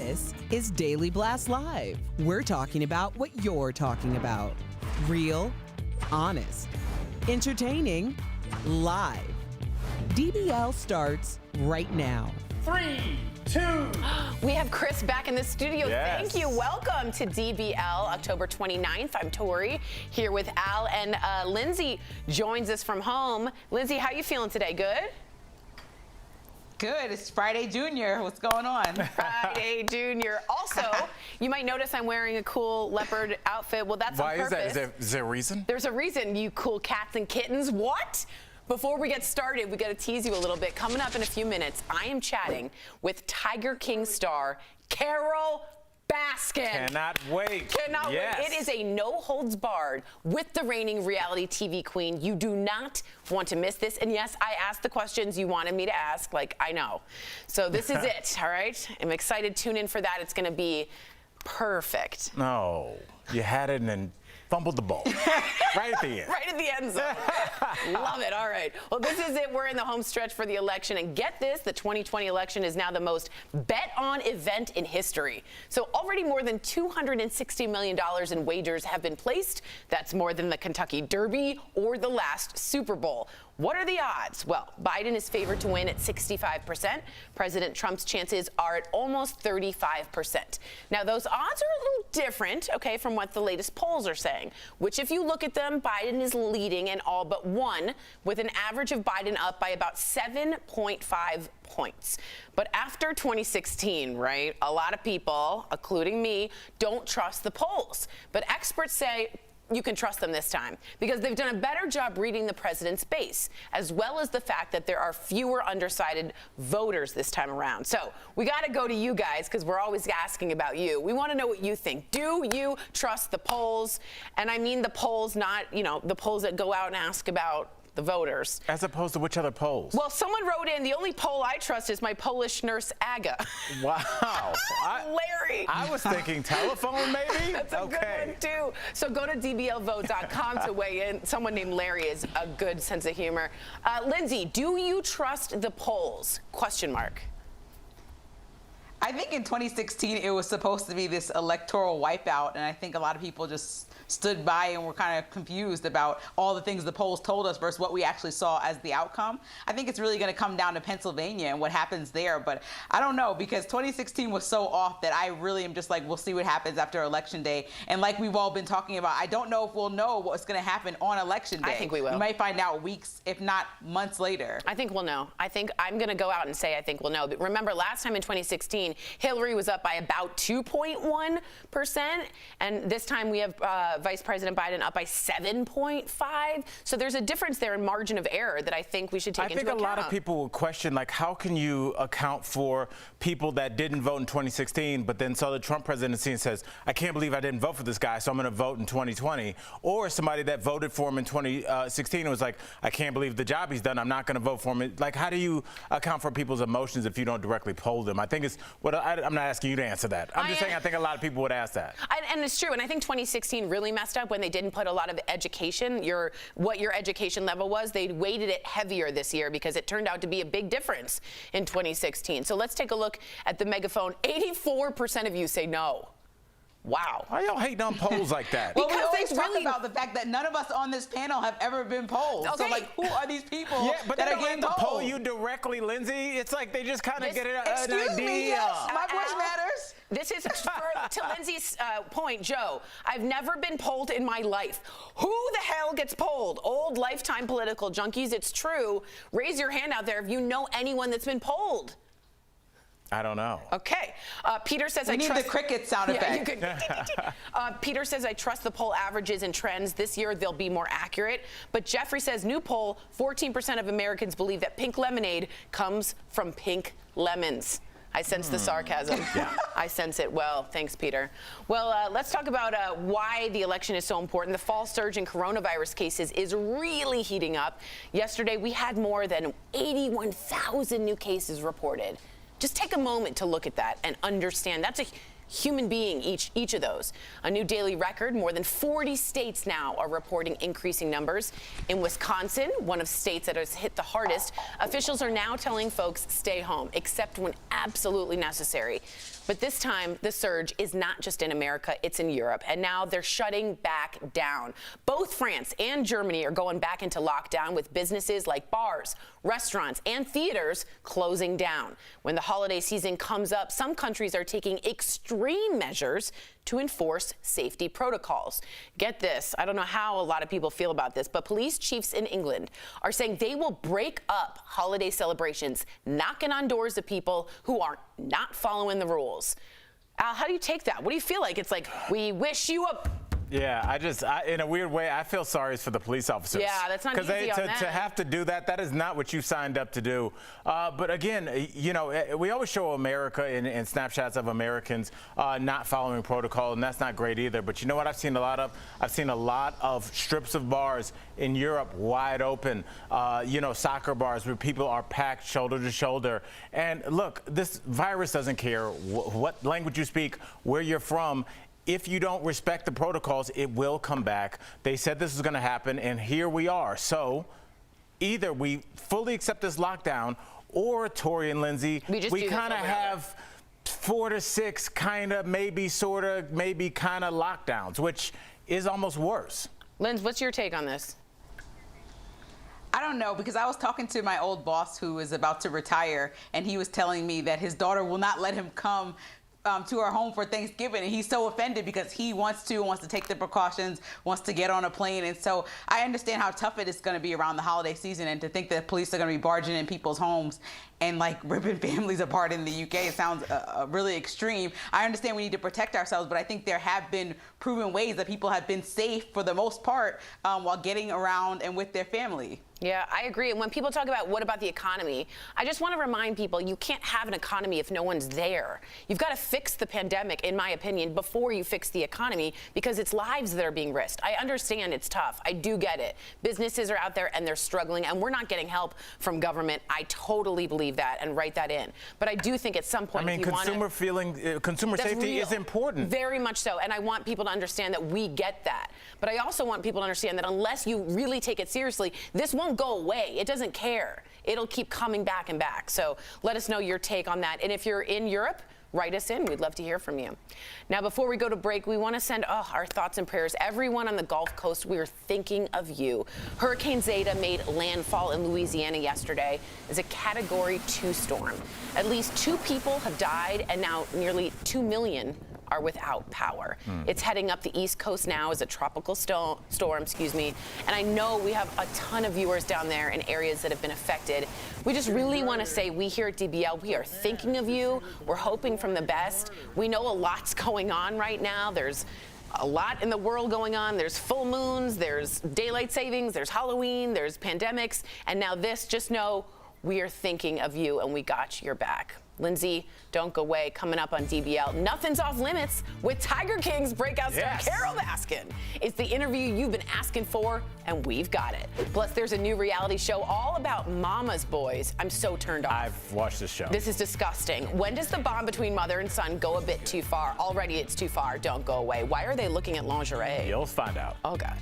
This is Daily Blast Live. We're talking about what you're talking about. Real, honest, entertaining, live. DBL starts right now. 3, 2. We have Chris back in the studio. Yes. Thank you. Welcome to DBL, October 29th. I'm Tori, here with Al, and Lindsay joins us from home. Lindsay, how you feeling today? Good? Good. It's Friday Junior. What's going on? Friday Junior. Also, you might notice I'm wearing a cool leopard outfit. Well, that's Why on purpose. is that? Is there a reason? There's a reason, you cool cats and kittens. What? Before we get started, we got to tease you a little bit. Coming up in a few minutes, I am chatting with Tiger King star Carol Baskin. Cannot wait. Cannot Yes. wait. It is a no-holds-barred with the reigning reality TV queen. You do not want to miss this. And yes, I asked the questions you wanted me to ask. Like, I know. So this is it, all right? I'm excited. Tune in for that. It's going to be perfect. No, you had it and then fumbled the ball right at the end. Right at the end zone. Love it. All right. Well, this is it. We're in the home stretch for the election. And get this, the 2020 election is now the most bet-on event in history. So already more than $260 million in wagers have been placed. That's more than the Kentucky Derby or the last Super Bowl. What are the odds? Well, Biden is favored to win at 65%. President Trump's chances are at almost 35%. Now, those odds are a little different, okay, from what the latest polls are saying, which if you look at them, Biden is leading in all but one, with an average of Biden up by about 7.5 points. But after 2016, right, a lot of people, including me, don't trust the polls. But experts say you can trust them this time because they've done a better job reading the president's base, as well as the fact that there are fewer undecided voters this time around. So we got to go to you guys because we're always asking about you. We want to know what you think. Do you trust the polls? And I mean the polls, not, you know, the polls that go out and ask about the voters. As opposed to which other polls? Well, someone wrote in, the only poll I trust is my Polish nurse, Aga. Wow. Larry. I was thinking telephone, maybe? That's a good one, too. So go to dblvote.com to weigh in. Someone named Larry is a good sense of humor. Lindsay, do you trust the polls? Question mark. I think in 2016 it was supposed to be this electoral wipeout, and I think a lot of people just stood by and were kind of confused about all the things the polls told us versus what we actually saw as the outcome. I think it's really going to come down to Pennsylvania and what happens there, but I don't know, because 2016 was so off that I really am just like, we'll see what happens after Election Day. And like we've all been talking about, I don't know if we'll know what's going to happen on Election Day. I think we will. We might find out weeks, if not months later. I think we'll know. I think I'm going to go out and say I think we'll know. But remember, last time in 2016, Hillary was up by about 2.1%, and this time we have Vice President Biden up by 7.5. So there's a difference there in margin of error that I think we should take into account. I think a lot of people will question, like, how can you account for people that didn't vote in 2016, but then saw the Trump presidency and says, I can't believe I didn't vote for this guy, so I'm going to vote in 2020. Or somebody that voted for him in 2016 and was like, I can't believe the job he's done, I'm not going to vote for him. Like, how do you account for people's emotions if you don't directly poll them? I think it's what I'm not asking you to answer that. I'm just saying I think a lot of people would ask that. And it's true. And I think 2016 really messed up when they didn't put a lot of education, what your education level was. They weighted it heavier this year because it turned out to be a big difference in 2016. So let's take a look at the megaphone. 84% of you say no. Wow. Why y'all hating on polls like that? Well, we Because always they talk really- about the fact that none of us on this panel have ever been polled. So, Okay. like, who are these people Yeah, but that they are don't have getting to poll polled? you directly, Lindsay. It's like they just kind of get an Excuse idea. me, yes, my voice Al, matters. This is, to Lindsay's point, Joe, I've never been polled in my life. Who the hell gets polled? Old lifetime political junkies, it's true. Raise your hand out there if you know anyone that's been polled. I don't know. Okay. Peter says We need the cricket sound effect. Peter says I trust the poll averages and trends. This year they'll be more accurate. But Jeffrey says new poll, 14% of Americans believe that pink lemonade comes from pink lemons. I sense the sarcasm. Yeah. I sense it well. Thanks, Peter. Well, let's talk about why the election is so important. The fall surge in coronavirus cases is really heating up. Yesterday, we had more than 81,000 new cases reported. Just take a moment to look at that and understand that's a human being, each of those. A new daily record, more than 40 states now are reporting increasing numbers. In Wisconsin, one of states that has hit the hardest, officials are now telling folks stay home, except when absolutely necessary. But this time, the surge is not just in America, it's in Europe. And now they're shutting back down. Both France and Germany are going back into lockdown, with businesses like bars, restaurants, and theaters closing down. When the holiday season comes up, some countries are taking extreme measures to enforce safety protocols. Get this, I don't know how a lot of people feel about this, but police chiefs in England are saying they will break up holiday celebrations, knocking on doors of people who are not following the rules. Al, how do you take that? What do you feel like? It's like, we wish you a... Yeah, in a weird way, I feel sorry for the police officers. Yeah, that's not easy on them. To have to do that, that is not what you signed up to do. But again, you know, we always show America in snapshots of Americans not following protocol, and that's not great either. But you know what I've seen a lot of? I've seen a lot of strips of bars in Europe wide open, you know, soccer bars where people are packed shoulder to shoulder. And look, this virus doesn't care what language you speak, where you're from. If you don't respect the protocols, it will come back. They said this was going to happen, and here we are. So either we fully accept this lockdown, or, Tori and Lindsay, we kind of have 4 to 6 kind of maybe sort of maybe kind of lockdowns, which is almost worse. Linz, what's your take on this? I don't know, because I was talking to my old boss who is about to retire, and he was telling me that his daughter will not let him come to our home for Thanksgiving, and he's so offended because he wants to take the precautions, wants to get on a plane. And so I understand how tough it is going to be around the holiday season, and to think that police are going to be barging in people's homes and like ripping families apart in the UK, it sounds really extreme. I understand we need to protect ourselves, but I think there have been proven ways that people have been safe for the most part while getting around and with their family. Yeah, I agree. And when people talk about what about the economy, I just want to remind people you can't have an economy if no one's there. You've got to fix the pandemic, in my opinion, before you fix the economy, because it's lives that are being risked. I understand it's tough. I do get it. Businesses are out there and they're struggling, and we're not getting help from government. I totally believe that and write that in. But I do think at some point, I mean, consumer safety is important. Very much so. And I want people to understand that we get that. But I also want people to understand that unless you really take it seriously, this won't go away. It doesn't care. It'll keep coming back and back. So let us know your take on that. And if you're in Europe, write us in. We'd love to hear from you. Now, before we go to break, we want to send our thoughts and prayers. Everyone on the Gulf Coast, we are thinking of you. Hurricane Zeta made landfall in Louisiana yesterday as a Category 2 storm. At least 2 people have died, and now nearly 2 million are without power. It's heading up the East Coast now as a tropical storm, and I know we have a ton of viewers down there in areas that have been affected. We just really want to say, we here at DBL, we are thinking of you. We're hoping from the best. We know a lot's going on right now. There's a lot in the world going on. There's full moons, there's daylight savings, there's Halloween, there's pandemics, and now this. Just know we are thinking of you, and we got your back. Lindsay, don't go away. Coming up on DBL, Nothing's Off Limits with Tiger King's breakout star Carol Baskin. It's the interview you've been asking for, and we've got it. Plus, there's a new reality show all about mama's boys. I'm so turned off. I've watched this show. This is disgusting. When does the bond between mother and son go a bit too far? Already it's too far. Don't go away. Why are they looking at lingerie? You'll find out. Oh, God.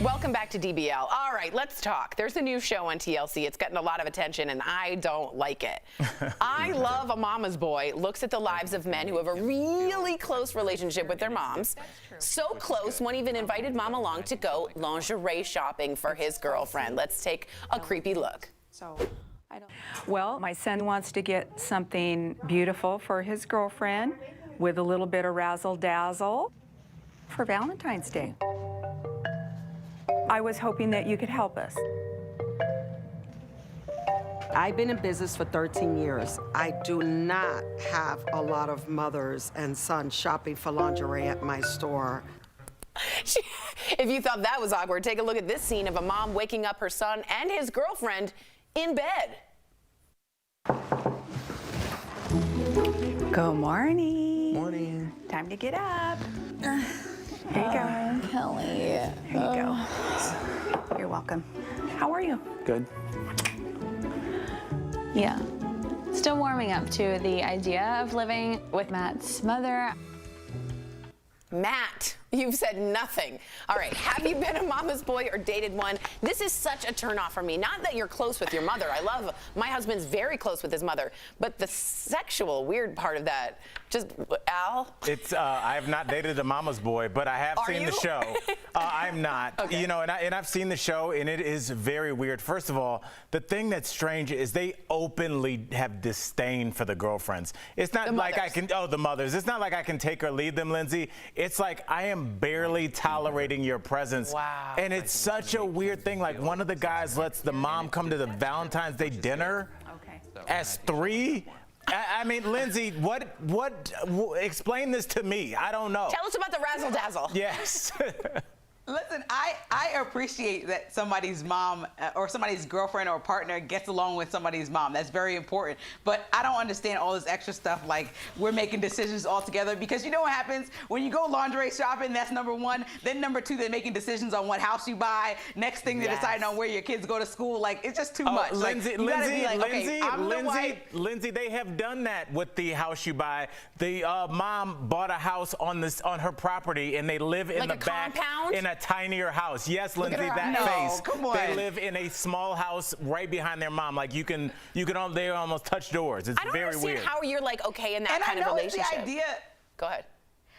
Welcome back to DBL. All right, let's talk. There's a new show on TLC. It's getting a lot of attention, and I don't like it. I Love a Mama's Boy looks at the lives of men who have a really close relationship with their moms. So close, one even invited mom along to go lingerie shopping for his girlfriend. Let's take a creepy look. Well, my son wants to get something beautiful for his girlfriend with a little bit of razzle-dazzle for Valentine's Day. I was hoping that you could help us. I've been in business for 13 years. I do not have a lot of mothers and sons shopping for lingerie at my store. If you thought that was awkward, take a look at this scene of a mom waking up her son and his girlfriend in bed. Good morning. Morning. Time to get up. Here you go. Kelly. Here you go. You're welcome. How are you? Good. Yeah. Still warming up to the idea of living with Matt's mother. Matt, you've said nothing. All right, have you been a mama's boy or dated one? This is such a turnoff for me. Not that you're close with your mother. I love, my husband's very close with his mother. But the sexual weird part of that, just, Al? It's, I have not dated a mama's boy, but I have seen the show. I'm not. Okay. You know, and I've seen the show, and it is very weird. First of all, the thing that's strange is they openly have disdain for the girlfriends. It's not like I can, the mothers. It's not like I can take or leave them, Lindsay. It's like I am barely tolerating your presence. Wow. And it's such a weird thing. Like one of the guys lets the mom come to the Valentine's Day dinner as 3. I mean, Lindsay, explain this to me. I don't know. Tell us about the razzle dazzle. Yes. Listen, I appreciate that somebody's mom or somebody's girlfriend or partner gets along with somebody's mom. That's very important. But I don't understand all this extra stuff like we're making decisions all together, because you know what happens when you go lingerie shopping? That's number one. Then number 2, they're making decisions on what house you buy. Next thing, they're deciding on where your kids go to school. Like, it's just too much. Lindsay, Like, Lindsay, they have done that with the house you buy. The mom bought a house on her property, and they live in Like the a back compound? in a tinier house. Yes, Lindsay, that No, face. come on. They live in a small house right behind their mom. Like they almost touch doors. It's I don't very understand weird. how you're like okay in that kind of relationship. It's the idea. Go ahead.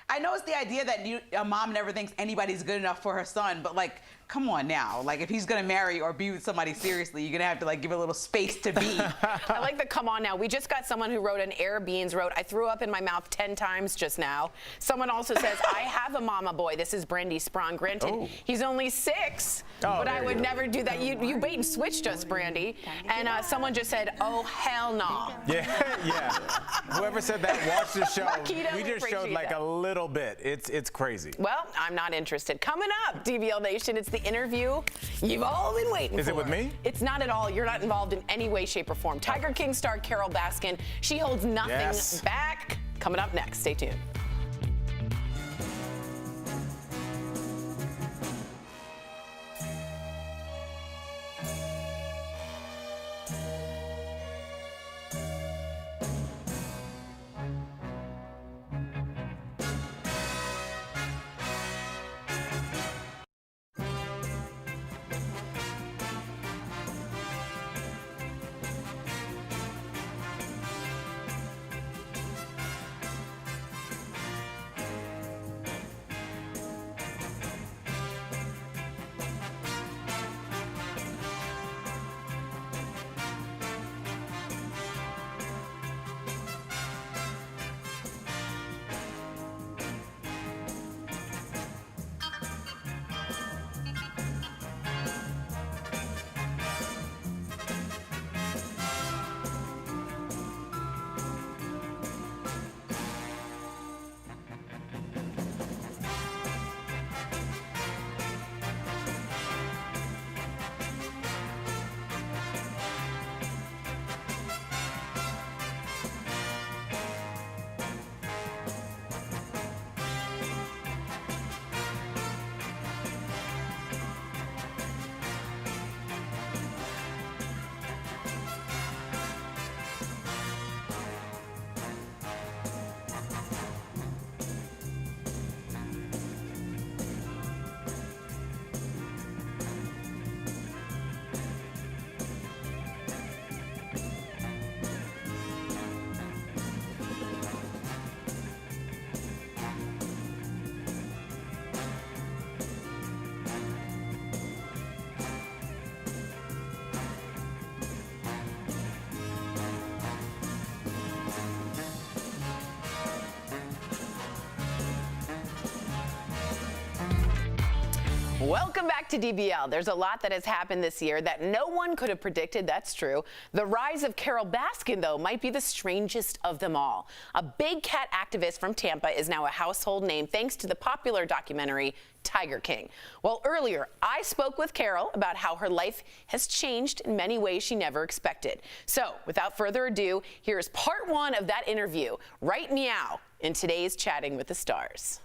I know it's the idea that a mom never thinks anybody's good enough for her son, but like, come on now. Like, if he's gonna marry or be with somebody seriously, you're gonna have to like give a little space to be. I like the come on now. We just got someone who wrote I threw up in my mouth 10 times just now. Someone also says, I have a mama boy. This is Brandy Sprong. Granted, he's only 6, but I would never do that. You bait and switched us, Brandy. And someone just said, oh, hell no. Yeah. Whoever said that, watch the show. Marquita, we just showed like a little bit. It's crazy. Well, I'm not interested. Coming up, DBL Nation, it's the interview you've all been waiting for. Is it with me? It's not at all. You're not involved in any way, shape, or form. Tiger King star Carol Baskin, she holds nothing back. Coming up next. Stay tuned. Welcome back to DBL. There's a lot that has happened this year that no one could have predicted, that's true. The rise of Carol Baskin, though, might be the strangest of them all. A big cat activist from Tampa is now a household name thanks to the popular documentary Tiger King. Well, earlier, I spoke with Carol about how her life has changed in many ways she never expected. So, without further ado, here's part one of that interview, right meow, in today's Chatting with the Stars.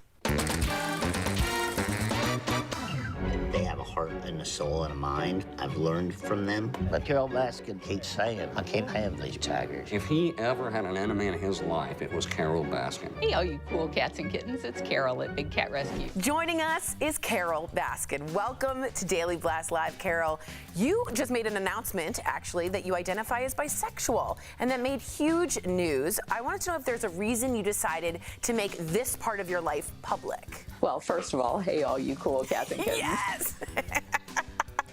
They have a heart and a soul and a mind. I've learned from them. But Carol Baskin keeps saying, I can't have these tigers. If he ever had an enemy in his life, it was Carol Baskin. Hey, all you cool cats and kittens, it's Carol at Big Cat Rescue. Joining us is Carol Baskin. Welcome to Daily Blast Live, Carol. You just made an announcement, actually, that you identify as bisexual, and that made huge news. I wanted to know if there's a reason you decided to make this part of your life public. Well, first of all, hey, all you cool cats and kittens. Yes!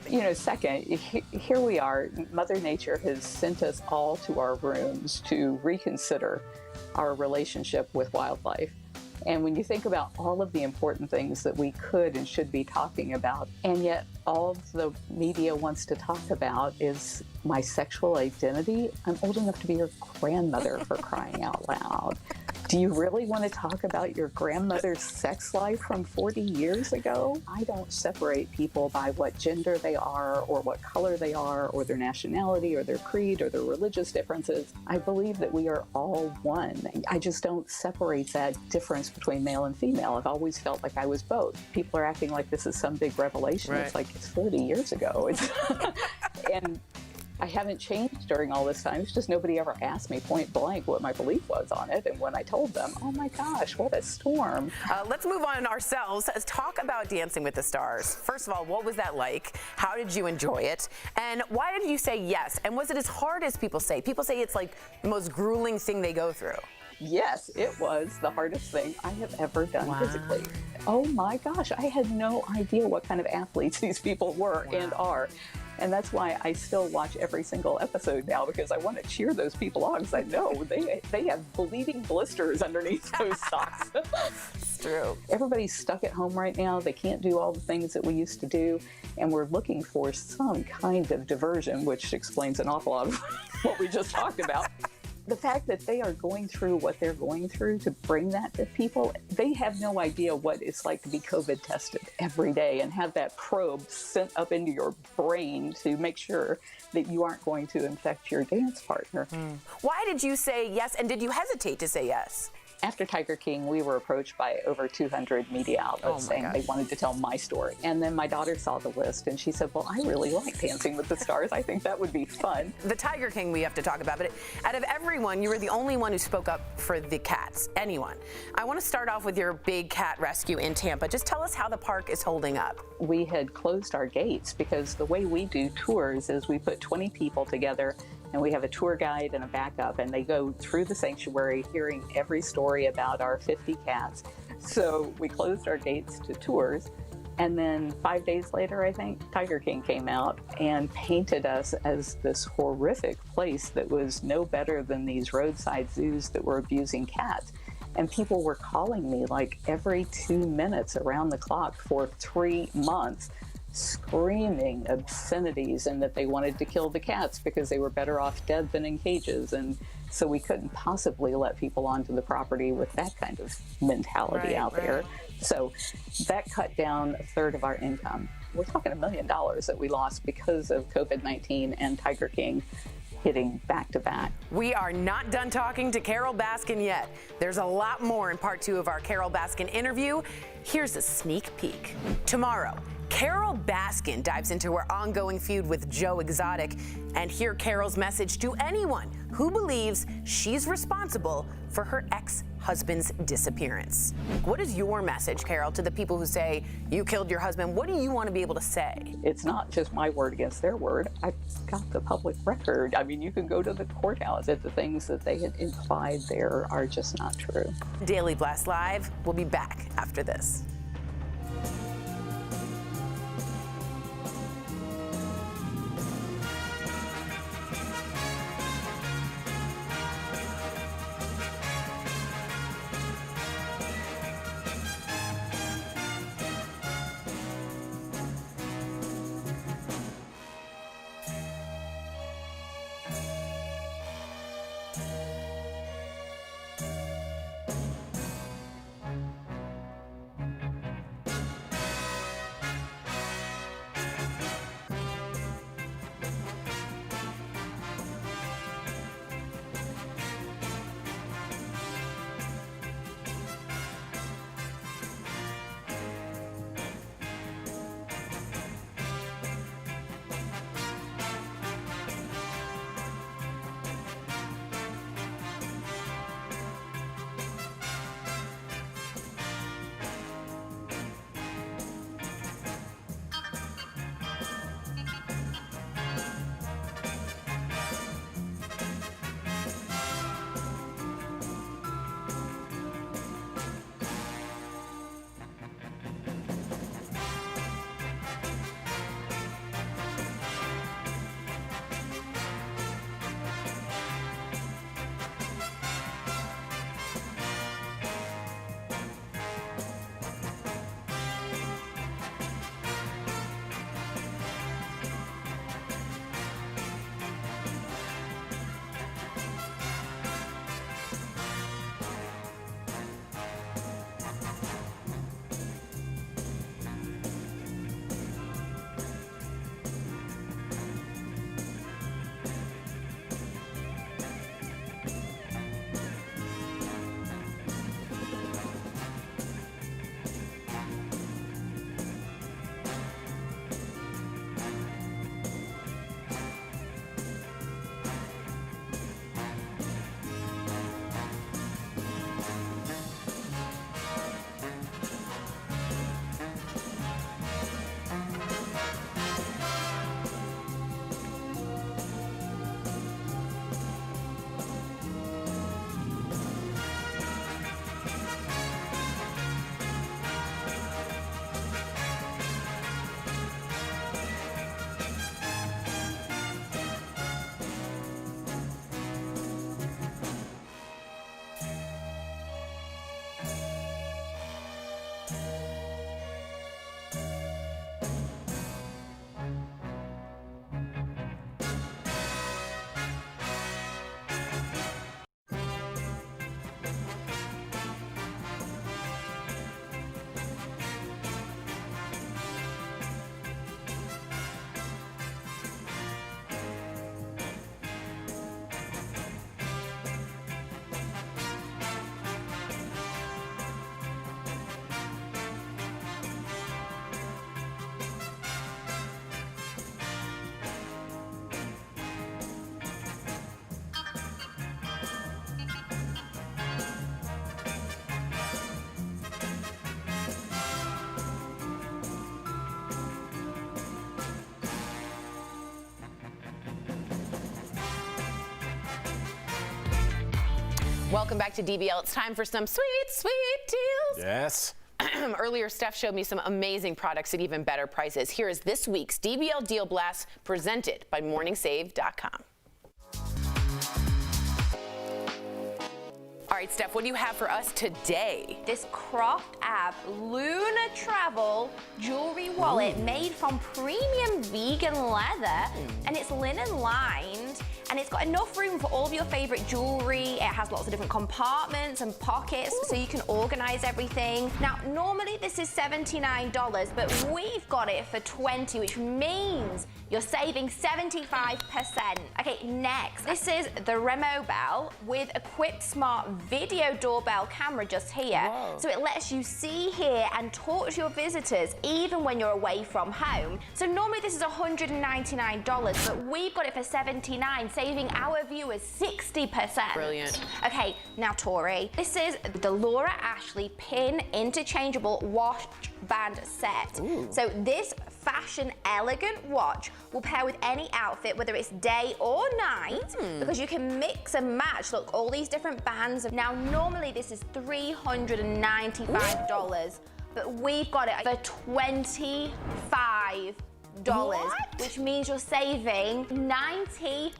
You know, second, here we are. Mother Nature has sent us all to our rooms to reconsider our relationship with wildlife. And when you think about all of the important things that we could and should be talking about, and yet all the media wants to talk about is my sexual identity, I'm old enough to be your grandmother, for crying out loud. Do you really want to talk about your grandmother's sex life from 40 years ago? I don't separate people by what gender they are or what color they are or their nationality or their creed or their religious differences. I believe that we are all one. I just don't separate that difference between male and female. I've always felt like I was both. People are acting like this is some big revelation. Right. It's like it's 40 years ago. And I haven't changed during all this time. It's just nobody ever asked me point blank what my belief was on it. And when I told them, oh my gosh, what a storm. Let's move on ourselves. Let's talk about Dancing with the Stars. First of all, what was that like? How did you enjoy it? And why did you say yes? And was it as hard as people say? People say it's like the most grueling thing they go through. Yes, it was the hardest thing I have ever done physically. Oh my gosh, I had no idea what kind of athletes these people were and are. And that's why I still watch every single episode now, because I want to cheer those people on, because I know they have bleeding blisters underneath those socks. It's true. Everybody's stuck at home right now. They can't do all the things that we used to do. And we're looking for some kind of diversion, which explains an awful lot of what we just talked about. The fact that they are going through what they're going through to bring that to people, they have no idea what it's like to be COVID tested every day and have that probe sent up into your brain to make sure that you aren't going to infect your dance partner. Why did you say yes, and did you hesitate to say yes? After Tiger King, we were approached by over 200 media outlets saying they wanted to tell my story. And then my daughter saw the list and she said, well, I really like Dancing with the Stars. I think that would be fun. The Tiger King we have to talk about, but out of everyone, you were the only one who spoke up for the cats. Anyone. I want to start off with your big cat rescue in Tampa. Just tell us how the park is holding up. We had closed our gates because the way we do tours is we put 20 people together and we have a tour guide and a backup, and they go through the sanctuary hearing every story about our 50 cats. So we closed our gates to tours, and then 5 days later, I think, Tiger King came out and painted us as this horrific place that was no better than these roadside zoos that were abusing cats. And people were calling me like every 2 minutes around the clock for 3 months, screaming obscenities and that they wanted to kill the cats because they were better off dead than in cages. And so we couldn't possibly let people onto the property with that kind of mentality out there. So that cut down a third of our income. We're talking $1 million that we lost because of COVID-19 and Tiger King hitting back to back. We are not done talking to Carol Baskin yet. There's a lot more in part 2 of our Carol Baskin interview. Here's a sneak peek. Tomorrow, Carol Baskin dives into her ongoing feud with Joe Exotic, and hear Carol's message to anyone who believes she's responsible for her ex-husband's disappearance. What is your message, Carol, to the people who say you killed your husband? What do you want to be able to say? It's not just my word against their word. I've got the public record. I mean, you can go to the courthouse that the things that they had implied there are just not true. Daily Blast Live will be back after this. Welcome back to DBL. It's time for some sweet, sweet deals. Yes. Earlier, Steph showed me some amazing products at even better prices. Here is this week's DBL Deal Blast presented by MorningSave.com. All right, Steph, what do you have for us today? This Croft Ab Lunar Travel jewelry wallet made from premium vegan leather, and it's linen lined, and it's got enough room for all of your favorite jewelry. It has lots of different compartments and pockets so you can organize everything. Now, normally this is $79, but we've got it for $20, which means you're saving 75%. Okay, next, this is the Remo Bell with equipped smart video doorbell camera just here. Whoa. So it lets you see, hear, and talk to your visitors even when you're away from home. So normally this is $199, but we've got it for $79, saving our viewers 60%. Brilliant. Okay, now Tori, this is the Laura Ashley pin interchangeable watch band set. Ooh. So this fashion elegant watch will pair with any outfit, whether it's day or night, because you can mix and match. Look, all these different bands. Now, normally this is $395, but we've got it for $25, which means you're saving 94%.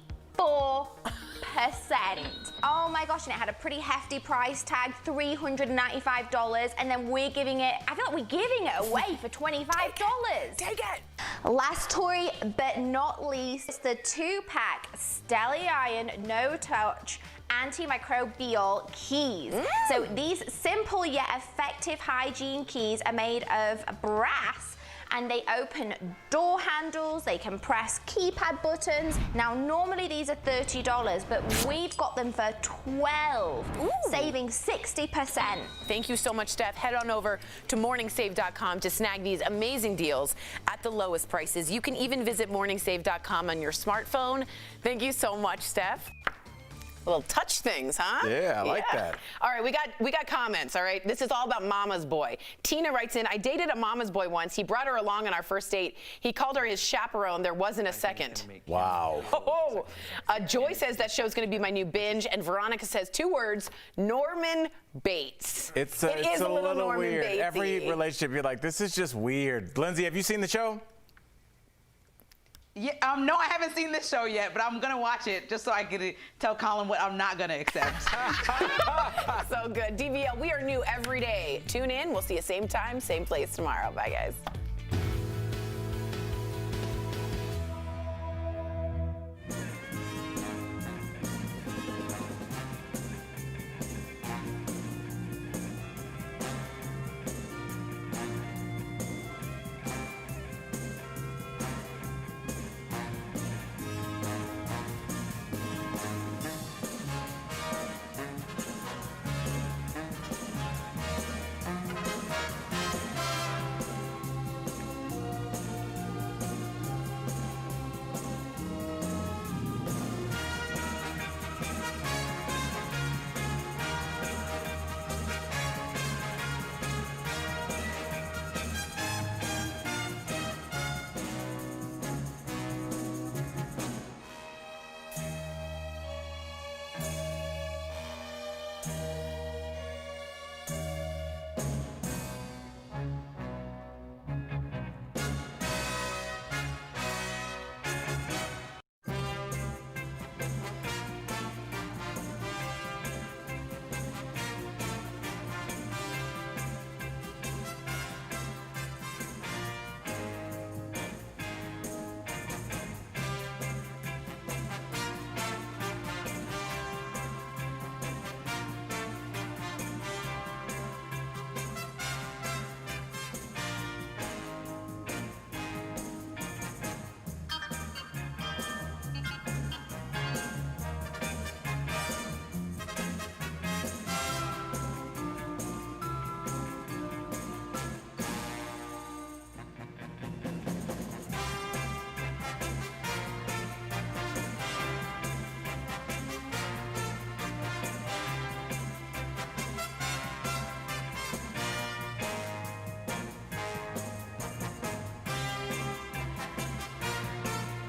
Oh my gosh, and it had a pretty hefty price tag, $395, and then we're giving it, I feel like we're giving it away for $25. Take it. Last Tory, but not least, it's the 2-pack Stelly Iron No Touch antimicrobial keys. So these simple yet effective hygiene keys are made of brass, and they open door handles, they can press keypad buttons. Now, normally these are $30, but we've got them for $12, saving 60%. Thank you so much, Steph. Head on over to morningsave.com to snag these amazing deals at the lowest prices. You can even visit morningsave.com on your smartphone. Thank you so much, Steph. Little touch things, huh? Yeah, I like that. All right, we got comments, all right? This is all about Mama's Boy. Tina writes in, I dated a Mama's Boy once. He brought her along on our first date. He called her his chaperone. There wasn't a second. Wow. Oh, Joy says that show's going to be my new binge, and Veronica says 2 words, Norman Bates. It is a little Norman weird. Batesy. Every relationship, you're like, this is just weird. Lindsay, have you seen the show? Yeah, no, I haven't seen this show yet, but I'm gonna watch it just so I can tell Colin what I'm not gonna accept. So good. DBL, we are new every day. Tune in. We'll see you same time, same place tomorrow. Bye, guys.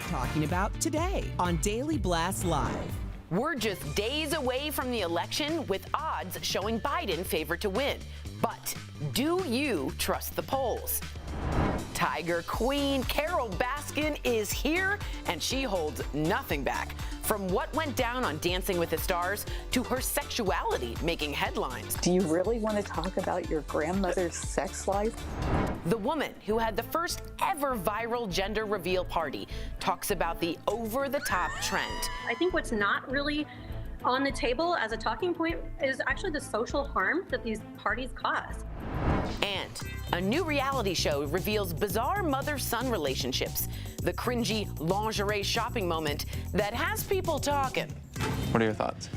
Talking about today on Daily Blast Live. We're just days away from the election with odds showing Biden favored to win. But do you trust the polls? Tiger Queen Carol Baskin is here, and she holds nothing back. From what went down on Dancing with the Stars to her sexuality making headlines. Do you really want to talk about your grandmother's sex life? The woman who had the first ever viral gender reveal party talks about the over-the-top trend. I think what's not really on the table as a talking point is actually the social harm that these parties cause. And a new reality show reveals bizarre mother-son relationships, the cringy lingerie shopping moment that has people talking. What are your thoughts?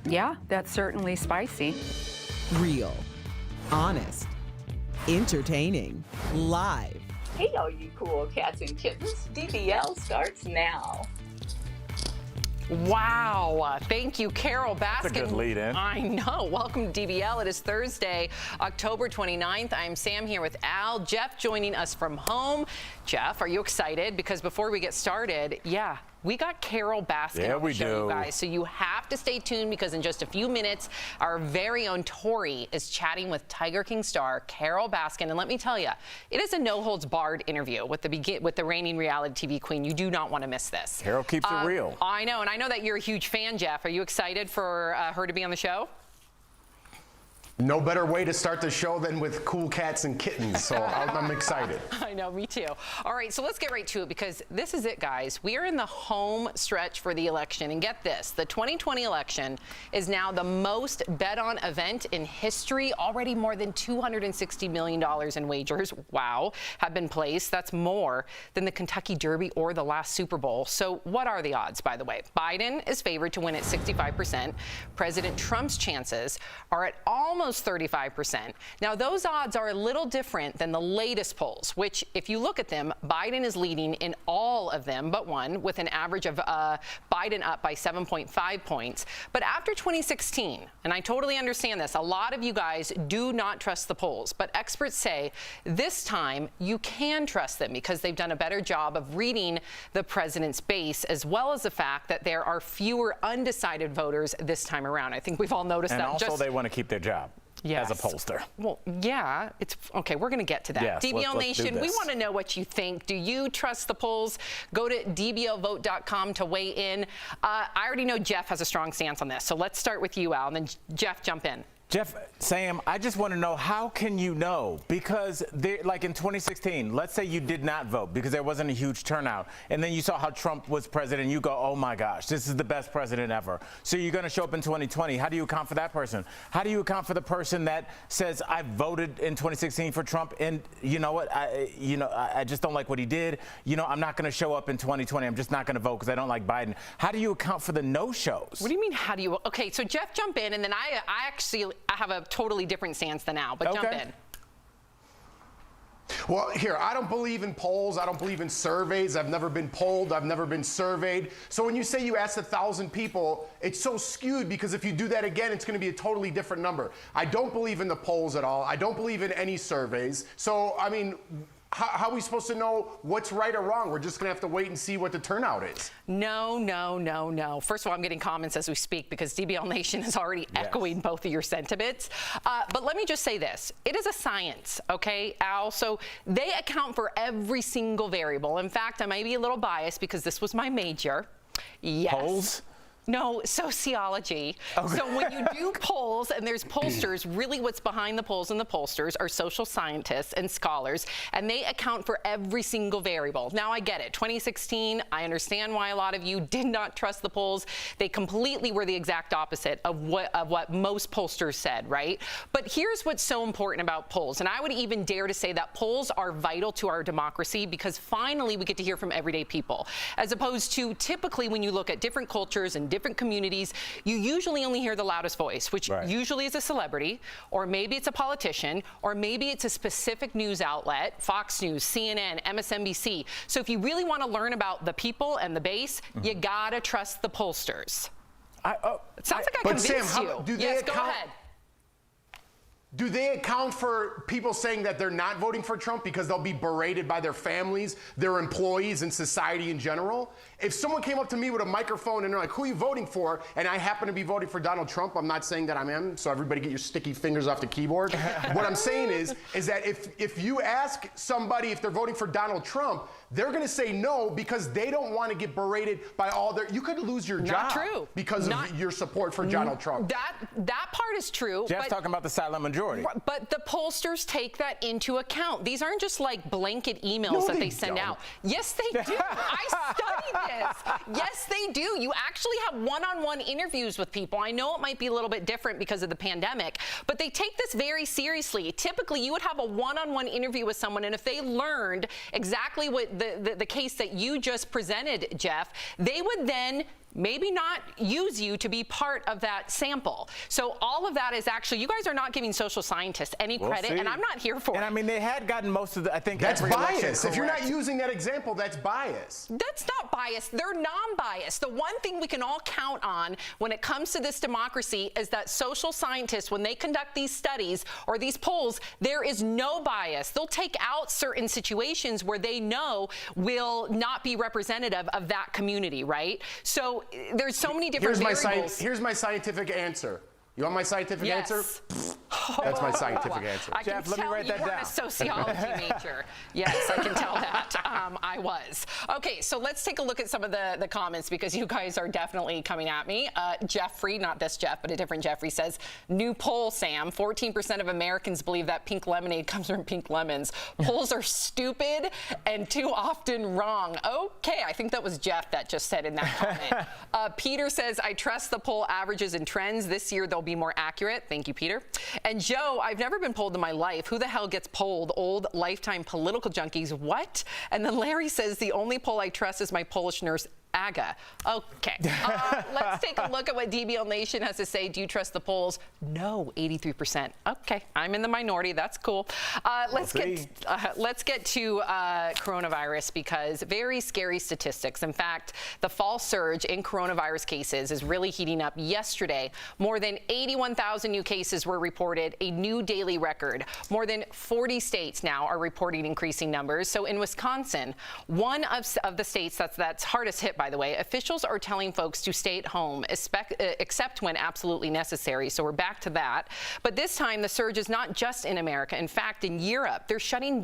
Yeah, that's certainly spicy. Real, honest, entertaining, live. Hey, all you cool cats and kittens. DBL starts now. Wow. Thank you, Carol Baskin. That's a good lead in. I know. Welcome to DBL. It is Thursday, October 29th. I'm Sam here with Al. Jeff joining us from home. Jeff, are you excited? Because before we get started, we got Carol Baskin on the show, you guys. So you have to stay tuned because in just a few minutes, our very own Tori is chatting with Tiger King star Carol Baskin. And let me tell you, it is a no-holds-barred interview with the reigning reality TV queen. You do not want to miss this. Carol keeps it real. I know, and I know that you're a huge fan, Jeff. Are you excited for her to be on the show? No better way to start the show than with cool cats and kittens, so I'm excited. I know, me too. All right, so let's get right to it because this is it, guys. We are in the home stretch for the election, and get this, the 2020 election is now the most bet-on event in history. Already more than $260 million in wagers, have been placed. That's more than the Kentucky Derby or the last Super Bowl. So what are the odds, by the way? Biden is favored to win at 65%. President Trump's chances are at almost 35%. Now, those odds are a little different than the latest polls, which, if you look at them, Biden is leading in all of them but one, with an average of Biden up by 7.5 points. But after 2016, and I totally understand this, a lot of you guys do not trust the polls, but experts say this time you can trust them because they've done a better job of reading the president's base, as well as the fact that there are fewer undecided voters this time around. I think we've all noticed that. And also they want to keep their job. Yes. As a pollster. Well, yeah, it's okay. We're going to get to that. Yes, DBL let's Nation, do we this. want to know what you think. Do you trust the polls? Go to dblvote.com to weigh in. I already know Jeff has a strong stance on this, so let's start with you, Al, and then Jeff, jump in. Jeff, Sam, I just want to know, how can you know? Because like in 2016, let's say you did not vote because there wasn't a huge turnout, and then you saw how Trump was president, and you go, oh my gosh, this is the best president ever. So you're going to show up in 2020. How do you account for that person? How do you account for the person that says, I voted in 2016 for Trump, and you know what, I just don't like what he did. I'm not going to show up in 2020. I'm just not going to vote because I don't like Biden. How do you account for the no-shows? What do you mean, how do you? Okay, so Jeff, jump in, and then I have a totally different stance than Al, but jump in. Well, here, I don't believe in polls. I don't believe in surveys. I've never been polled. I've never been surveyed. So when you say you asked 1,000 people, it's so skewed because if you do that again, it's going to be a totally different number. I don't believe in the polls at all. I don't believe in any surveys. So, I mean, how are we supposed to know what's right or wrong? We're just going to have to wait and see what the turnout is. No. First of all, I'm getting comments as we speak because DBL Nation is already echoing both of your sentiments. But let me just say this. It is a science, okay, Al? So they account for every single variable. In fact, I might be a little biased because this was my major. Yes. Polls? No, sociology. Okay. So when you do polls and there's pollsters, really what's behind the polls and the pollsters are social scientists and scholars, and they account for every single variable. Now, I get it. 2016, I understand why a lot of you did not trust the polls. They completely were the exact opposite of what most pollsters said, right? But here's what's so important about polls, and I would even dare to say that polls are vital to our democracy because finally we get to hear from everyday people, as opposed to typically when you look at different cultures and different communities, you usually only hear the loudest voice, which usually is a celebrity, or maybe it's a politician, or maybe it's a specific news outlet, Fox News, CNN, MSNBC. So if you really want to learn about the people and the base, you gotta trust the pollsters. It sounds like I convinced Sam, you. Do they yes, account, go ahead. Do they account for people saying that they're not voting for Trump because they'll be berated by their families, their employees, and society in general? If someone came up to me with a microphone and they're like, who are you voting for? And I happen to be voting for Donald Trump, I'm not saying that I am, so everybody get your sticky fingers off the keyboard. What I'm saying is that if you ask somebody if they're voting for Donald Trump, they're going to say no because they don't want to get berated by all their. You could lose your job because of your support for Donald Trump. That part is true. Jeff's talking about the silent majority. But the pollsters take that into account. These aren't just like blanket emails that they send out. Yes, they do. I studied this. Yes, they do. You actually have one-on-one interviews with people. I know it might be a little bit different because of the pandemic, but they take this very seriously. Typically, you would have a one-on-one interview with someone, and if they learned exactly what the case that you just presented, Jeff, they would then maybe not use you to be part of that sample. So all of that is actually, you guys are not giving social scientists any credit, and I'm not here for it. And I mean, they had gotten most of the, I think that's bias. If you're not correct. using that example, that's bias. That's not bias. They're non-biased. The one thing we can all count on when it comes to this democracy is that social scientists, when they conduct these studies or these polls, there is no bias. They'll take out certain situations where they know will not be representative of that community, right? So there's so many different variables. Here's my scientific answer. You want my scientific answer? That's my scientific answer. I can tell you were a sociology major. Yes, I can tell that. I was. Okay, so let's take a look at some of the comments because you guys are definitely coming at me. Jeffrey, not this Jeff, but a different Jeffrey says, new poll, Sam, 14% of Americans believe that pink lemonade comes from pink lemons. Polls are stupid and too often wrong. Okay, I think that was Jeff that just said in that comment. Peter says, I trust the poll averages and trends. This year, they'll be more accurate. Thank you, Peter. And Joe, I've never been polled in my life. Who the hell gets polled? Old lifetime political junkies. What? And then Larry says, the only poll I trust is my Polish nurse, Aga. Okay. Let's take a look at what DBL Nation has to say. Do you trust the polls? No, 83%. Okay, I'm in the minority. That's cool. Let's get to coronavirus because very scary statistics. In fact, the fall surge in coronavirus cases is really heating up. Yesterday, more than 81,000 new cases were reported, a new daily record. More than 40 states now are reporting increasing numbers. So in Wisconsin, one of the states that's hardest hit, by the way, officials are telling folks to stay at home, except when absolutely necessary. So we're back to that. But this time, the surge is not just in America. In fact, in Europe, they're shutting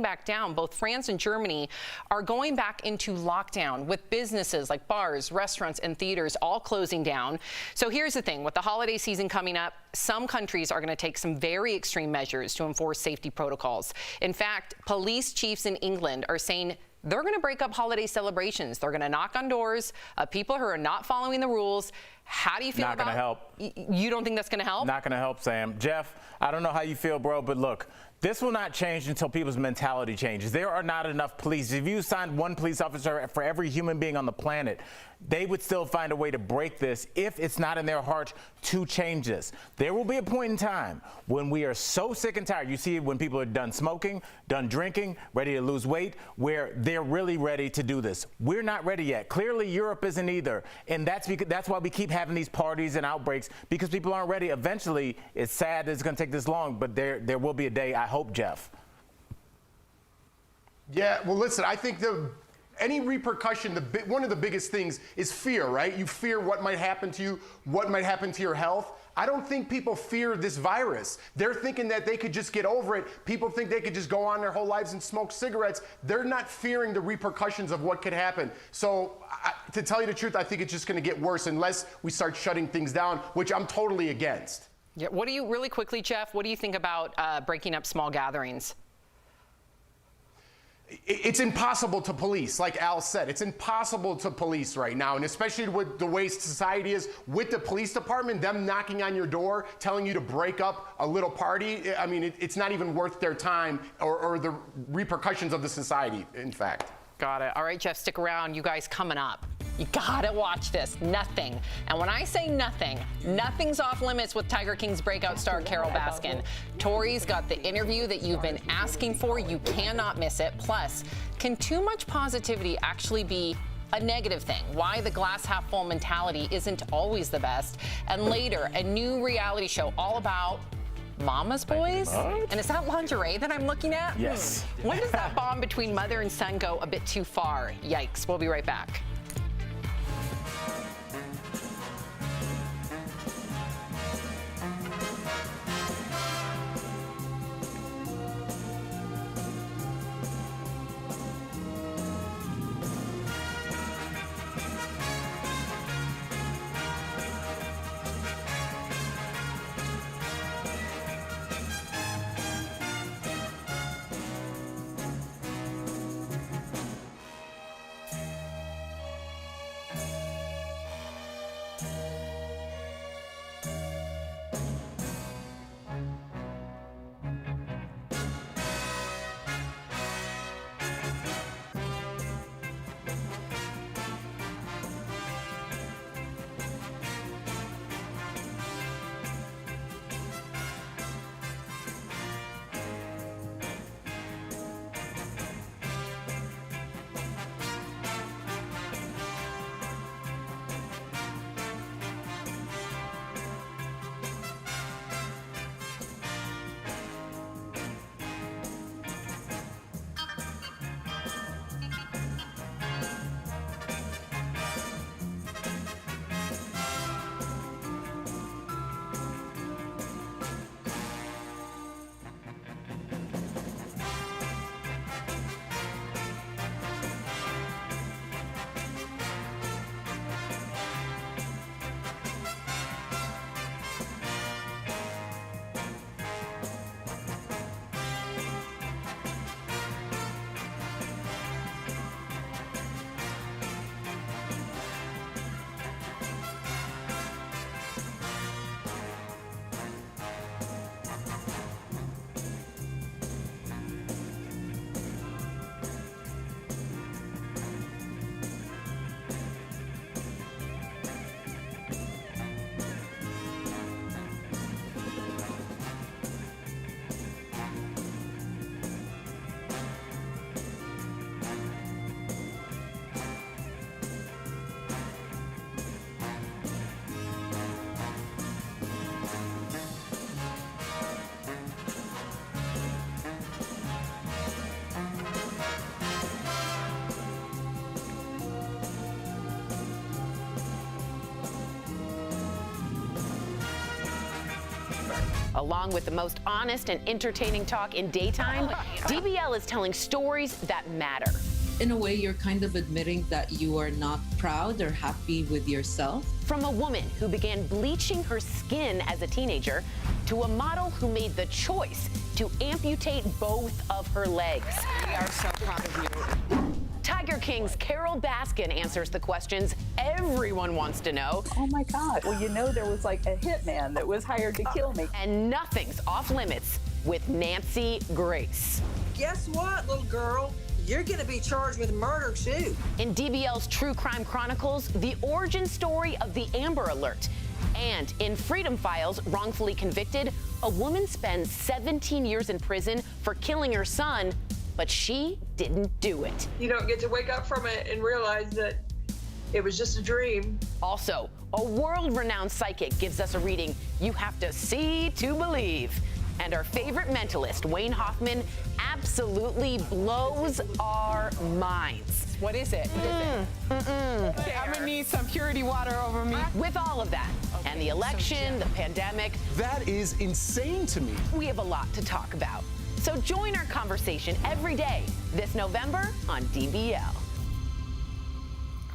back down. Both France and Germany are going back into lockdown with businesses like bars, restaurants, and theaters all closing down. So here's the thing. With the holiday season coming up, some countries are going to take some very extreme measures to enforce safety protocols. In fact, police chiefs in England are saying they're going to break up holiday celebrations. They're going to knock on doors of people who are not following the rules. How do you feel about it? Not going to help. You don't think that's going to help? Not going to help, Sam. Jeff, I don't know how you feel, bro, but look, this will not change until people's mentality changes. There are not enough police. If you signed one police officer for every human being on the planet, they would still find a way to break this if it's not in their heart to change this. There will be a point in time when we are so sick and tired. You see it when people are done smoking, done drinking, ready to lose weight, where they're really ready to do this. We're not ready yet. Clearly, Europe isn't either. And that's why we keep having these parties and outbreaks, because people aren't ready. Eventually, it's sad that it's going to take this long, but there will be a day, I hope, Jeff. Yeah, well, listen, I think any repercussion, one of the biggest things is fear, right? You fear what might happen to you, what might happen to your health. I don't think people fear this virus. They're thinking that they could just get over it. People think they could just go on their whole lives and smoke cigarettes. They're not fearing the repercussions of what could happen. So to tell you the truth, I think it's just going to get worse unless we start shutting things down, which I'm totally against. Yeah. What do you, really quickly, Jeff, what do you think about breaking up small gatherings? It's impossible to police, like Al said. It's impossible to police right now, and especially with the way society is, with the police department, them knocking on your door, telling you to break up a little party. I mean, it's not even worth their time or the repercussions of the society, in fact. Got it. All right, Jeff, stick around. You guys coming up. You gotta watch this. Nothing. And when I say nothing, nothing's off limits with Tiger King's breakout star Carol Baskin. Tori's got the interview that you've been asking for. You cannot miss it. Plus, can too much positivity actually be a negative thing? Why the glass half full mentality isn't always the best. And later, a new reality show all about Mama's Boys? And is that lingerie that I'm looking at? Yes. When does that bond between mother and son go a bit too far? Yikes. We'll be right back. Along with the most honest and entertaining talk in daytime, DBL is telling stories that matter. In a way, you're kind of admitting that you are not proud or happy with yourself. From a woman who began bleaching her skin as a teenager to a model who made the choice to amputate both of her legs. We are so proud of you. Tiger King's Carol Baskin answers the questions everyone wants to know. Oh my God. Well, you know, there was like a hitman that was hired to kill me. And nothing's off limits with Nancy Grace. Guess what, little girl? You're gonna be charged with murder too. In DBL's True Crime Chronicles, the origin story of the Amber Alert. And in Freedom Files, Wrongfully Convicted, a woman spends 17 years in prison for killing her son, but she didn't do it. You don't get to wake up from it and realize that it was just a dream. Also, a world-renowned psychic gives us a reading you have to see to believe. And our favorite mentalist, Wayne Hoffman, absolutely blows our minds. What is it? I'm gonna need some purity water over me. With all of that, and the election, the pandemic. That is insane to me. We have a lot to talk about. So join our conversation every day this November on DBL.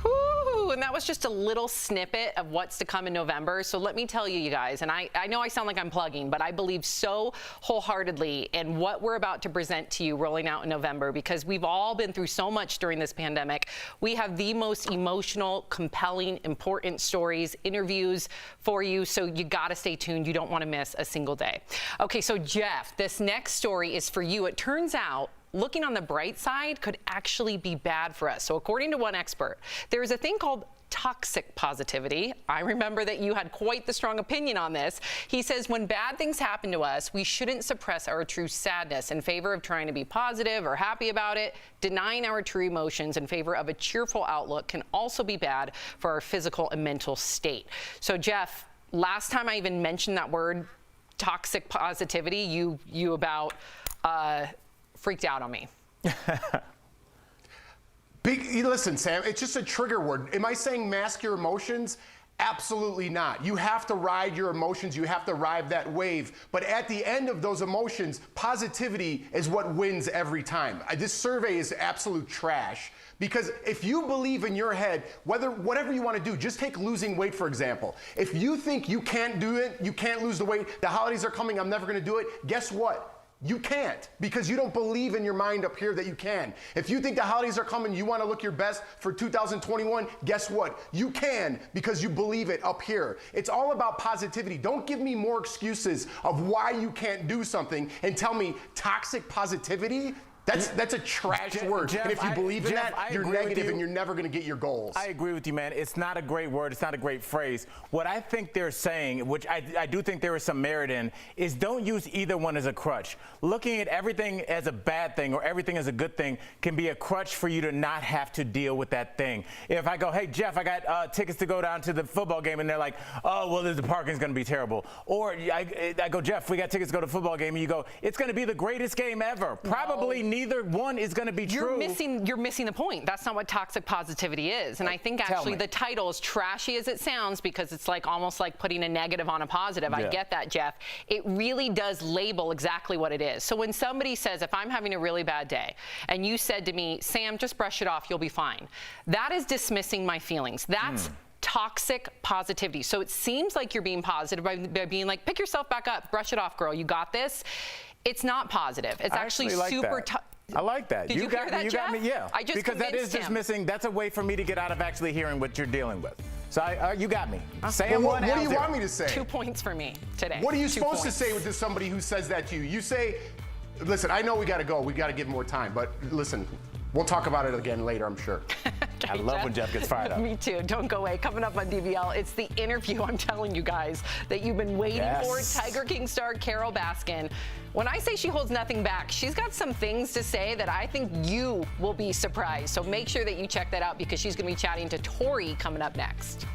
Woo, and that was just a little snippet of what's to come in November. So let me tell you guys, and I know I sound like I'm plugging, but I believe so wholeheartedly in what we're about to present to you rolling out in November, because we've all been through so much during this pandemic. We have the most emotional, compelling, important stories, interviews for you. So you got to stay tuned. You don't want to miss a single day. Okay, so Jeff, this next story is for you. It turns out looking on the bright side could actually be bad for us. So according to one expert, there is a thing called toxic positivity. I remember that you had quite the strong opinion on this. He says when bad things happen to us, we shouldn't suppress our true sadness in favor of trying to be positive or happy about it. Denying our true emotions in favor of a cheerful outlook can also be bad for our physical and mental state. So Jeff, last time I even mentioned that word, toxic positivity, you about freaked out on me. Listen, Sam, it's just a trigger word. Am I saying mask your emotions? Absolutely not. You have to ride your emotions. You have to ride that wave. But at the end of those emotions, positivity is what wins every time. This survey is absolute trash. Because if you believe in your head, whatever you want to do, just take losing weight, for example. If you think you can't do it, you can't lose the weight, the holidays are coming, I'm never going to do it, guess what? You can't, because you don't believe in your mind up here that you can. If you think the holidays are coming, you want to look your best for 2021, guess what? You can, because you believe it up here. It's all about positivity. Don't give me more excuses of why you can't do something and tell me toxic positivity. That's a trash word. Jeff, and if you believe in that, you're negative and you're never going to get your goals. I agree with you, man. It's not a great word. It's not a great phrase. What I think they're saying, which I do think there is some merit in, is don't use either one as a crutch. Looking at everything as a bad thing or everything as a good thing can be a crutch for you to not have to deal with that thing. If I go, hey, Jeff, I got tickets to go down to the football game, and they're like, oh, well, the parking's going to be terrible. Or I go, Jeff, we got tickets to go to the football game, and you go, it's going to be the greatest game ever. Probably neither one is going to be true. You're missing the point. That's not what toxic positivity is. And I think actually the title, as trashy as it sounds, because it's like almost like putting a negative on a positive. I get that, Jeff. It really does label exactly what it is. So when somebody says, if I'm having a really bad day, and you said to me, Sam, just brush it off, you'll be fine. That is dismissing my feelings. That's toxic positivity. So it seems like you're being positive by being like, pick yourself back up, brush it off, girl, you got this. It's not positive. It's actually like super tough. I like that. Did you hear that, you got me, yeah. I just because that is dismissing. That's a way for me to get out of actually hearing what you're dealing with. So you got me. Sam, what do you want me to say? 2 points for me today. What are you supposed to say to somebody who says that to you? You say, listen, I know we got to go. We got to give more time. But listen, we'll talk about it again later, I'm sure. I love when Jeff gets fired up. Me too. Don't go away. Coming up on DBL, it's the interview I'm telling you guys that you've been waiting for. Tiger King star Carol Baskin. When I say she holds nothing back, she's got some things to say that I think you will be surprised. So make sure that you check that out because she's going to be chatting to Tori coming up next.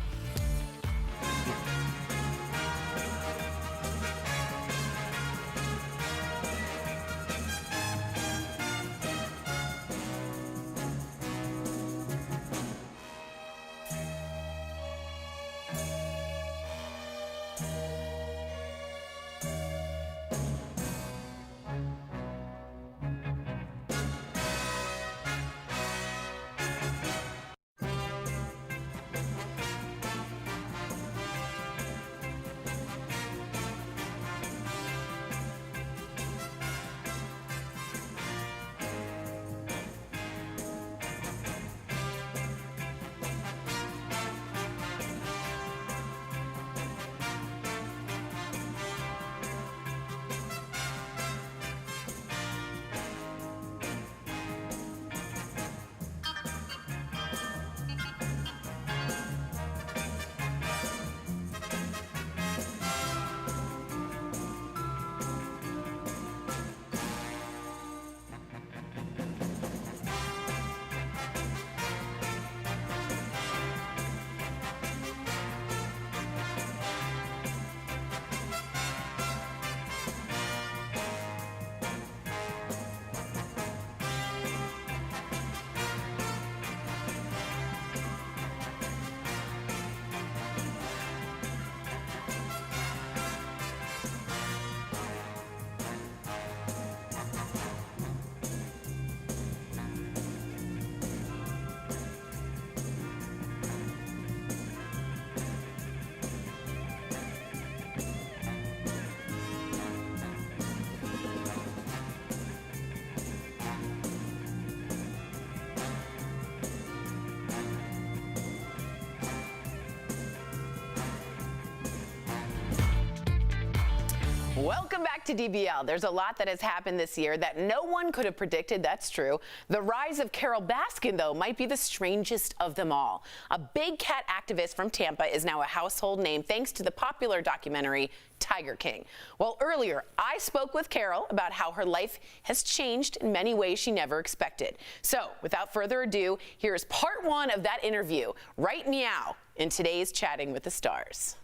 Welcome back to DBL. There's a lot that has happened this year that no one could have predicted, that's true. The rise of Carol Baskin, though, might be the strangest of them all. A big cat activist from Tampa is now a household name thanks to the popular documentary Tiger King. Well, earlier, I spoke with Carol about how her life has changed in many ways she never expected. So, without further ado, here's part one of that interview, right meow, in today's Chatting with the Stars.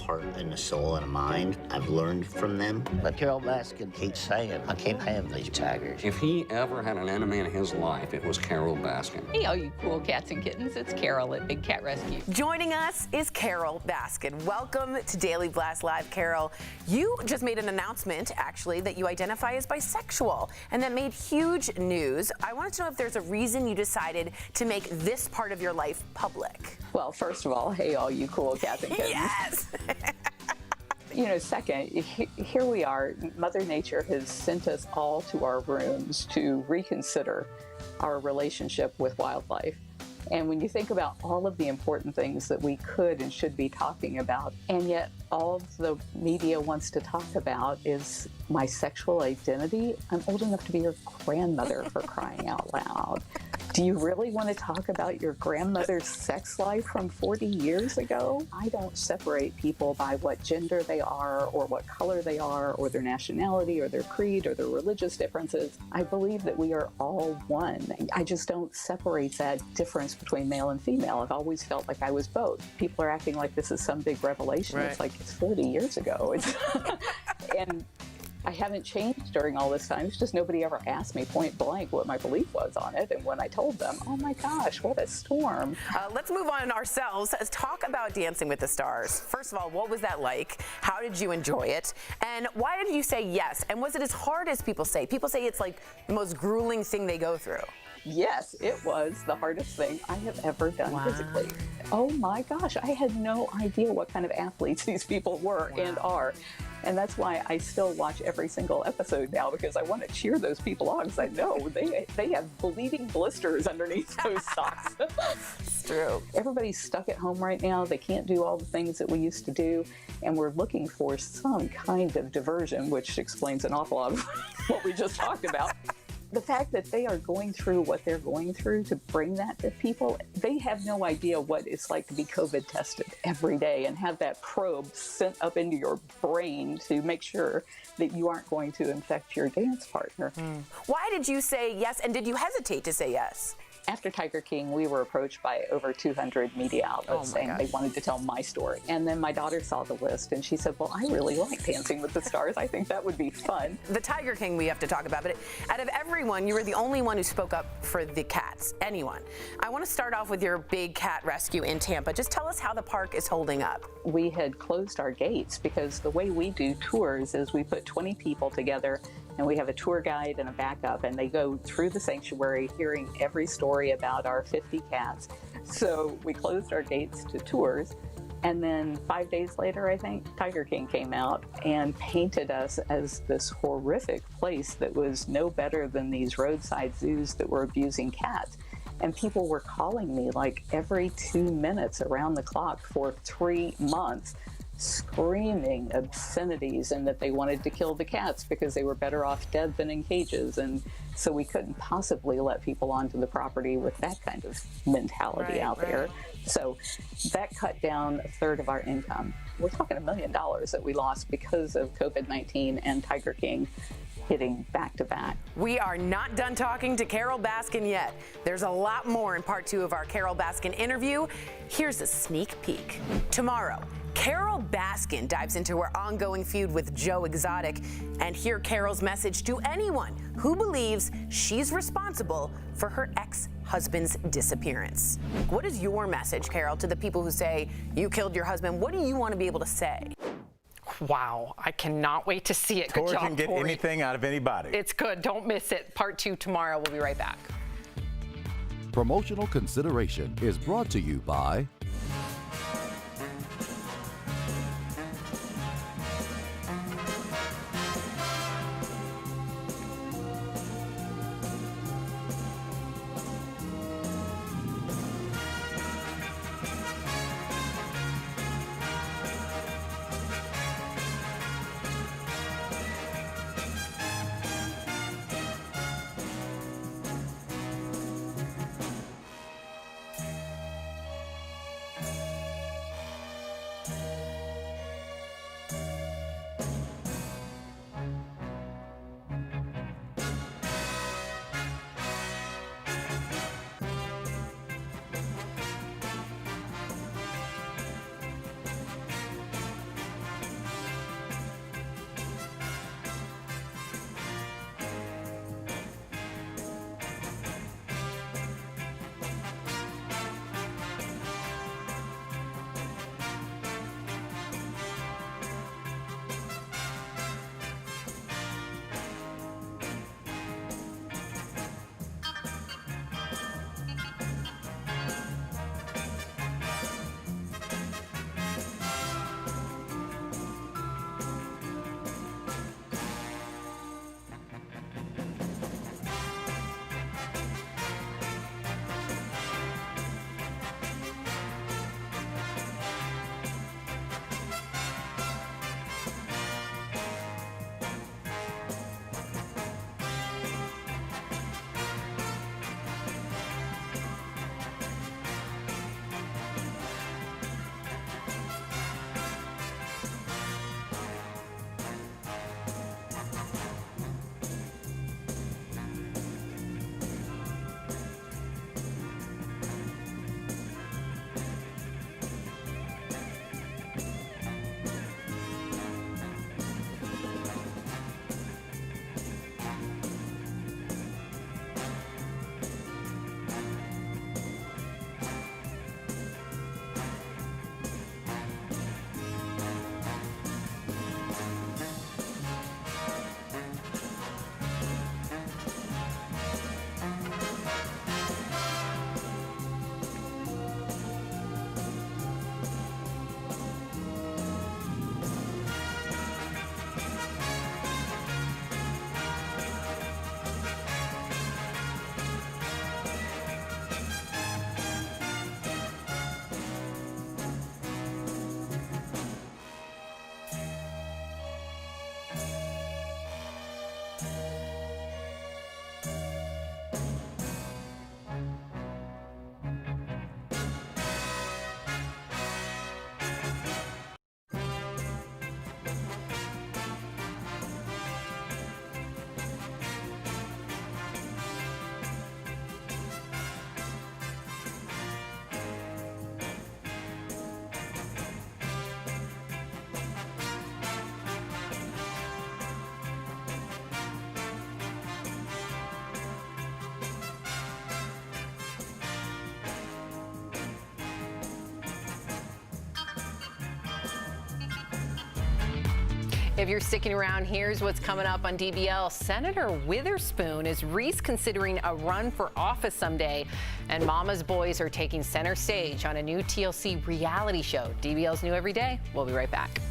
heart and a soul and a mind. I've learned from them. But Carol Baskin keeps saying, I can't have these tigers. If he ever had an enemy in his life, it was Carol Baskin. Hey, all you cool cats and kittens, it's Carol at Big Cat Rescue. Joining us is Carol Baskin. Welcome to Daily Blast Live, Carol. You just made an announcement, actually, that you identify as bisexual, and that made huge news. I wanted to know if there's a reason you decided to make this part of your life public. Well, first of all, hey, all you cool cats and kittens. Yes! You know, second, here we are. Mother Nature has sent us all to our rooms to reconsider our relationship with wildlife. And when you think about all of the important things that we could and should be talking about, and yet all the media wants to talk about is my sexual identity, I'm old enough to be your grandmother, for crying out loud. Do you really want to talk about your grandmother's sex life from 40 years ago? I don't separate people by what gender they are or what color they are or their nationality or their creed or their religious differences. I believe that we are all one. I just don't separate that difference between male and female. I've always felt like I was both. People are acting like this is some big revelation. Right. It's like it's 40 years ago. And I haven't changed during all this time. It's just nobody ever asked me point blank what my belief was on it. And when I told them, oh my gosh, what a storm. Let's move on ourselves. Let's talk about Dancing with the Stars. First of all, what was that like? How did you enjoy it? And why did you say yes? And was it as hard as people say? People say it's like the most grueling thing they go through. Yes, it was the hardest thing I have ever done physically. Oh my gosh, I had no idea what kind of athletes these people were and are. And that's why I still watch every single episode now, because I want to cheer those people on, because I know they have bleeding blisters underneath those socks. It's true. Everybody's stuck at home right now. They can't do all the things that we used to do. And we're looking for some kind of diversion, which explains an awful lot of what we just talked about. The fact that they are going through what they're going through to bring that to people, they have no idea what it's like to be COVID tested every day and have that probe sent up into your brain to make sure that you aren't going to infect your dance partner. Why did you say yes, and did you hesitate to say yes? After Tiger King, we were approached by over 200 media outlets saying they wanted to tell my story. And then my daughter saw the list and she said, well, I really like Dancing with the Stars. I think that would be fun. The Tiger King we have to talk about, but out of everyone, you were the only one who spoke up for the cats. Anyone. I want to start off with your big cat rescue in Tampa. Just tell us how the park is holding up. We had closed our gates because the way we do tours is we put 20 people together and we have a tour guide and a backup, and they go through the sanctuary hearing every story about our 50 cats. So we closed our gates to tours, and then 5 days later, I think, Tiger King came out and painted us as this horrific place that was no better than these roadside zoos that were abusing cats. And people were calling me like every 2 minutes around the clock for 3 months, screaming obscenities and that they wanted to kill the cats because they were better off dead than in cages. And so we couldn't possibly let people onto the property with that kind of mentality out there. So that cut down a third of our income. We're talking $1 million that we lost because of COVID-19 and Tiger King hitting back to back. We are not done talking to Carol Baskin yet. There's a lot more in part 2 of our Carol Baskin interview. Here's a sneak peek. Tomorrow, Carol Baskin dives into her ongoing feud with Joe Exotic, and hear Carol's message to anyone who believes she's responsible for her ex-husband's disappearance. What is your message, Carol, to the people who say you killed your husband? What do you want to be able to say? Wow, I cannot wait to see it. Good Tori job, can get Tori. anything out of anybody. It's good. Don't miss it. Part 2 tomorrow. We'll be right back. Promotional consideration is brought to you by If you're sticking around, here's what's coming up on DBL. Senator Witherspoon is Reese considering a run for office someday, and Mama's boys are taking center stage on a new TLC reality show. DBL's new every day. We'll be right back.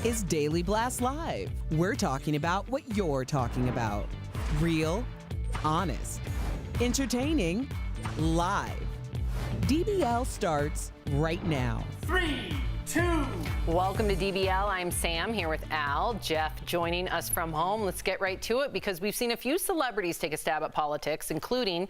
Is Daily Blast Live. We're talking about what you're talking about. Real, honest, entertaining, live. DBL starts right now. 3, 2. Welcome to DBL. I'm Sam here with Al. Jeff joining us from home. Let's get right to it because we've seen a few celebrities take a stab at politics, including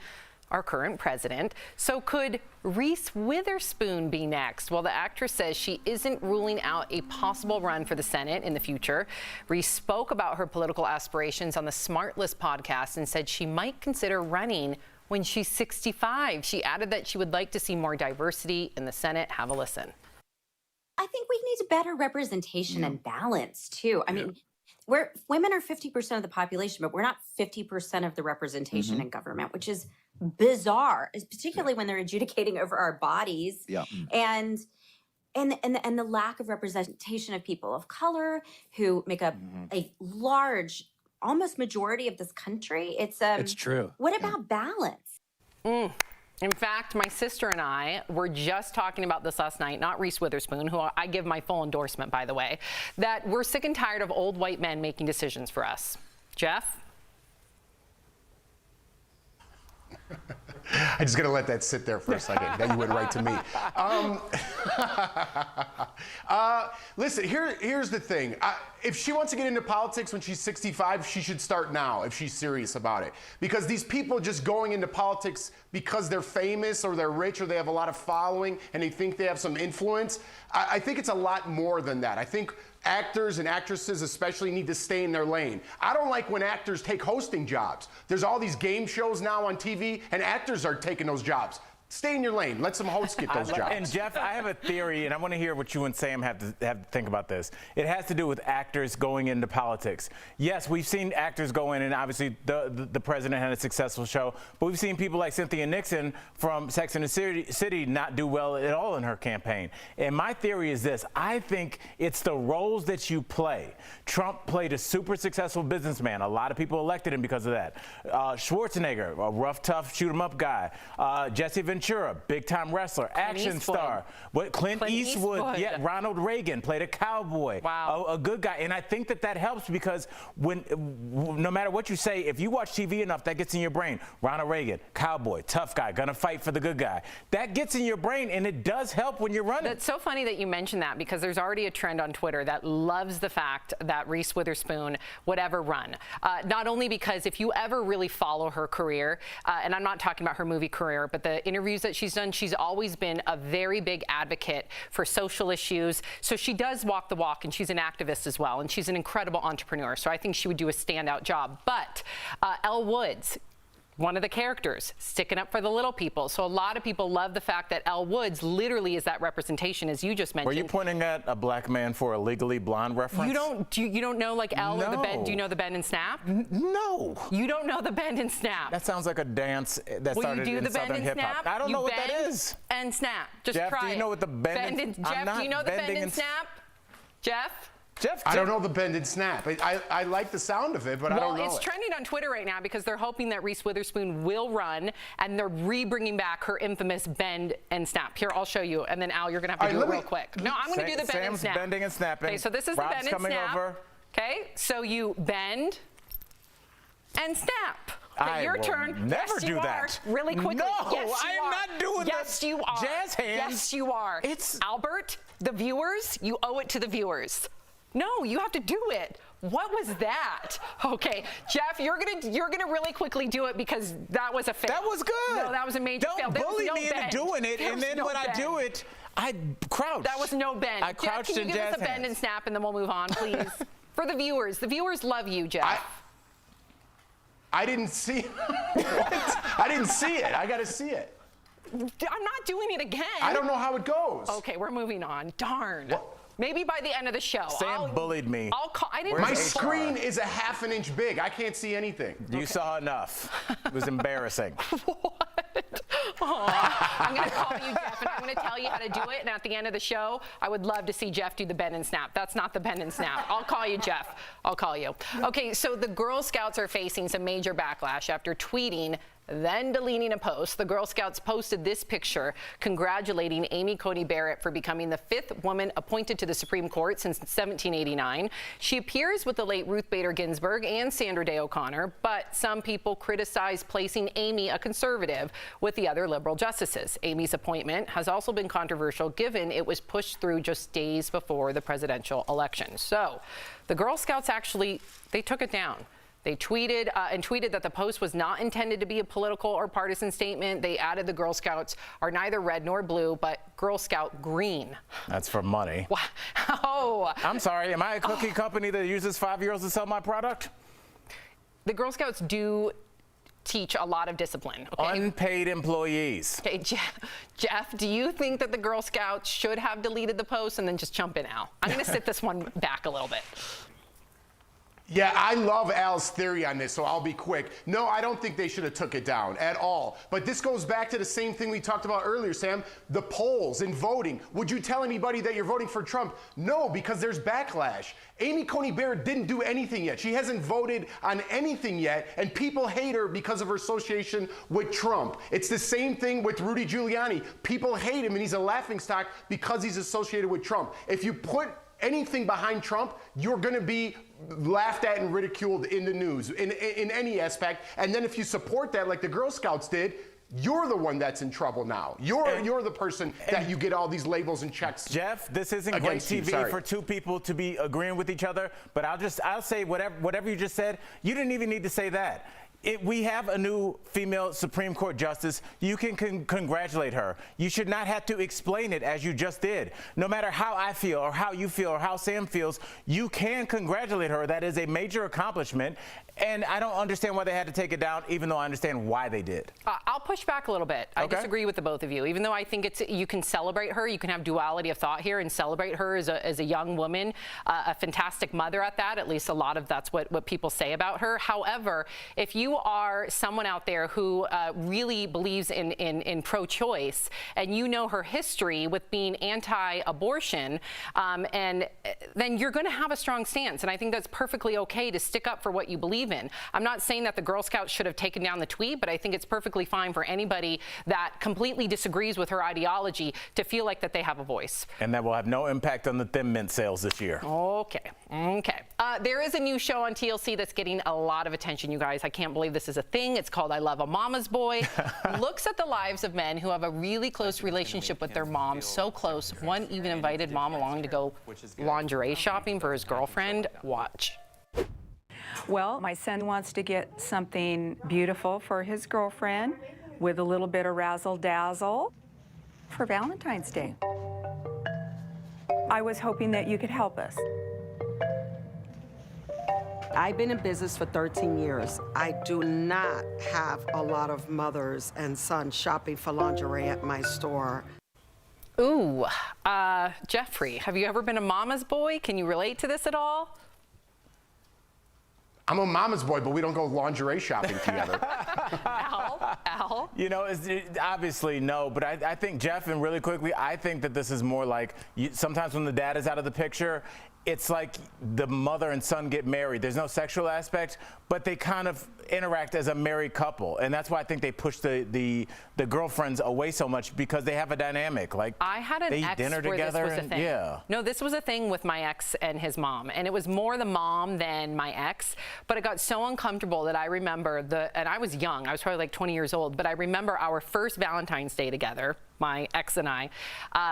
our current president. So could Reese Witherspoon be next? Well, the actress says she isn't ruling out a possible run for the Senate in the future. Reese spoke about her political aspirations on the Smart List podcast and said she might consider running when she's 65. She added that she would like to see more diversity in the Senate. Have a listen. I think we need better representation and balance, too. I mean, women are 50% of the population, but we're not 50% of the representation in government, which is bizarre, particularly when they're adjudicating over our bodies. And the lack of representation of people of color who make up a large, almost majority of this country. It's true. What about balance? In fact, my sister and I were just talking about this last night, not Reese Witherspoon, who I give my full endorsement, by the way, that we're sick and tired of old white men making decisions for us. Jeff? I just got to let that sit there for a second. Then you went right to me. Listen, here's the thing. If she wants to get into politics when she's 65, she should start now if she's serious about it. Because these people just going into politics because they're famous or they're rich or they have a lot of following and they think they have some influence, I think it's a lot more than that. I think actors and actresses especially need to stay in their lane. I don't like when actors take hosting jobs. There's all these game shows now on TV, and actors are taking those jobs. Stay in your lane. Let some hosts get those jobs. And Jeff, I have a theory, and I want to hear what you and Sam have to think about this. It has to do with actors going into politics. Yes, we've seen actors go in, and obviously the president had a successful show, but we've seen people like Cynthia Nixon from Sex and the City not do well at all in her campaign. And my theory is this. I think it's the roles that you play. Trump played a super successful businessman. A lot of people elected him because of that. Schwarzenegger, a rough, tough, shoot-'em-up guy. Jesse Ventura, Ventura, big-time wrestler, action star. Clint Eastwood. Yeah, Ronald Reagan played a cowboy. Wow. A good guy. And I think that helps because no matter what you say, if you watch TV enough, that gets in your brain. Ronald Reagan, cowboy, tough guy, gonna fight for the good guy. That gets in your brain, and it does help when you're running. That's so funny that you mentioned that because there's already a trend on Twitter that loves the fact that Reese Witherspoon would ever run. Not only because if you ever really follow her career, and I'm not talking about her movie career, but the interviews that she's done, she's always been a very big advocate for social issues. So she does walk the walk, and she's an activist as well, and she's an incredible entrepreneur. So I think she would do a standout job. But Elle Woods, one of the characters, sticking up for the little people. So a lot of people love the fact that Elle Woods literally is that representation, as you just mentioned. Were you pointing at a black man for a Legally Blonde reference? You don't know like Elle or the Bend? Do you know the Bend and Snap? No. You don't know the Bend and Snap? That sounds like a dance that started in Southern hip hop. I don't know what that is. And Snap. Just Jeff, try do you know what the Bend and Jeff, do you know the Bend and Snap? Jeff? I don't know the Bend and Snap. I like the sound of it, but I don't know it's it. trending on Twitter right now because they're hoping that Reese Witherspoon will run, and they're re-bringing back her infamous Bend and Snap. Here, I'll show you, and then Al, you're gonna have to do it real quick. No, I'm gonna do the Bend and Snap. Sam's bending and snapping. Okay, so this is Rob's the Bend and coming Snap. over. Okay, so you bend and snap. I Your will turn. never yes, do you that. Are. Really quickly. No, yes, I am not doing yes, that. You are. Jazz hands. Yes, you are. It's Albert. The viewers. You owe it to the viewers. No, you have to do it. What was that? Okay, Jeff, you're gonna really quickly do it because that was a fail. That was good. No, that was a major fail. Don't bully me into doing it, and then when I do it, I crouch. That was no bend. I crouched Jeff, can you in give jazz us a bend hands. and snap, and then we'll move on, please. For the viewers love you, Jeff. I didn't see it. I didn't see it. I got to see it. I'm not doing it again. I don't know how it goes. Okay, we're moving on. Darn. What? Maybe by the end of the show. Sam bullied me. My screen is a half an inch big. I can't see anything. You saw enough. It was embarrassing. I'm going to call you, Jeff, and I'm going to tell you how to do it. And at the end of the show, I would love to see Jeff do the bend and snap. That's not the bend and snap. I'll call you, Jeff. I'll call you. Okay, so the Girl Scouts are facing some major backlash after tweeting, then deleting a post. The Girl Scouts posted this picture congratulating Amy Coney Barrett for becoming the 5th woman appointed to the Supreme Court since 1789. She appears with the late Ruth Bader Ginsburg and Sandra Day O'Connor, but some people criticize placing Amy, a conservative, with the other liberal justices. Amy's appointment has also been controversial given it was pushed through just days before the presidential election. So the Girl Scouts they took it down. They tweeted that the post was not intended to be a political or partisan statement. They added the Girl Scouts are neither red nor blue, but Girl Scout green. That's for money. Wow. I'm sorry, am I a cookie company that uses 5-year-olds to sell my product? The Girl Scouts do teach a lot of discipline. Okay? Unpaid employees. Okay, Jeff, do you think that the Girl Scouts should have deleted the post? And then just jump in, Al. I'm going to sit this one back a little bit. Yeah, I love Al's theory on this, so I'll be quick. No, I don't think they should have took it down at all. But this goes back to the same thing we talked about earlier, Sam, the polls and voting. Would you tell anybody that you're voting for Trump? No, because there's backlash. Amy Coney Barrett didn't do anything yet. She hasn't voted on anything yet, and people hate her because of her association with Trump. It's the same thing with Rudy Giuliani. People hate him, and he's a laughingstock because he's associated with Trump. If you put anything behind Trump, you're going to be laughed at and ridiculed in the news in any aspect. And then if you support that like the Girl Scouts did, you're the one that's in trouble now. You're the person that you get all these labels and checks. Jeff, this isn't great TV for two people to be agreeing with each other, but I'll say whatever you just said. You didn't even need to say that. We have a new female Supreme Court justice. You can congratulate her. You should not have to explain it as you just did. No matter how I feel or how you feel or how Sam feels, you can congratulate her. That is a major accomplishment. And I don't understand why they had to take it down, even though I understand why they did. I'll push back a little bit. I disagree with the both of you. Even though I think you can celebrate her, you can have duality of thought here and celebrate her as a young woman, a fantastic mother at that. At least a lot of that's what people say about her. However, if you you are someone out there who really believes in pro-choice, and you know her history with being anti-abortion, and then you're going to have a strong stance. And I think that's perfectly okay to stick up for what you believe in. I'm not saying that the Girl Scouts should have taken down the tweet, but I think it's perfectly fine for anybody that completely disagrees with her ideology to feel like that they have a voice. And that will have no impact on the Thin Mint sales this year. Okay. There is a new show on TLC that's getting a lot of attention, you guys. I can't believe this is a thing. It's called I Love a Mama's Boy. Looks at the lives of men who have a really close relationship with their mom, so close. One even invited mom along to go lingerie shopping for his girlfriend. Watch. Well, my son wants to get something beautiful for his girlfriend with a little bit of razzle-dazzle for Valentine's Day. I was hoping that you could help us. I've been in business for 13 years. I do not have a lot of mothers and sons shopping for lingerie at my store. Ooh, Jeffrey, have you ever been a mama's boy? Can you relate to this at all? I'm a mama's boy, but we don't go lingerie shopping together. Al? You know, obviously no, but I think, Jeff, and really quickly, I think that this is more like sometimes when the dad is out of the picture, it's like the mother and son get married. There's no sexual aspect, but they kind of interact as a married couple. And that's why I think they push the girlfriends away so much, because they have a dynamic. Like, I had an they eat ex dinner where together. this was a thing. Yeah. No, this was a thing with my ex and his mom. And it was more the mom than my ex. But it got so uncomfortable that I remember and I was young. I was probably like 20 years old. But I remember our first Valentine's Day together, my ex and I.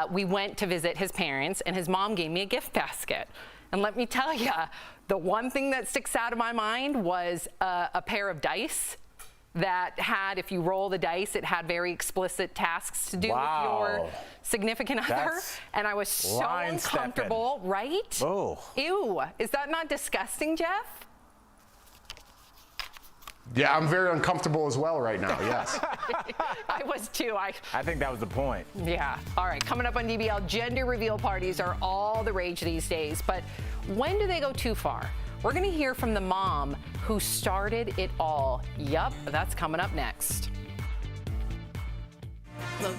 We went to visit his parents, and his mom gave me a gift basket. And let me tell you, the one thing that sticks out of my mind was a pair of dice that had, if you roll the dice, it had very explicit tasks to do with your significant other. And I was so uncomfortable, right? Oh. Ew. Is that not disgusting, Jeff? Yeah, I'm very uncomfortable as well right now, yes. I was too. I think that was the point. Yeah. All right. Coming up on DBL, gender reveal parties are all the rage these days. But when do they go too far? We're going to hear from the mom who started it all. Yup, that's coming up next. Look.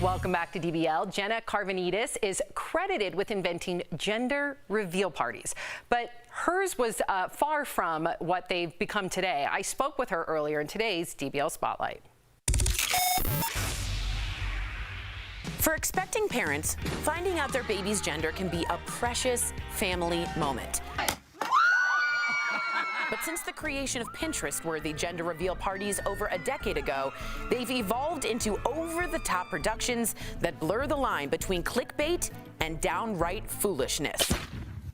Welcome back to DBL. Jenna Carvanidis is credited with inventing gender reveal parties, but hers was far from what they've become today. I spoke with her earlier in today's DBL Spotlight. For expecting parents, finding out their baby's gender can be a precious family moment. But since the creation of Pinterest-worthy gender reveal parties over a decade ago, they've evolved into over-the-top productions that blur the line between clickbait and downright foolishness.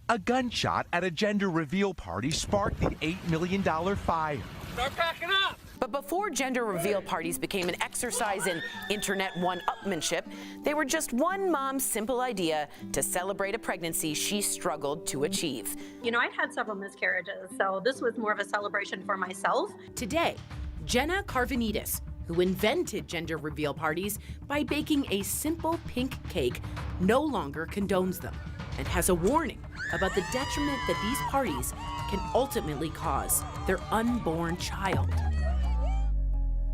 A gunshot at a gender reveal party sparked the $8 million fire. Start packing up! But before gender reveal parties became an exercise in internet one-upmanship, they were just one mom's simple idea to celebrate a pregnancy she struggled to achieve. You know, I'd had several miscarriages, so this was more of a celebration for myself. Today, Jenna Carvanidis, who invented gender reveal parties by baking a simple pink cake, no longer condones them and has a warning about the detriment that these parties can ultimately cause their unborn child.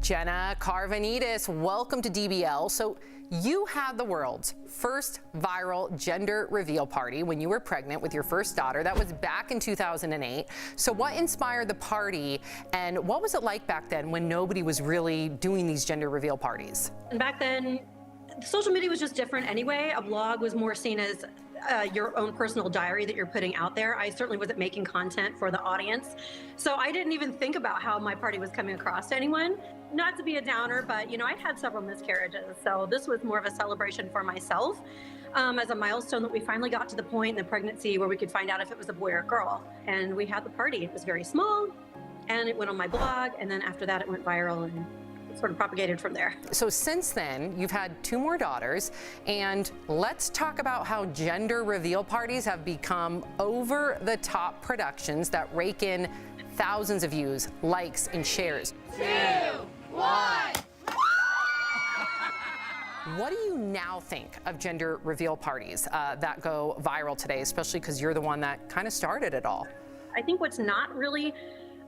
Jenna Carvanidis, welcome to DBL. So you had the world's first viral gender reveal party when you were pregnant with your first daughter. That was back in 2008. So what inspired the party, and what was it like back then when nobody was really doing these gender reveal parties? And back then, social media was just different anyway. A blog was more seen as your own personal diary that you're putting out there. I certainly wasn't making content for the audience. So I didn't even think about how my party was coming across to anyone. Not to be a downer, but you know, I'd had several miscarriages. So this was more of a celebration for myself as a milestone that we finally got to the point in the pregnancy where we could find out if it was a boy or a girl. And we had the party. It was very small and it went on my blog. And then after that, it went viral and sort of propagated from there. So since then, you've had 2 more daughters, and let's talk about how gender reveal parties have become over-the-top productions that rake in thousands of views, likes, and shares. 2, 1. What do you now think of gender reveal parties that go viral today, especially because you're the one that kind of started it all? I think what's not really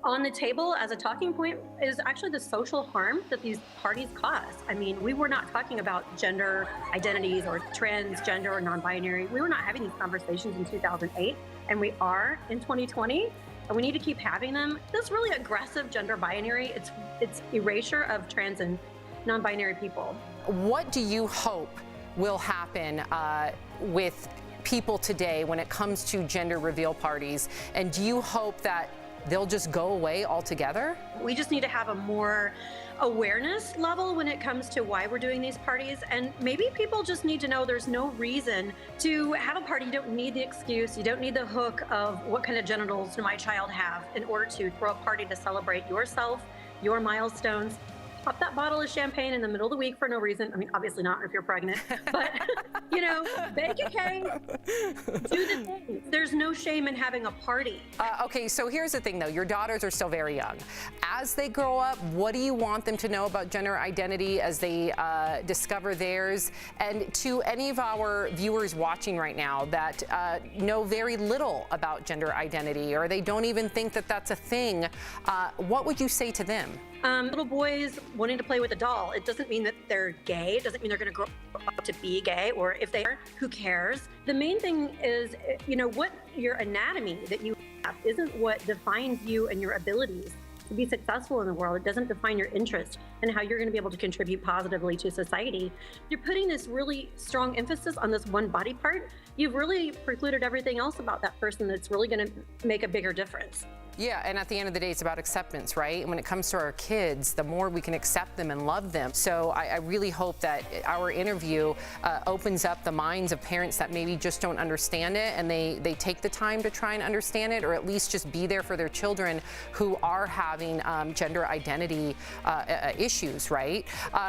on the table as a talking point is actually the social harm that these parties cause. I mean, we were not talking about gender identities or transgender or non-binary. We were not having these conversations in 2008, and we are in 2020, and we need to keep having them. This really aggressive gender binary, it's erasure of trans and non-binary people. What do you hope will happen with people today when it comes to gender reveal parties? And do you hope that they'll just go away altogether? We just need to have a more awareness level when it comes to why we're doing these parties. And maybe people just need to know there's no reason to have a party. You don't need the excuse. You don't need the hook of what kind of genitals do my child have in order to throw a party to celebrate yourself, your milestones. Pop that bottle of champagne in the middle of the week for no reason. I mean, obviously not if you're pregnant, but, you know, bake a cake, do the thing. There's no shame in having a party. Okay, so here's the thing, though. Your daughters are still very young. As they grow up, what do you want them to know about gender identity as they discover theirs? And to any of our viewers watching right now that know very little about gender identity, or they don't even think that that's a thing, what would you say to them? Little boys wanting to play with a doll, it doesn't mean that they're gay. It doesn't mean they're going to grow up to be gay, or if they are, who cares? The main thing is, you know, what your anatomy that you have isn't what defines you and your abilities to be successful in the world. It doesn't define your interest and how you're going to be able to contribute positively to society. You're putting this really strong emphasis on this one body part. You've really precluded everything else about that person that's really going to make a bigger difference. Yeah, and at the end of the day, it's about acceptance, right? And when it comes to our kids, the more we can accept them and love them. So I really hope that our interview opens up the minds of parents that maybe just don't understand it, and they take the time to try and understand it, or at least just be there for their children who are having gender identity issues, right?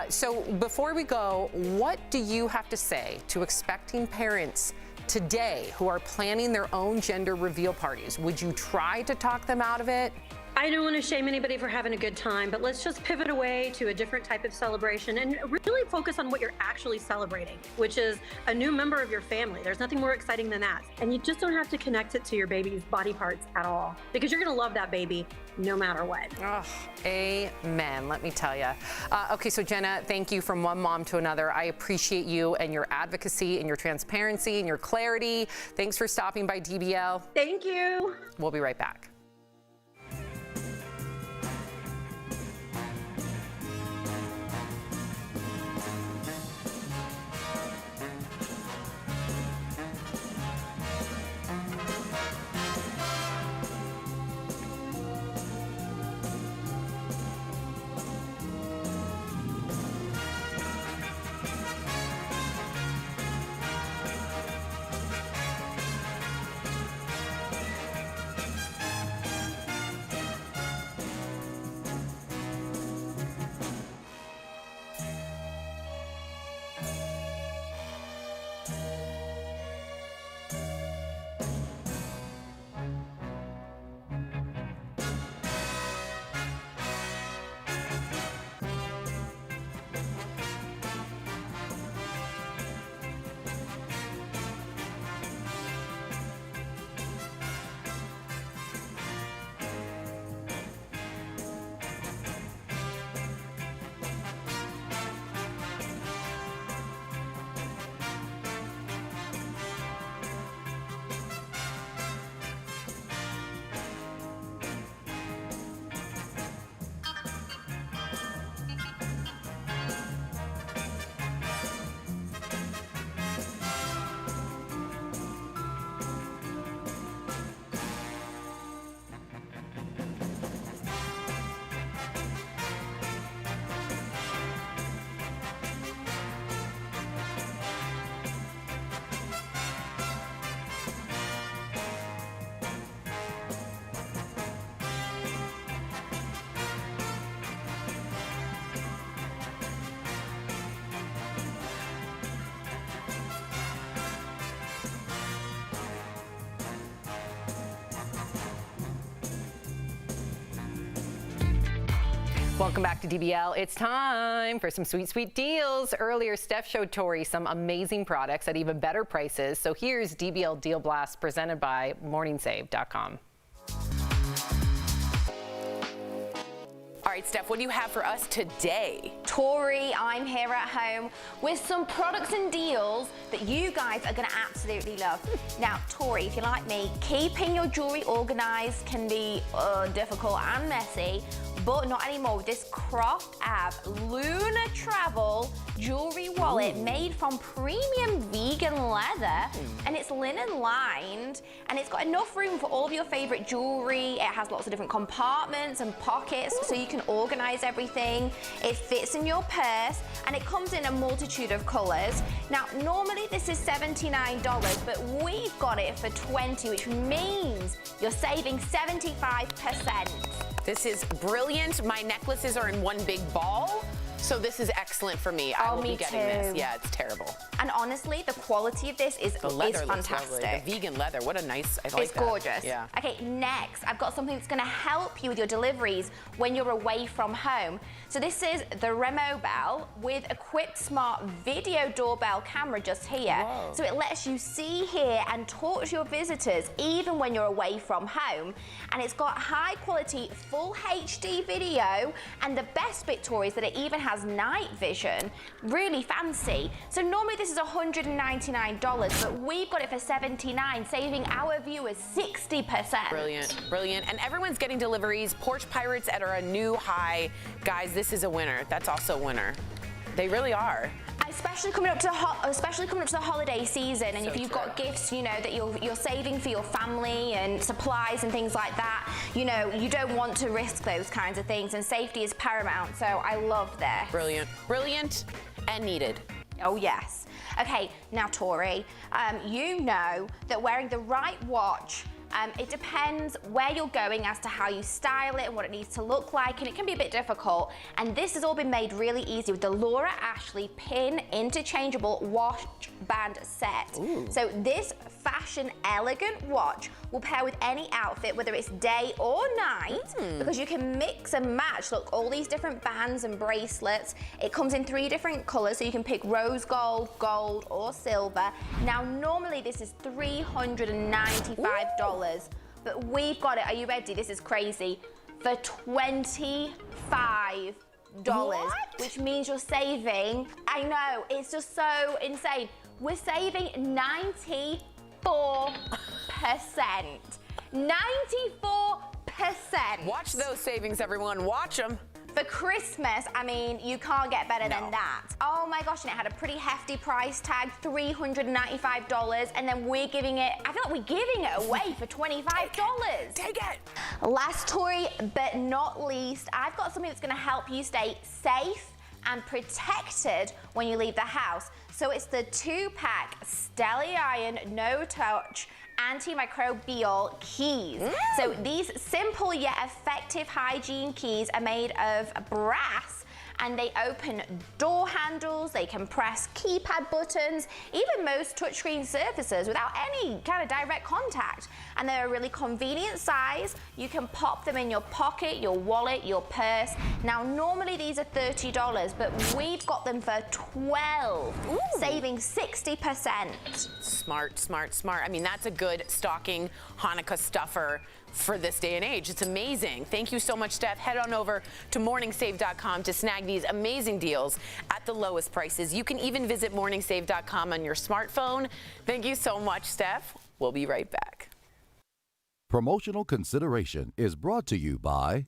So before we go, what do you have to say to expecting parents today who are planning their own gender reveal parties? Would you try to talk them out of it? I don't want to shame anybody for having a good time, but let's just pivot away to a different type of celebration and really focus on what you're actually celebrating, which is a new member of your family. There's nothing more exciting than that. And you just don't have to connect it to your baby's body parts at all, because you're going to love that baby no matter what. Oh, amen, let me tell you. Okay, so Jenna, thank you from one mom to another. I appreciate you and your advocacy and your transparency and your clarity. Thanks for stopping by DBL. Thank you. We'll be right back. Welcome back to DBL. It's time for some sweet, sweet deals. Earlier, Steph showed Tori some amazing products at even better prices. So here's DBL Deal Blast presented by MorningSave.com. All right, Steph, what do you have for us today? Tori, I'm here at home with some products and deals that you guys are going to absolutely love. Now, Tori, if you're like me, keeping your jewelry organized can be difficult and messy, but not anymore with this Croft Ab Lunar Travel jewelry wallet made from premium vegan leather, and it's linen lined, and it's got enough room for all of your favorite jewelry. It has lots of different compartments and pockets so you can organize everything. It fits in your purse, and it comes in a multitude of colors. Now, normally this is $79, but we've got it for $20, which means you're saving 75%. This is brilliant. My necklaces are in one big ball, so this is excellent for me. I will be getting this. Yeah, it's terrible. And honestly, the quality of this is fantastic. The vegan leather, what a nice, I like that. It's gorgeous. Yeah. Okay, next, I've got something that's gonna help you with your deliveries when you're away from home. So this is the Remo Bell with equipped smart video doorbell camera just here. Whoa. So it lets you see, hear, and talk to your visitors even when you're away from home. And it's got high quality full HD video, and the best bit, Tori, is that it even has night vision. Really fancy. So normally this is $199, but we've got it for $79, saving our viewers 60%. Brilliant, brilliant. And everyone's getting deliveries. Porch Pirates at a new high. Guys, this is a winner. That's also a winner. They really are. Especially coming up to the holiday season, and if you've got gifts, you know, that you're saving for your family and supplies and things like that, you know, you don't want to risk those kinds of things, and safety is paramount. So I love this. Brilliant, brilliant, and needed. Oh yes. Okay, now Tori, you know that wearing the right watch It depends where you're going as to how you style it and what it needs to look like, and it can be a bit difficult. And this has all been made really easy with the Laura Ashley pin interchangeable watch band set. Ooh. So this fashion elegant watch will pair with any outfit, whether it's day or night, because you can mix and match. Look, all these different bands and bracelets. It comes in 3 different colors, so you can pick rose gold, gold, or silver. Now, normally this is $395, but we've got it. Are you ready? This is crazy. For $25. What? Which means you're saving, I know, it's just so insane. We're saving 94%. 94%. Watch those savings, everyone. Watch them. For Christmas, I mean, you can't get better than that. Oh my gosh, and it had a pretty hefty price tag, $395, and then we're giving it, I feel like we're giving it away for $25. Take it. Last story, but not least, I've got something that's gonna help you stay safe and protected when you leave the house. So it's the 2-pack Stelly Iron No Touch antimicrobial keys. So these simple yet effective hygiene keys are made of brass, and they open door handles, they can press keypad buttons, even most touchscreen surfaces without any kind of direct contact. And they're a really convenient size. You can pop them in your pocket, your wallet, your purse. Now, normally these are $30, but we've got them for $12, saving 60%. Smart, smart, smart. I mean, that's a good stocking Hanukkah stuffer for this day and age. It's amazing. Thank you so much, Steph. Head on over to morningsave.com to snag these amazing deals at the lowest prices. You can even visit morningsave.com on your smartphone. Thank you so much, Steph. We'll be right back. Promotional consideration is brought to you by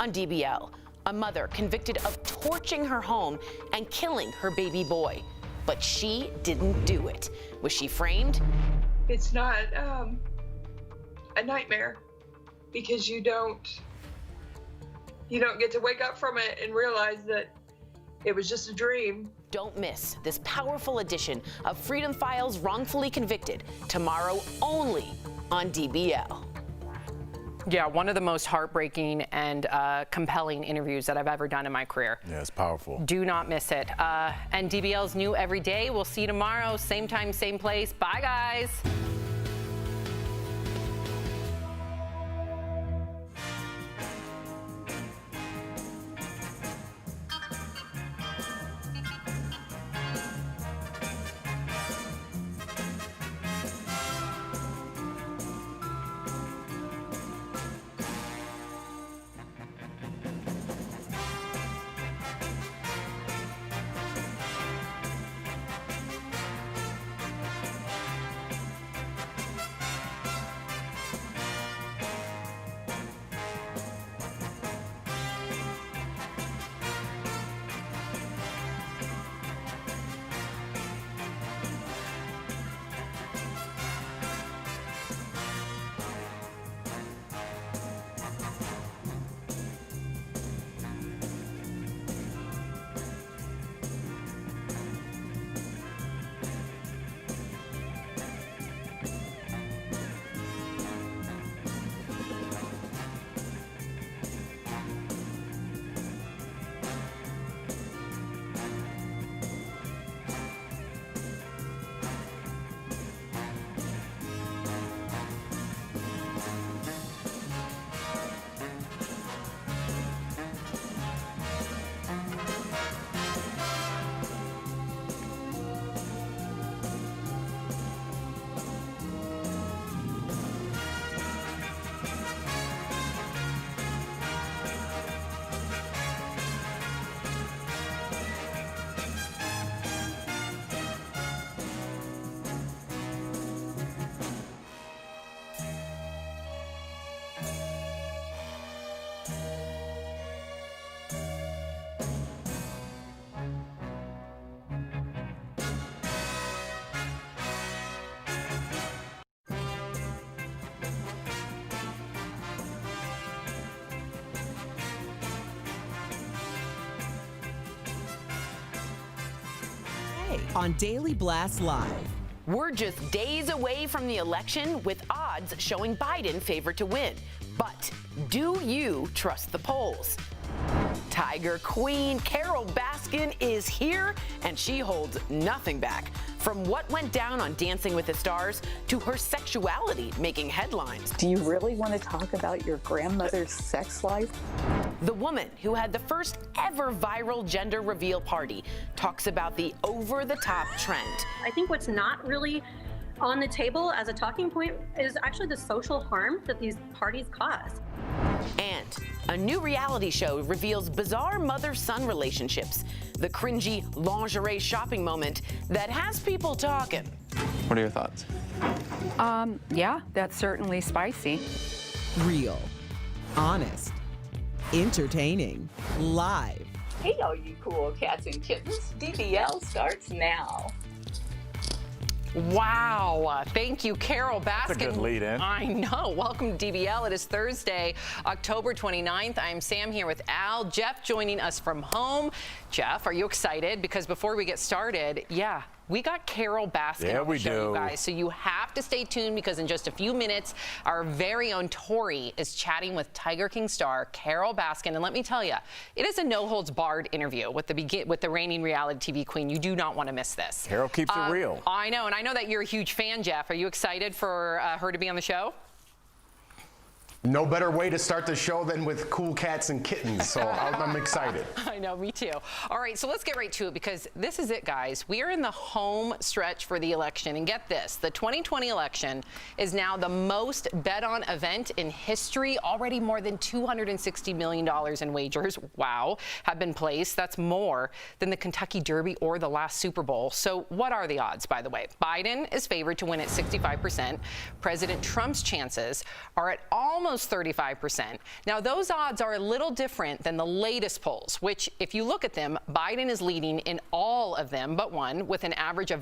on DBL, a mother convicted of torching her home and killing her baby boy. But she didn't do it. Was she framed? It's not a nightmare because you don't get to wake up from it and realize that it was just a dream. Don't miss this powerful edition of Freedom Files Wrongfully Convicted tomorrow only on DBL. Yeah, one of the most heartbreaking and compelling interviews that I've ever done in my career. Yeah, it's powerful. Do not miss it. And DBL's new every day. We'll see you tomorrow, same time, same place. Bye, guys. On Daily Blast Live. We're just days away from the election with odds showing Biden favored to win. But do you trust the polls? Tiger Queen Carol Baskin is here, and she holds nothing back. From what went down on Dancing with the Stars to her sexuality making headlines. Do you really want to talk about your grandmother's sex life? The woman who had the first ever viral gender reveal party talks about the over-the-top trend. I think what's not really on the table as a talking point is actually the social harm that these parties cause. And a new reality show reveals bizarre mother-son relationships, the cringy lingerie shopping moment that has people talking. What are your thoughts? Yeah, that's certainly spicy. Real, honest, entertaining, live. Hey, all you cool cats and kittens. DBL starts now. Wow. Thank you, Carol Baskin. That's a good lead in. I know. Welcome to DBL. It is Thursday, October 29th. I'm Sam here with Al. Jeff joining us from home. Jeff, are you excited? Because before we get started, we got Carol Baskin on the show, you guys. So you have to stay tuned because in just a few minutes, our very own Tori is chatting with Tiger King star Carol Baskin. And let me tell you, it is a no-holds-barred interview with the reigning reality TV queen. You do not want to miss this. Carol keeps it real. I know, and I know that you're a huge fan, Jeff. Are you excited for her to be on the show? No better way to start the show than with cool cats and kittens, so I'm excited. I know, me too. All right, so let's get right to it because this is it, guys. We are in the home stretch for the election, and get this, the 2020 election is now the most bet-on event in history. Already more than $260 million in wagers, wow, have been placed. That's more than the Kentucky Derby or the last Super Bowl. So what are the odds, by the way? Biden is favored to win at 65%. President Trump's chances are at almost almost 35%. Now, those odds are a little different than the latest polls, which, if you look at them, Biden is leading in all of them but one, with an average of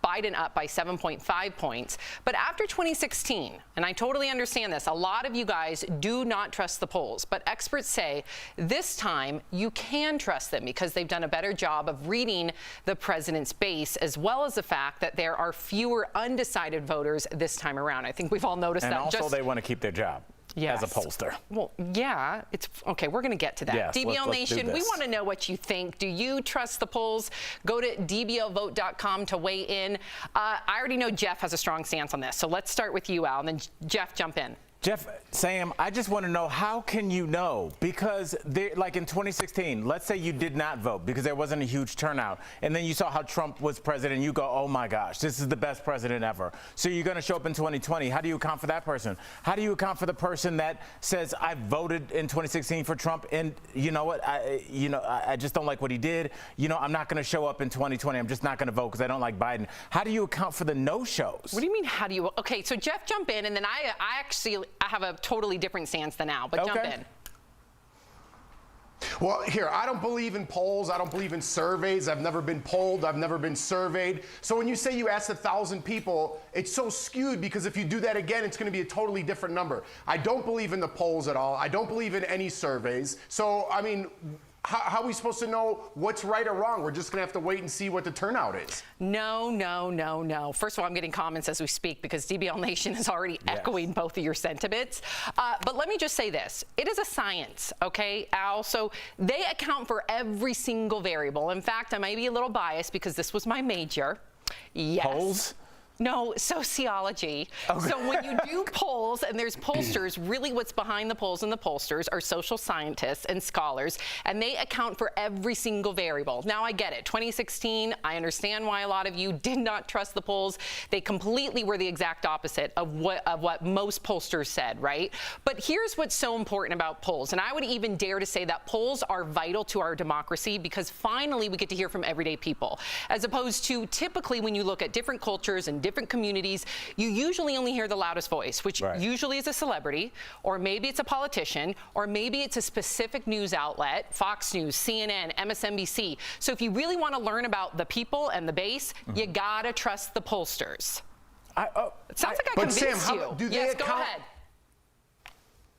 Biden up by 7.5 points. But after 2016, and I totally understand this, a lot of you guys do not trust the polls, but experts say this time you can trust them because they've done a better job of reading the president's base, as well as the fact that there are fewer undecided voters this time around. I think we've all noticed and that. And also they want to keep their job. Yes. As a pollster. Well, yeah, it's okay. We're going to get to that. Yes, DBL let's Nation, we want to know what you think. Do you trust the polls? Go to dblvote.com to weigh in. I already know Jeff has a strong stance on this, so let's start with you, Al, and then Jeff, jump in. Jeff, Sam, I just want to know, how can you know? Because like in 2016, let's say you did not vote because there wasn't a huge turnout, and then you saw how Trump was president, and you go, oh my gosh, this is the best president ever. So you're going to show up in 2020. How do you account for that person? How do you account for the person that says, I voted in 2016 for Trump, and you know what, I just don't like what he did. I'm not going to show up in 2020. I'm just not going to vote because I don't like Biden. How do you account for the no-shows? What do you mean, how do you? Okay, so Jeff, jump in, and then I have a totally different stance than Al, but jump in. Well, here, I don't believe in polls. I don't believe in surveys. I've never been polled. I've never been surveyed. So when you say you asked 1,000 people, it's so skewed because if you do that again, it's going to be a totally different number. I don't believe in the polls at all. I don't believe in any surveys. So, I mean, how are we supposed to know what's right or wrong? We're just going to have to wait and see what the turnout is. No. First of all, I'm getting comments as we speak because DBL Nation is already echoing both of your sentiments. But let me just say this. It is a science, okay, Al? So they account for every single variable. In fact, I might be a little biased because this was my major. Yes. Polls? No, sociology. Okay. So when you do polls and there's pollsters, really what's behind the polls and the pollsters are social scientists and scholars, and they account for every single variable. Now, I get it. 2016, I understand why a lot of you did not trust the polls. They completely were the exact opposite of what most pollsters said, right? But here's what's so important about polls, and I would even dare to say that polls are vital to our democracy because finally we get to hear from everyday people, as opposed to typically when you look at different cultures and different communities, you usually only hear the loudest voice, which usually is a celebrity, or maybe it's a politician, or maybe it's a specific news outlet, Fox News, CNN, MSNBC. So if you really want to learn about the people and the base, you gotta trust the pollsters. It sounds like I convinced you. Yes, go ahead.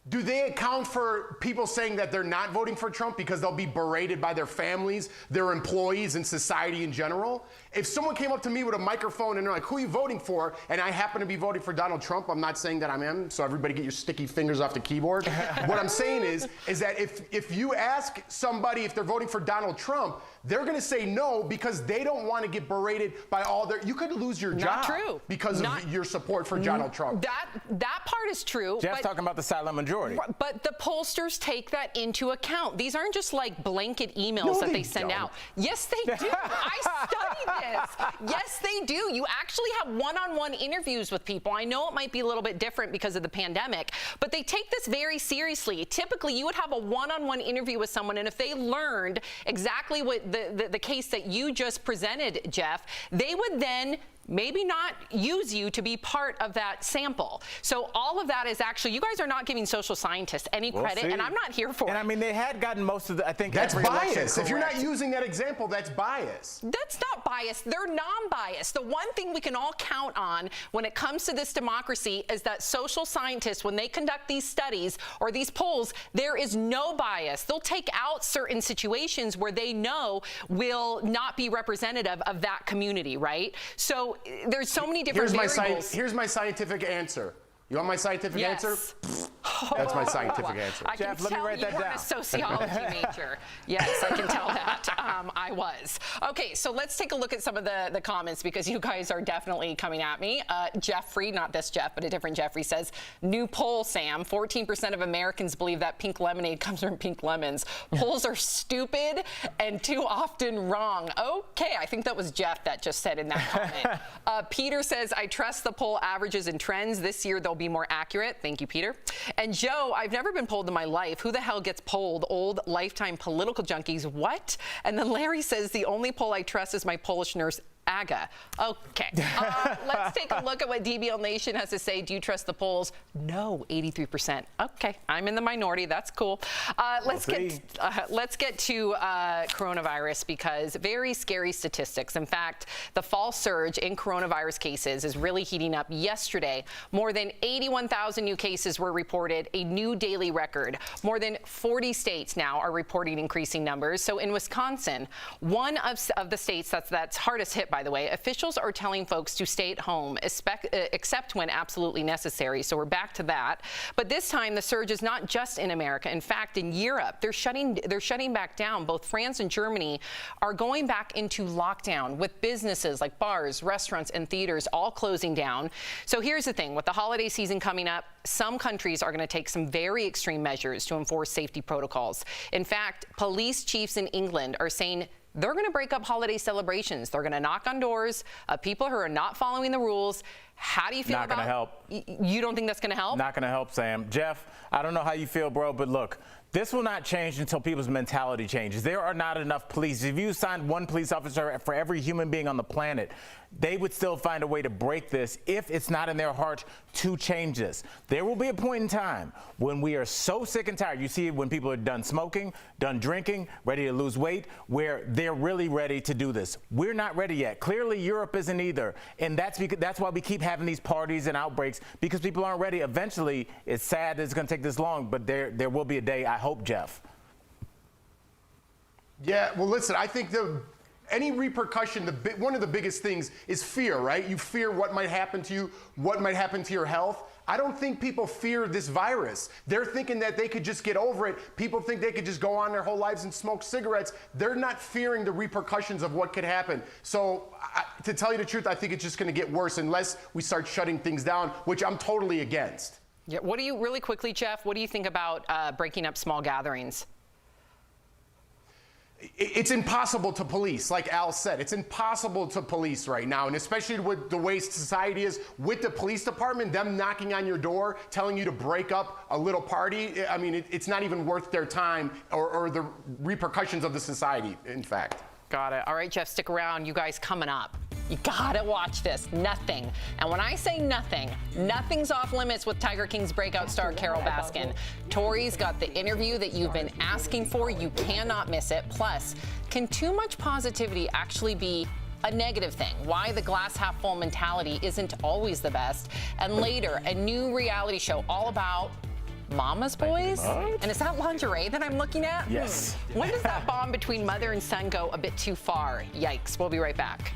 Do they account for people saying that they're not voting for Trump because they'll be berated by their families, their employees, and society in general? If someone came up to me with a microphone and they're like, who are you voting for? And I happen to be voting for Donald Trump, I'm not saying that I am, so everybody get your sticky fingers off the keyboard. What I'm saying is that if you ask somebody if they're voting for Donald Trump, they're going to say no because they don't want to get berated by all their... You could lose your job because of your support for Donald Trump. That part is true. Jeff's talking about the silent majority. But the pollsters take that into account. These aren't just like blanket emails that they send out. Yes, they do. I studied this. Yes, they do. You actually have one-on-one interviews with people. I know it might be a little bit different because of the pandemic, but they take this very seriously. Typically, you would have a one-on-one interview with someone, and if they learned exactly what the case that you just presented, Jeff, they would then maybe not use you to be part of that sample. So all of that is actually, you guys are not giving social scientists any credit, and I'm not here for it. And I mean, they had gotten most of the, I think that's bias. If you're not using that example, that's bias. That's not bias. They're non-biased. The one thing we can all count on when it comes to this democracy is that social scientists, when they conduct these studies or these polls, there is no bias. They'll take out certain situations where they know will not be representative of that community, right? So there's so many different variables. Here's my scientific answer. You want my scientific answer? That's my scientific answer. I can tell you weren't a sociology major. Yes, I can tell that. I was. Okay, so let's take a look at some of the comments because you guys are definitely coming at me. Jeffrey, not this Jeff, but a different Jeffrey says, new poll, Sam, 14% of Americans believe that pink lemonade comes from pink lemons. Polls are stupid and too often wrong. Okay, I think that was Jeff that just said in that comment. Peter says, I trust the poll averages and trends. This year they'll be more accurate. Thank you, Peter. And Joe, I've never been polled in my life. Who the hell gets polled? Old lifetime political junkies. What? And then Larry says, the only poll I trust is my Polish nurse AGA. Okay. Let's take a look at what DBL Nation has to say. Do you trust the polls? No, 83%. Okay, I'm in the minority. That's cool. Let's get to coronavirus, because very scary statistics. In fact, the fall surge in coronavirus cases is really heating up. Yesterday, more than 81,000 new cases were reported, a new daily record. More than 40 states now are reporting increasing numbers. So in Wisconsin, one of the states that's hardest hit, by the way, officials are telling folks to stay at home, except when absolutely necessary. So we're back to that. But this time, the surge is not just in America. In fact, in Europe, they're shutting back down. Both France and Germany are going back into lockdown, with businesses like bars, restaurants, and theaters all closing down. So here's the thing. With the holiday season coming up, some countries are going to take some very extreme measures to enforce safety protocols. In fact, police chiefs in England are saying they're going to break up holiday celebrations. They're going to knock on doors of people who are not following the rules. How do you feel about it? Not going to help. You don't think that's going to help? Not going to help, Sam. Jeff, I don't know how you feel, bro, but look, this will not change until people's mentality changes. There are not enough police. If you assigned one police officer for every human being on the planet, they would still find a way to break this if it's not in their heart to change this. There will be a point in time when we are so sick and tired. You see it when people are done smoking, done drinking, ready to lose weight, where they're really ready to do this. We're not ready yet. Clearly, Europe isn't either. And that's why we keep having these parties and outbreaks, because people aren't ready. Eventually, it's sad that it's going to take this long, but there will be a day, I hope, Jeff. Yeah, well, listen, I think any repercussion, one of the biggest things is fear, right? You fear what might happen to you, what might happen to your health. I don't think people fear this virus. They're thinking that they could just get over it. People think they could just go on their whole lives and smoke cigarettes. They're not fearing the repercussions of what could happen. So to tell you the truth, I think it's just going to get worse unless we start shutting things down, which I'm totally against. Yeah. What do you, really quickly, Jeff, what do you think about breaking up small gatherings? It's impossible to police, like Al said. It's impossible to police right now, and especially with the way society is, with the police department, them knocking on your door, telling you to break up a little party. I mean, it's not even worth their time or the repercussions of the society, in fact. Got it. All right, Jeff, stick around. You guys coming up. You gotta watch this. Nothing. And when I say nothing, nothing's off limits with Tiger King's breakout star Carol Baskin. Tori's got the interview that you've been asking for. You cannot miss it. Plus, can too much positivity actually be a negative thing? Why the glass half full mentality isn't always the best. And later, a new reality show all about Mama's boys? And is that lingerie that I'm looking at? Yes. When does that bond between mother and son go a bit too far? Yikes. We'll be right back.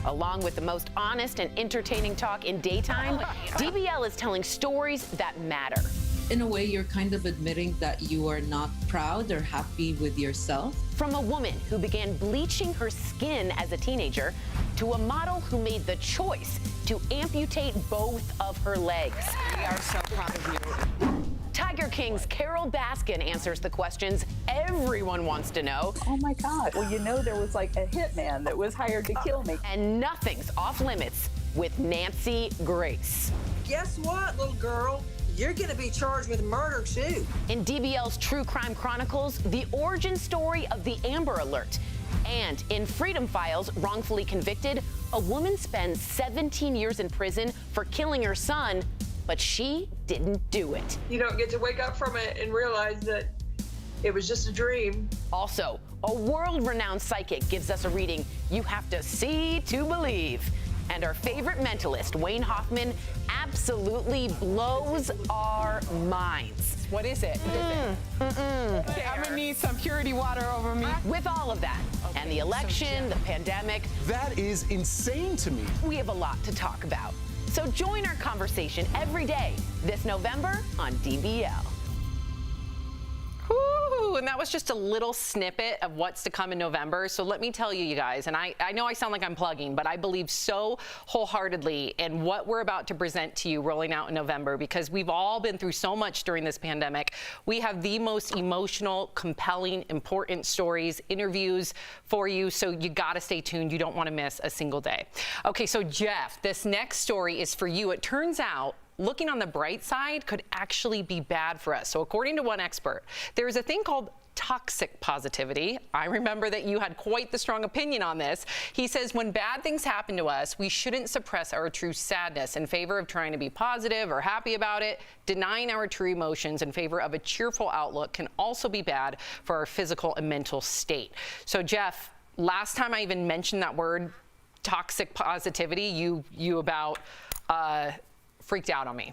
Along with the most honest and entertaining talk in daytime, DBL is telling stories that matter. In a way, you're kind of admitting that you are not proud or happy with yourself. From a woman who began bleaching her skin as a teenager to a model who made the choice to amputate both of her legs. We are so proud of you. Tiger King's Carol Baskin answers the questions everyone wants to know. Oh my God. Well, you know, there was like a hitman that was hired to kill me. And nothing's off limits with Nancy Grace. Guess what, little girl? You're going to be charged with murder, too. In DBL's True Crime Chronicles, the origin story of the Amber Alert. And in Freedom Files, Wrongfully Convicted, a woman spends 17 years in prison for killing her son, but she didn't do it. You don't get to wake up from it and realize that it was just a dream. Also, a world-renowned psychic gives us a reading you have to see to believe. And our favorite mentalist, Wayne Hoffman, absolutely blows our minds. What is it? Okay, I'm gonna need some purity water over me. With all of that, and the election, the pandemic. That is insane to me. We have a lot to talk about. So join our conversation every day this November on DBL. Woo, and that was just a little snippet of what's to come in November. So let me tell you, you guys, and I know I sound like I'm plugging, but I believe so wholeheartedly in what we're about to present to you rolling out in November, because we've all been through so much during this pandemic. We have the most emotional, compelling, important stories, interviews for you. So you got to stay tuned. You don't want to miss a single day. Okay, so Jeff, this next story is for you. It turns out looking on the bright side could actually be bad for us. So according to one expert, there is a thing called toxic positivity. I remember that you had quite the strong opinion on this. He says when bad things happen to us, we shouldn't suppress our true sadness in favor of trying to be positive or happy about it. Denying our true emotions in favor of a cheerful outlook can also be bad for our physical and mental state. So Jeff, last time I even mentioned that word, toxic positivity, you about freaked out on me.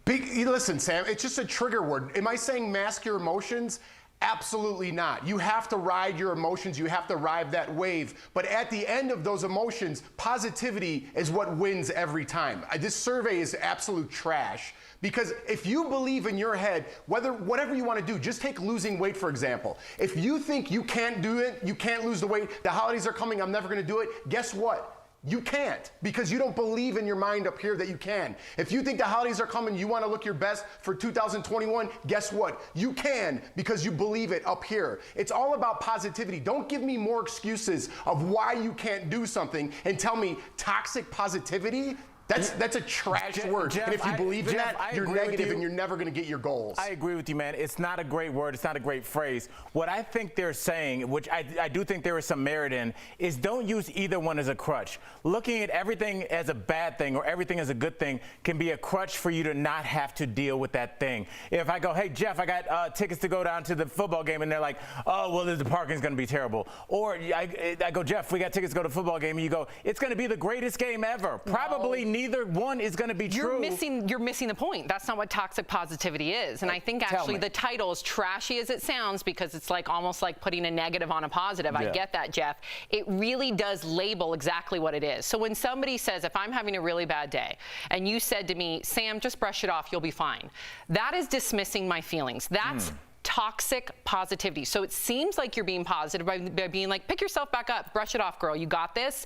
Listen, Sam, it's just a trigger word. Am I saying mask your emotions? Absolutely not. You have to ride your emotions. You have to ride that wave. But at the end of those emotions, positivity is what wins every time. This survey is absolute trash. Because if you believe in your head, whatever you want to do, just take losing weight, for example. If you think you can't do it, you can't lose the weight, the holidays are coming, I'm never going to do it, guess what? You can't, because you don't believe in your mind up here that you can. If you think the holidays are coming, you want to look your best for 2021, guess what? You can, because you believe it up here. It's all about positivity. Don't give me more excuses of why you can't do something and tell me toxic positivity. That's a trash word. Jeff, and if you believe in that, you're negative and you're never going to get your goals. I agree with you, man. It's not a great word. It's not a great phrase. What I think they're saying, which I do think there is some merit in, is don't use either one as a crutch. Looking at everything as a bad thing or everything as a good thing can be a crutch for you to not have to deal with that thing. If I go, hey, Jeff, I got tickets to go down to the football game, and they're like, oh, well, the parking's going to be terrible. Or I go, Jeff, we got tickets to go to the football game, and you go, it's going to be the greatest game ever. Probably neither one is going to be true. You're missing the point. That's not what toxic positivity is. And I think actually the title, as trashy as it sounds, because it's like almost like putting a negative on a positive. Yeah. I get that, Jeff. It really does label exactly what it is. So when somebody says, if I'm having a really bad day, and you said to me, Sam, just brush it off, you'll be fine. That is dismissing my feelings. That's toxic positivity. So it seems like you're being positive by being like, pick yourself back up, brush it off, girl. You got this.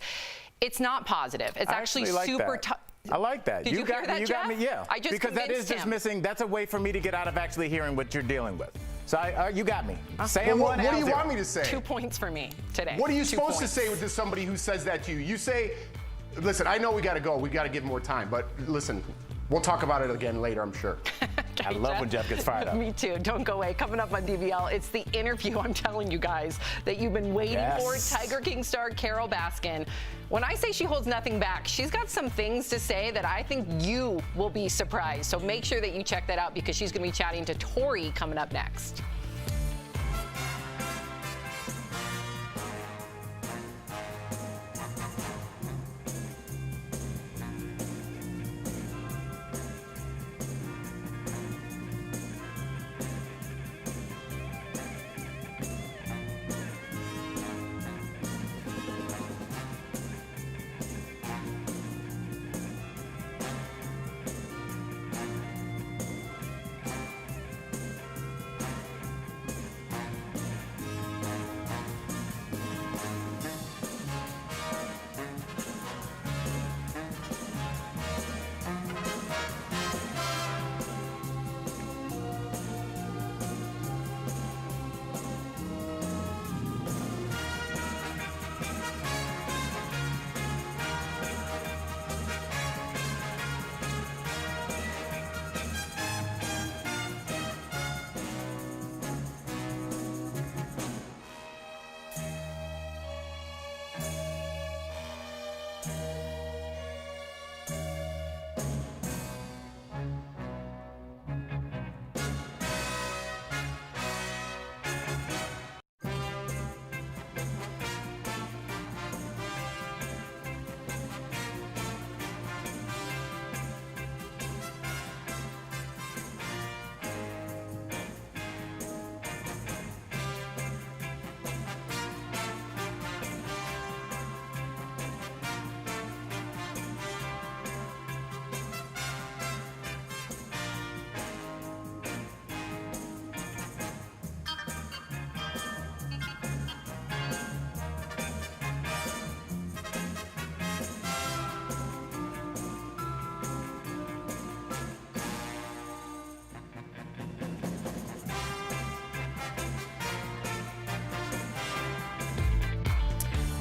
It's not positive. It's actually super tough. I like that. Did you hear that, you got me, yeah. I just because that is just missing. That's a way for me to get out of actually hearing what you're dealing with. So you got me. Sam, what do you want me to say? 2 points for me today. What are you supposed to say to somebody who says that to you? You say, listen, I know we got to go. We got to give more time. But listen, we'll talk about it again later, I'm sure. I love when Jeff gets fired up. Me too. Don't go away. Coming up on DBL, it's the interview I'm telling you guys that you've been waiting for. Tiger King star Carol Baskin. When I say she holds nothing back, she's got some things to say that I think you will be surprised. So make sure that you check that out, because she's going to be chatting to Tori coming up next.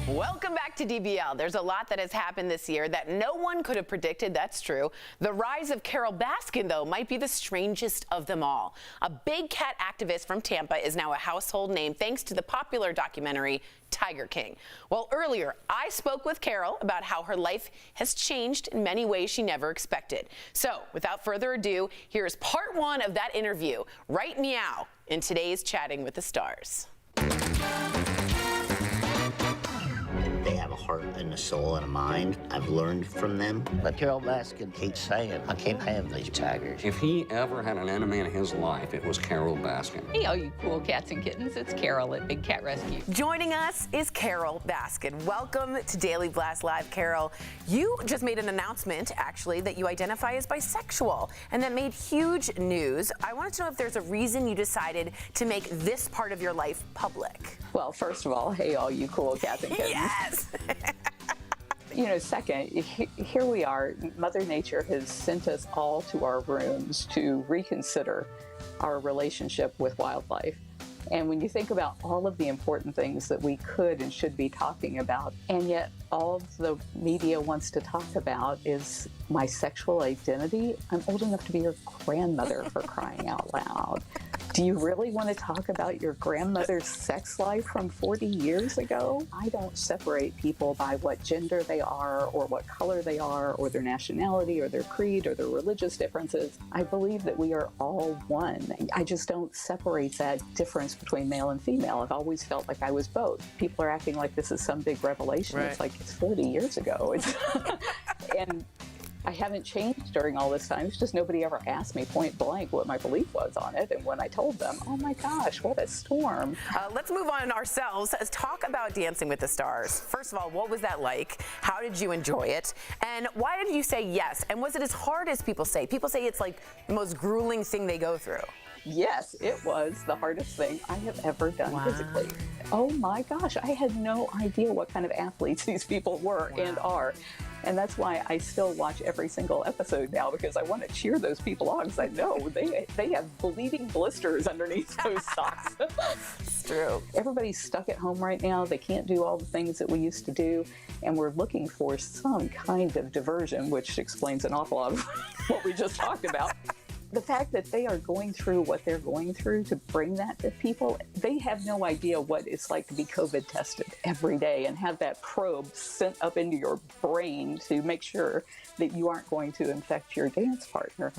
Welcome back to DBL. There's a lot that has happened this year that no one could have predicted, that's true. The rise of Carol Baskin, though, might be the strangest of them all. A big cat activist from Tampa is now a household name thanks to the popular documentary Tiger King. Well, earlier, I spoke with Carol about how her life has changed in many ways she never expected. So, without further ado, here's part one of that interview, right meow, in today's Chatting with the Stars. They have a heart and a soul and a mind. I've learned from them. But Carol Baskin keeps saying, I can't have these tigers. If he ever had an enemy in his life, it was Carol Baskin. Hey, all you cool cats and kittens, it's Carol at Big Cat Rescue. Joining us is Carol Baskin. Welcome to Daily Blast Live, Carol. You just made an announcement, actually, that you identify as bisexual, and that made huge news. I wanted to know if there's a reason you decided to make this part of your life public. Well, first of all, hey, all you cool cats and kittens. Yes! You know, second, here we are. Mother Nature has sent us all to our rooms to reconsider our relationship with wildlife. And when you think about all of the important things that we could and should be talking about, and yet all the media wants to talk about is my sexual identity, I'm old enough to be your grandmother, for crying out loud. Do you really want to talk about your grandmother's sex life from 40 years ago? I don't separate people by what gender they are or what color they are or their nationality or their creed or their religious differences. I believe that we are all one. I just don't separate that difference between male and female. I've always felt like I was both. People are acting like this is some big revelation. Right. It's like it's 40 years ago. And I haven't changed during all this time. It's just nobody ever asked me point blank what my belief was on it. And when I told them, oh my gosh, what a storm. Let's move on ourselves. Let's talk about Dancing with the Stars. First of all, what was that like? How did you enjoy it? And why did you say yes? And was it as hard as people say? People say it's like the most grueling thing they go through. Yes, it was the hardest thing I have ever done physically. Oh my gosh, I had no idea what kind of athletes these people were and are. And that's why I still watch every single episode now, because I want to cheer those people on, because I know they have bleeding blisters underneath those socks. It's true. Everybody's stuck at home right now. They can't do all the things that we used to do, and we're looking for some kind of diversion, which explains an awful lot of what we just talked about. The fact that they are going through what they're going through to bring that to people, they have no idea what it's like to be COVID tested every day and have that probe sent up into your brain to make sure that you aren't going to infect your dance partner.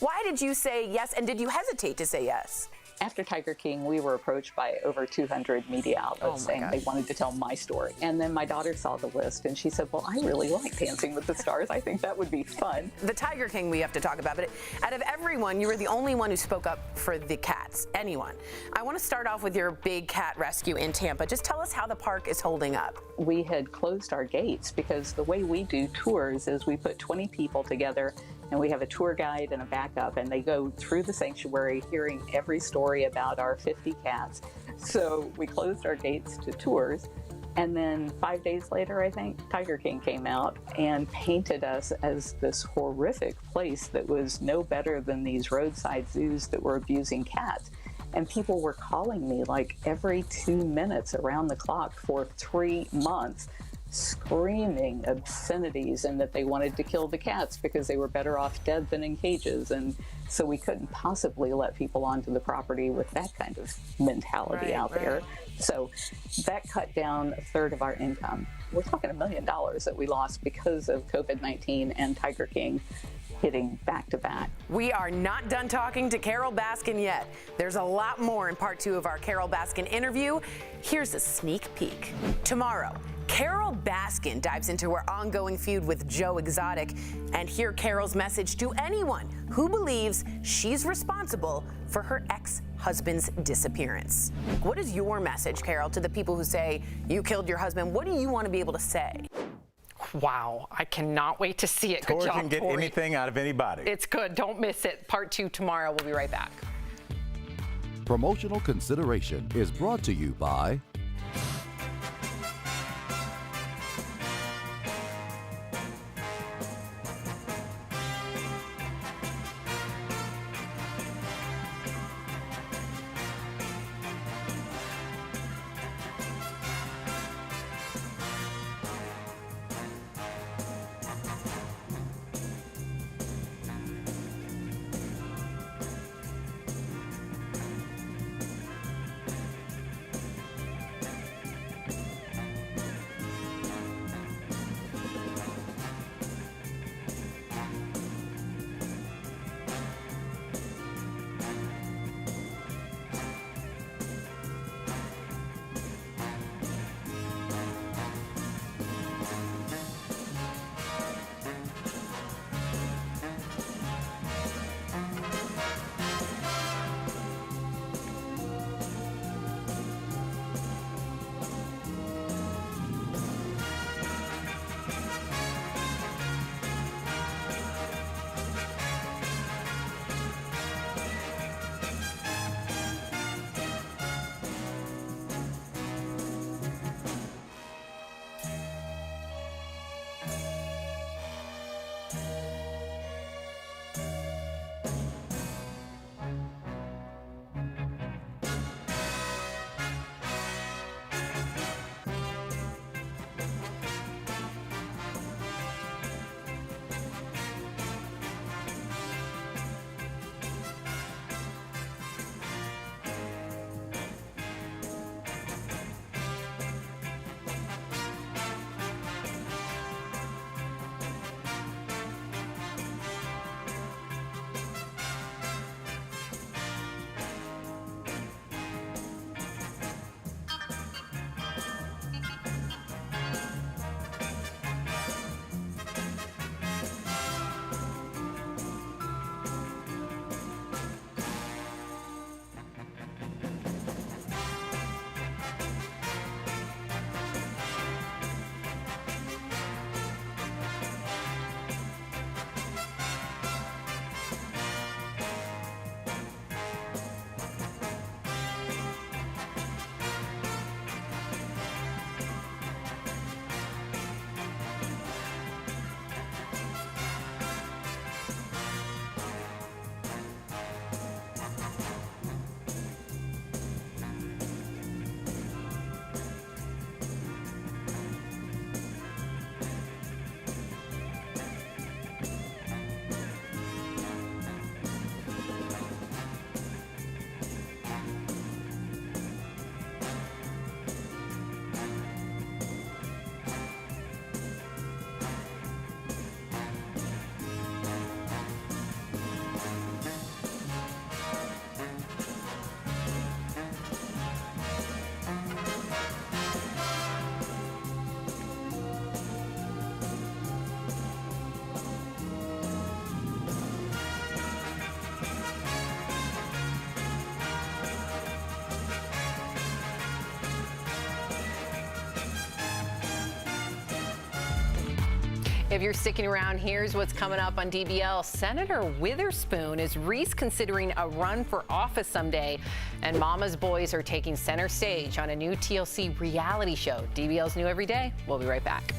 Why did you say yes, and did you hesitate to say yes? After Tiger King, we were approached by over 200 media outlets saying they wanted to tell my story. And then my daughter saw the list and she said, well, I really like Dancing with the Stars. I think that would be fun. The Tiger King we have to talk about, but out of everyone, you were the only one who spoke up for the cats. Anyone. I want to start off with your big cat rescue in Tampa. Just tell us how the park is holding up. We had closed our gates because the way we do tours is we put 20 people together and we have a tour guide and a backup, and they go through the sanctuary hearing every story about our 50 cats. So we closed our gates to tours, and then 5 days later, I think, Tiger King came out and painted us as this horrific place that was no better than these roadside zoos that were abusing cats. And people were calling me like every 2 minutes around the clock for 3 months, screaming obscenities and that they wanted to kill the cats because they were better off dead than in cages. And so we couldn't possibly let people onto the property with that kind of mentality out there. So that cut down a third of our income. We're talking $1 million that we lost because of COVID-19 and Tiger King hitting back to back. We are not done talking to Carol Baskin yet. There's a lot more in part 2 of our Carol Baskin interview. Here's a sneak peek. Tomorrow, Carol Baskin dives into her ongoing feud with Joe Exotic, and hear Carol's message to anyone who believes she's responsible for her ex-husband's disappearance. What is your message, Carol, to the people who say you killed your husband? What do you want to be able to say? Wow, I cannot wait to see it. Good job, can get Tori. anything out of anybody. It's good. Don't miss it. Part 2 tomorrow. We'll be right back. Promotional consideration is brought to you by If you're sticking around, here's what's coming up on DBL. Senator Witherspoon is considering a run for office someday, and Mama's boys are taking center stage on a new TLC reality show. DBL's new every day. We'll be right back.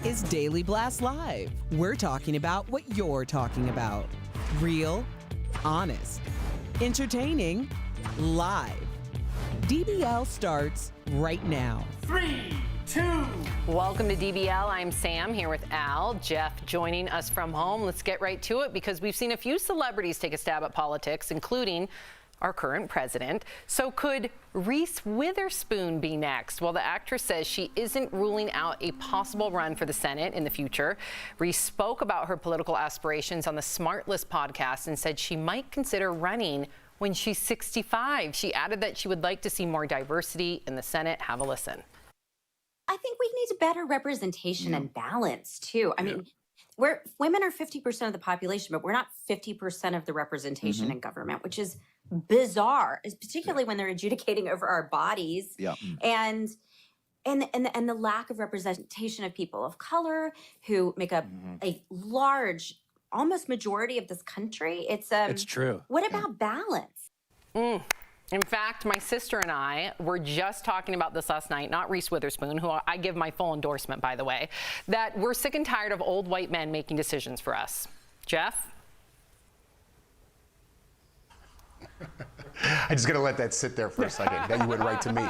Is Daily Blast Live. We're talking about what you're talking about. Real, honest, entertaining, live. DBL starts right now. 3, 2. Welcome to DBL. I'm Sam here with Al. Jeff joining us from home. Let's get right to it because we've seen a few celebrities take a stab at politics, including our current president. So could Reese Witherspoon be next? Well, the actress says she isn't ruling out a possible run for the Senate in the future. Reese spoke about her political aspirations on the Smart List podcast and said she might consider running when she's 65. She added that she would like to see more diversity in the Senate. Have a listen. I think we need better representation and balance too. I mean, women are 50% of the population, but we're not 50% of the representation in government, which is bizarre, particularly when they're adjudicating over our bodies. And the lack of representation of people of color who make up a large, almost majority of this country. It's true. What about balance? In fact, my sister and I were just talking about this last night, not Reese Witherspoon, who I give my full endorsement, by the way, that we're sick and tired of old white men making decisions for us. Jeff? I just got to let that sit there for a second. Then you went right to me.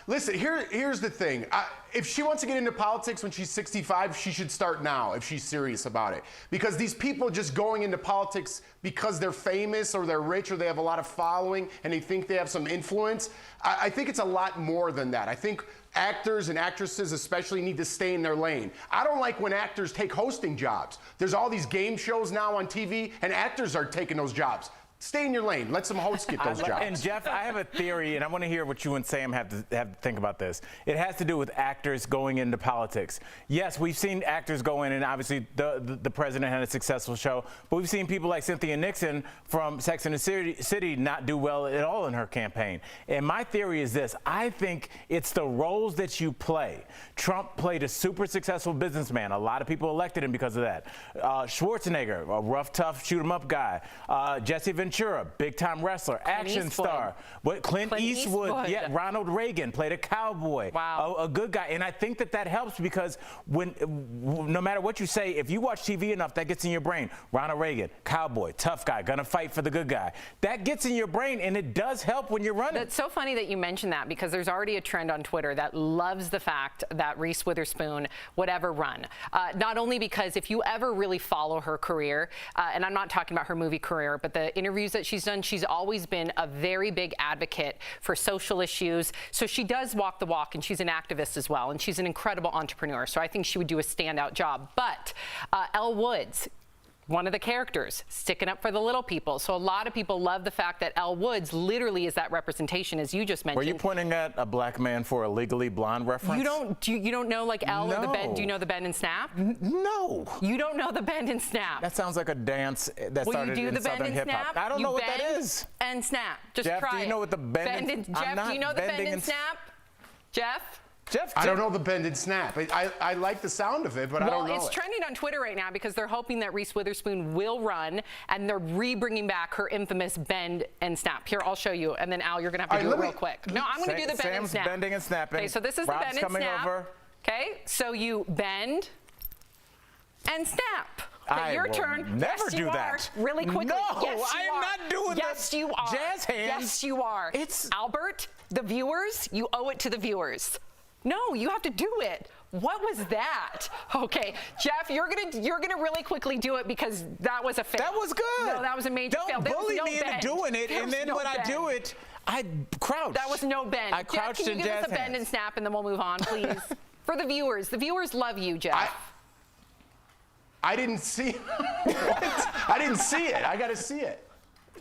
Listen, here's the thing. If she wants to get into politics when she's 65, she should start now if she's serious about it. Because these people just going into politics because they're famous or they're rich or they have a lot of following and they think they have some influence, I think it's a lot more than that. I think actors and actresses especially need to stay in their lane. I don't like when actors take hosting jobs. There's all these game shows now on TV and actors are taking those jobs. Stay in your lane. Let some hosts get those jobs. And Jeff, I have a theory, and I want to hear what you and Sam have to think about this. It has to do with actors going into politics. Yes, we've seen actors go in, and obviously the president had a successful show, but we've seen people like Cynthia Nixon from Sex and the City not do well at all in her campaign. And my theory is this. I think it's the roles that you play. Trump played a super successful businessman. A lot of people elected him because of that. Schwarzenegger, a rough, tough, shoot-'em-up guy. Jesse Ventura, Ventura, big-time wrestler, action Eastwood. star. Clint Eastwood, yeah, Ronald Reagan played a cowboy. Wow. A good guy. And I think that helps because no matter what you say, if you watch TV enough, that gets in your brain. Ronald Reagan, cowboy, tough guy, gonna fight for the good guy. That gets in your brain, and it does help when you're running. It's so funny that you mentioned that because there's already a trend on Twitter that loves the fact that Reese Witherspoon would ever run. Not only because if you ever really follow her career, and I'm not talking about her movie career, but the interviews that she's done, she's always been a very big advocate for social issues. So she does walk the walk, and she's an activist as well, and she's an incredible entrepreneur. So I think she would do a standout job. But Elle Woods, one of the characters, sticking up for the little people. So a lot of people love the fact that Elle Woods literally is that representation, as you just mentioned. Were you pointing at a black man for a Legally Blonde reference? You don't know like Elle or the Bend? Do you know the Bend and Snap? No. You don't know the Bend and Snap? That sounds like a dance that started in Southern hip hop. I don't know what that is. And snap. Just Jeff, try do you know what the bend and Jeff, do you know the Bend and Snap? Jeff? I don't know the bend and snap. I like the sound of it, but I don't know Well, it's it. trending on Twitter right now because they're hoping that Reese Witherspoon will run, and they're re-bringing back her infamous bend and snap. Here, I'll show you, and then Al, you're going to have to do it real quick. No, I'm going to do the bend and snap. Sam's bending and snapping. Okay, so this is Rob's the bend and coming snap. over. Okay, so you bend and snap. Okay, I your will turn. never Yes, do you that. Are. Really quickly. No, yes, I you am are. not doing Yes, you are. jazz hands. Yes, you are. It's Albert, the viewers, you owe it to the viewers. No, you have to do it. What was that? Okay, Jeff, you're gonna really quickly do it because that was a fail. That was good. No, that was a major fail. Don't bully me into doing it, and then when I do it, I crouch. That was no bend. I crouched Jeff, can you in give jazz us a bend hands. and snap, and then we'll move on, please? For the viewers love you, Jeff. I didn't see it. I didn't see it. I got to see it.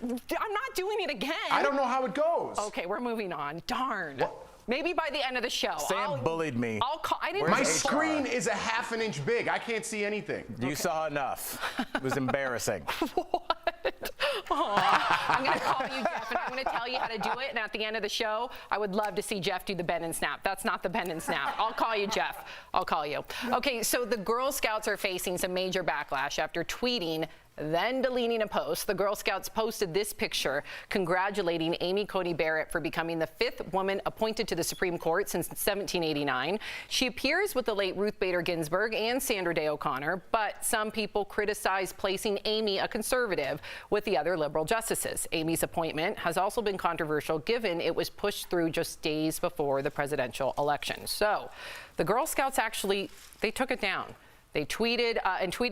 I'm not doing it again. I don't know how it goes. Okay, we're moving on. Darn. What? Maybe by the end of the show. Sam bullied me. I didn't. My screen is a ½ an inch big. I can't see anything. You saw enough. It was embarrassing. I'm going to call you, Jeff, and I'm going to tell you how to do it. And at the end of the show, I would love to see Jeff do the bend and snap. That's not the bend and snap. I'll call you, Jeff. I'll call you. Okay, so the Girl Scouts are facing some major backlash after tweeting, then deleting a post. The Girl Scouts posted this picture congratulating Amy Coney Barrett for becoming the 5th woman appointed to the Supreme Court since 1789. She appears with the late Ruth Bader Ginsburg and Sandra Day O'Connor, but some people criticize placing Amy, a conservative, with the other liberal justices. Amy's appointment has also been controversial given it was pushed through just days before the presidential election. So the Girl Scouts they took it down. They tweeted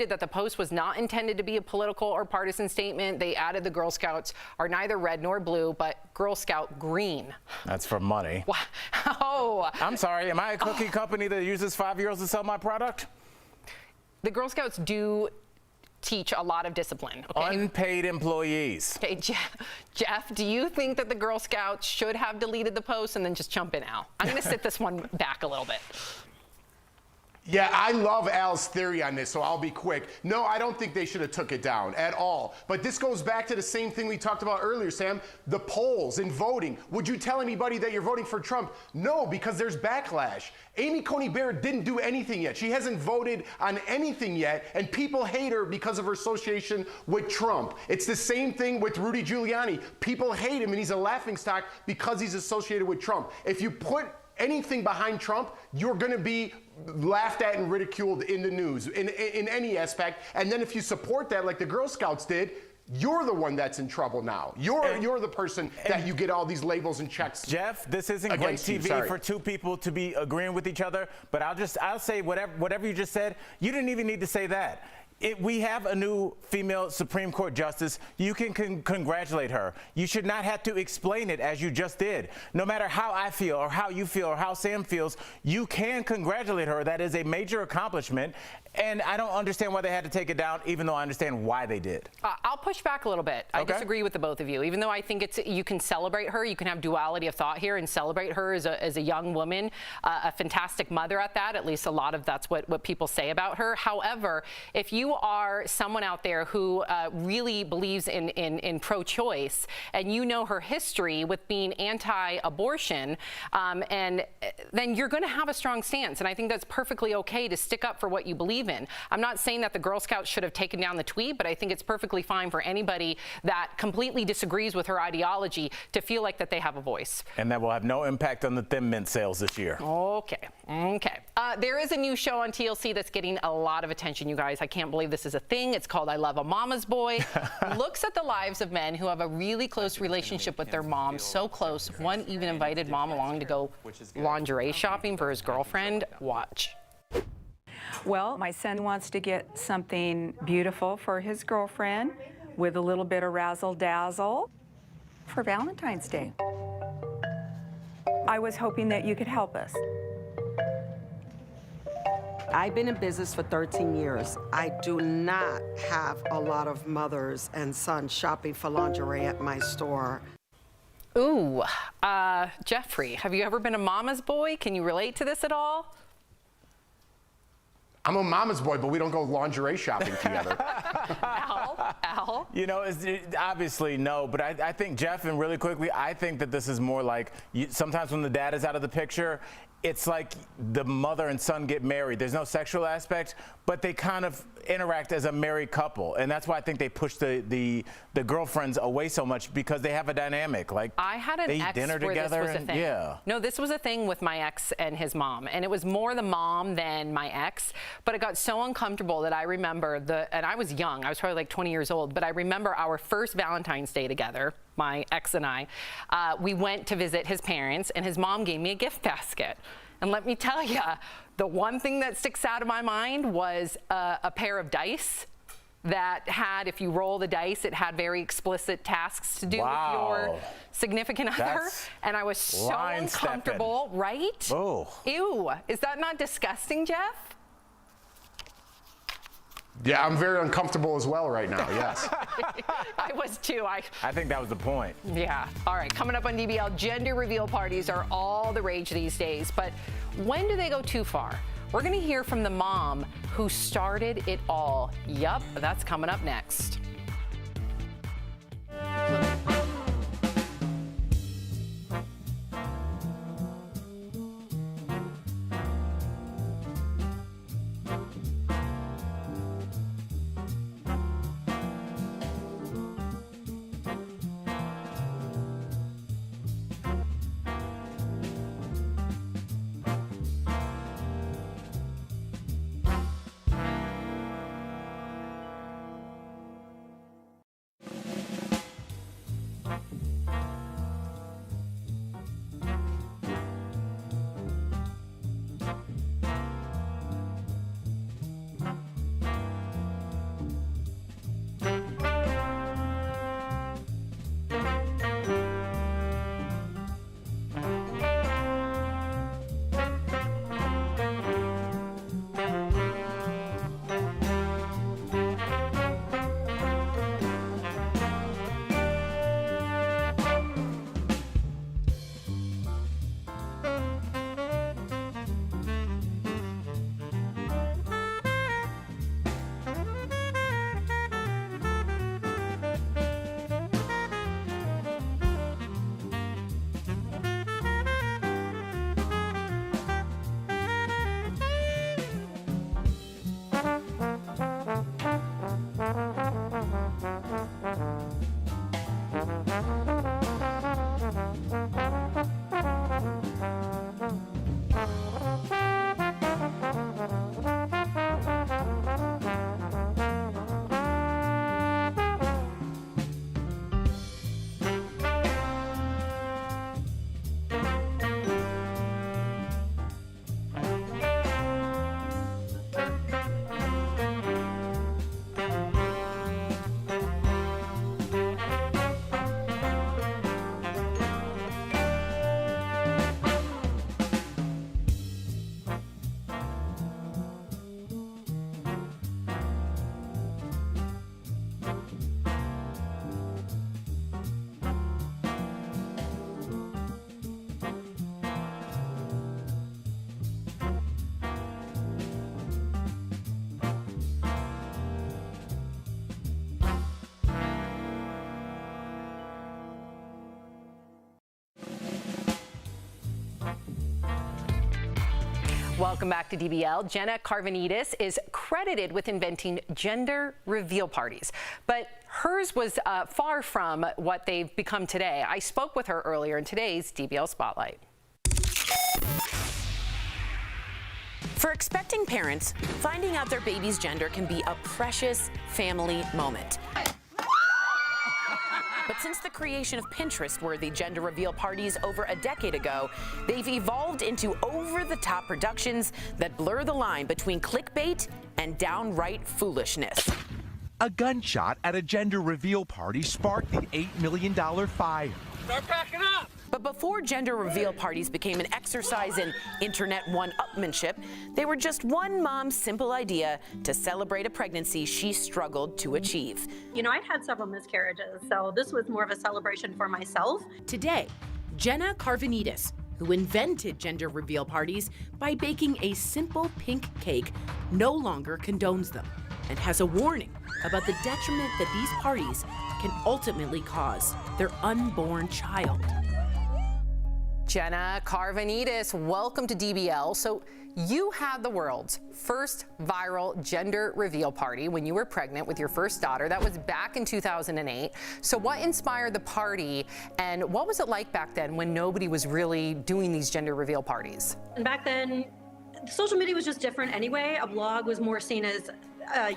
that the post was not intended to be a political or partisan statement. They added the Girl Scouts are neither red nor blue, but Girl Scout green. That's for money. Wow. Oh. I'm sorry, am I a cookie company that uses 5-year-olds to sell my product? The Girl Scouts do teach a lot of discipline. Okay? Unpaid employees. Okay, Jeff, do you think that the Girl Scouts should have deleted the post and then just jump in, Al? I'm going to sit this one back a little bit. Yeah, I love Al's theory on this, so I'll be quick. No, I don't think they should have took it down at all. But this goes back to the same thing we talked about earlier, Sam, the polls and voting. Would you tell anybody that you're voting for Trump? No, because there's backlash. Amy Coney Barrett didn't do anything yet. She hasn't voted on anything yet, and people hate her because of her association with Trump. It's the same thing with Rudy Giuliani. People hate him, and he's a laughingstock because he's associated with Trump. If you put anything behind Trump, you're going to be laughed at and ridiculed in the news in any aspect. And then if you support that like the Girl Scouts did, you're the one that's in trouble now. You're the person that you get all these labels and checks. Jeff, this isn't great TV for two people to be agreeing with each other, but I'll say whatever you just said. You didn't even need to say that. We have a new female Supreme Court justice. You can congratulate her. You should not have to explain it as you just did. No matter how I feel or how you feel or how Sam feels, you can congratulate her. That is a major accomplishment. And I don't understand why they had to take it down, even though I understand why they did. I'll push back a little bit. I disagree with the both of you. Even though I think you can celebrate her, you can have duality of thought here and celebrate her as a young woman, a fantastic mother at that. At least a lot of that's what people say about her. However, if you are someone out there who really believes in pro-choice and you know her history with being anti-abortion, and then you're going to have a strong stance. And I think that's perfectly okay to stick up for what you believe even. I'm not saying that the Girl Scouts should have taken down the tweet, but I think it's perfectly fine for anybody that completely disagrees with her ideology to feel like that they have a voice. And that will have no impact on the Thin Mint sales this year. Okay. There is a new show on TLC that's getting a lot of attention, you guys. I can't believe this is a thing. It's called I Love a Mama's Boy. Looks at the lives of men who have a really close relationship with their mom, so close. One even invited mom along to go lingerie shopping for his girlfriend. Watch. Well, my son wants to get something beautiful for his girlfriend with a little bit of razzle-dazzle for Valentine's Day. I was hoping that you could help us. I've been in business for 13 years. I do not have a lot of mothers and sons shopping for lingerie at my store. Ooh, Jeffrey, have you ever been a mama's boy? Can you relate to this at all? I'm a mama's boy, but we don't go lingerie shopping together. Al? You know, obviously no, but I think, Jeff, and really quickly, I think that this is more like, sometimes when the dad is out of the picture, it's like the mother and son get married. There's no sexual aspect, but they kind of interact as a married couple. And that's why I think they push the girlfriends away so much, because they have a dynamic. Like, I had an they eat ex dinner where together. this was a thing. Yeah. No, this was a thing with my ex and his mom. And it was more the mom than my ex. But it got so uncomfortable that I remember and I was young. I was probably like 20 years old. But I remember our first Valentine's Day together, my ex and I. We went to visit his parents, and his mom gave me a gift basket. And let me tell you, the one thing that sticks out of my mind was a pair of dice that had, if you roll the dice, it had very explicit tasks to do with your significant other. And I was so uncomfortable, right? Oh. Ew. Is that not disgusting, Jeff? Yeah, I'm very uncomfortable as well right now, yes. I was too. I think that was the point. Yeah. All right. Coming up on DBL, gender reveal parties are all the rage these days. But when do they go too far? We're going to hear from the mom who started it all. Yup, that's coming up next. Welcome back to DBL. Jenna Carvanidis is credited with inventing gender reveal parties, but hers was far from what they've become today. I spoke with her earlier in today's DBL Spotlight. For expecting parents, finding out their baby's gender can be a precious family moment. But since the creation of Pinterest-worthy gender reveal parties over a decade ago, they've evolved into over-the-top productions that blur the line between clickbait and downright foolishness. A gunshot at a gender reveal party sparked the $8 million fire. Start backing up! But before gender reveal parties became an exercise in internet one-upmanship, they were just one mom's simple idea to celebrate a pregnancy she struggled to achieve. You know, I'd had several miscarriages, so this was more of a celebration for myself. Today, Jenna Carvanidis, who invented gender reveal parties by baking a simple pink cake, no longer condones them and has a warning about the detriment that these parties can ultimately cause their unborn child. Jenna Carvanidis, welcome to DBL. So you had the world's first viral gender reveal party when you were pregnant with your first daughter. That was back in 2008. So what inspired the party, and what was it like back then when nobody was really doing these gender reveal parties? And back then, social media was just different anyway. A blog was more seen as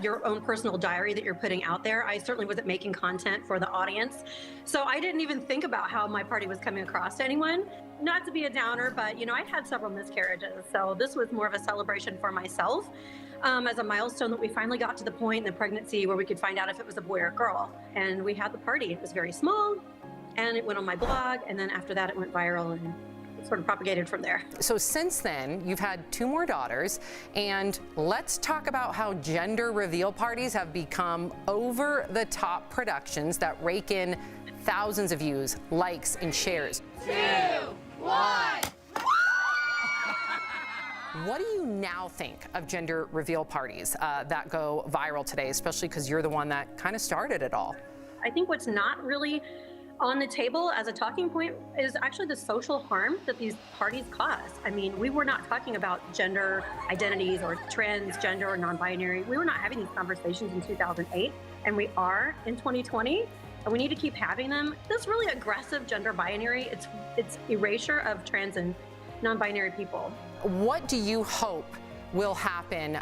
your own personal diary that you're putting out there. I certainly wasn't making content for the audience. So I didn't even think about how my party was coming across to anyone. Not to be a downer, but you know, I'd had several miscarriages. So this was more of a celebration for myself as a milestone that we finally got to the point in the pregnancy where we could find out if it was a boy or a girl. And we had the party. It was very small and it went on my blog. And then after that, it went viral and sort of propagated from there. So since then, you've had 2 more daughters, and let's talk about how gender reveal parties have become over-the-top productions that rake in thousands of views, likes, and shares. 2, 1. What do you now think of gender reveal parties that go viral today, especially because you're the one that kind of started it all? I think what's not really on the table as a talking point is actually the social harm that these parties cause. I mean, we were not talking about gender identities or transgender or non-binary. We were not having these conversations in 2008, and we are in 2020, and we need to keep having them. This really aggressive gender binary, it's erasure of trans and non-binary people. What do you hope will happen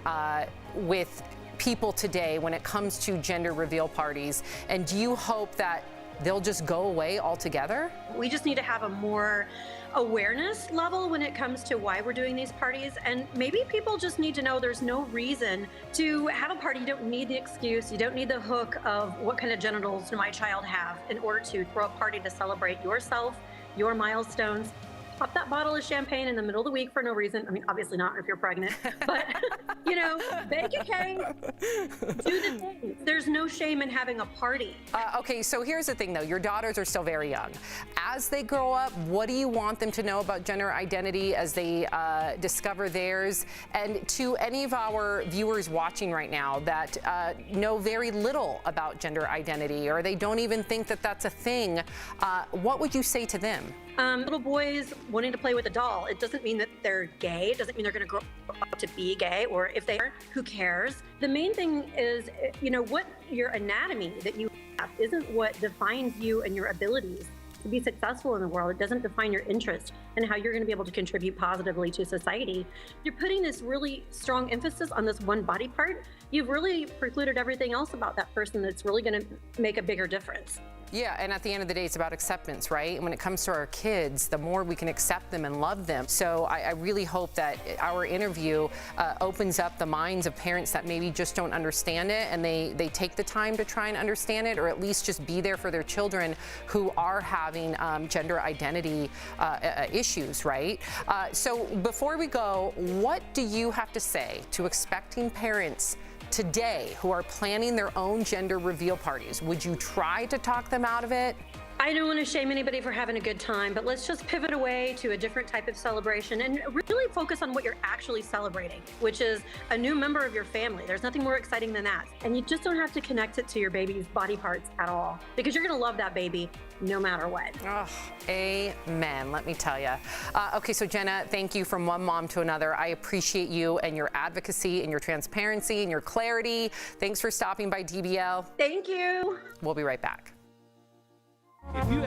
with people today when it comes to gender reveal parties? And do you hope that they'll just go away altogether? We just need to have a more awareness level when it comes to why we're doing these parties. And maybe people just need to know there's no reason to have a party. You don't need the excuse. You don't need the hook of what kind of genitals my child have in order to throw a party to celebrate yourself, your milestones. Pop that bottle of champagne in the middle of the week for no reason. I mean, obviously not if you're pregnant, but you know, bake a cake, do the thing. There's no shame in having a party. Okay, so here's the thing though, your daughters are still very young. As they grow up, what do you want them to know about gender identity as they discover theirs? And to any of our viewers watching right now that know very little about gender identity, or they don't even think that that's a thing, what would you say to them? Little boys wanting to play with a doll, it doesn't mean that they're gay. It doesn't mean they're going to grow up to be gay, or if they are, who cares? The main thing is, you know, what your anatomy that you have isn't what defines you and your abilities to be successful in the world. It doesn't define your interest and how you're going to be able to contribute positively to society. You're putting this really strong emphasis on this one body part. You've really precluded everything else about that person that's really going to make a bigger difference. Yeah, and at the end of the day, it's about acceptance, right? And when it comes to our kids, the more we can accept them and love them. So I really hope that our interview opens up the minds of parents that maybe just don't understand it, and they take the time to try and understand it, or at least just be there for their children who are having gender identity issues, right? So before we go, what do you have to say to expecting parents today who are planning their own gender reveal parties? Would you try to talk them out of it? I don't want to shame anybody for having a good time, but let's just pivot away to a different type of celebration and really focus on what you're actually celebrating, which is a new member of your family. There's nothing more exciting than that. And you just don't have to connect it to your baby's body parts at all, because you're going to love that baby no matter what. Oh, amen, let me tell you. Okay, so Jenna, thank you from one mom to another. I appreciate you and your advocacy and your transparency and your clarity. Thanks for stopping by DBL. Thank you. We'll be right back. If you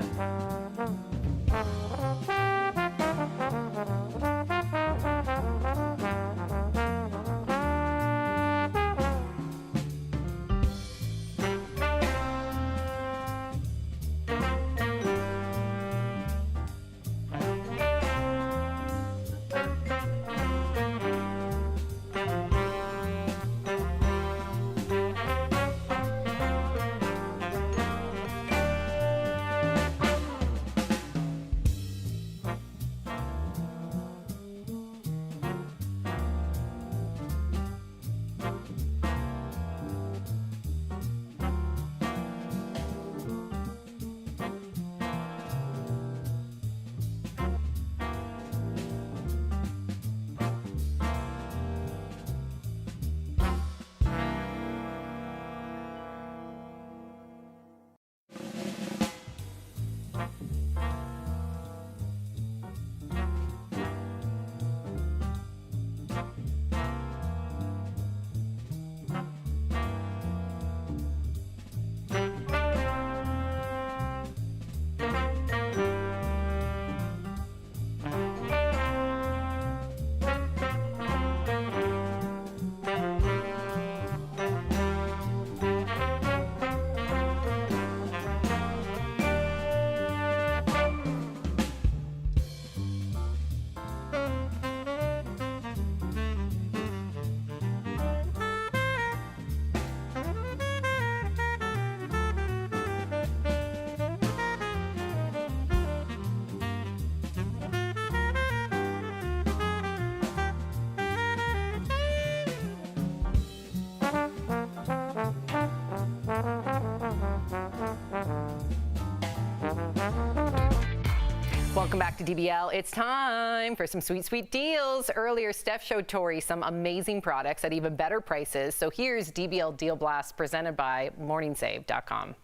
Welcome back to DBL. It's time for some sweet, sweet deals. Earlier, Steph showed Tori some amazing products at even better prices. So here's DBL Deal Blast presented by MorningSave.com.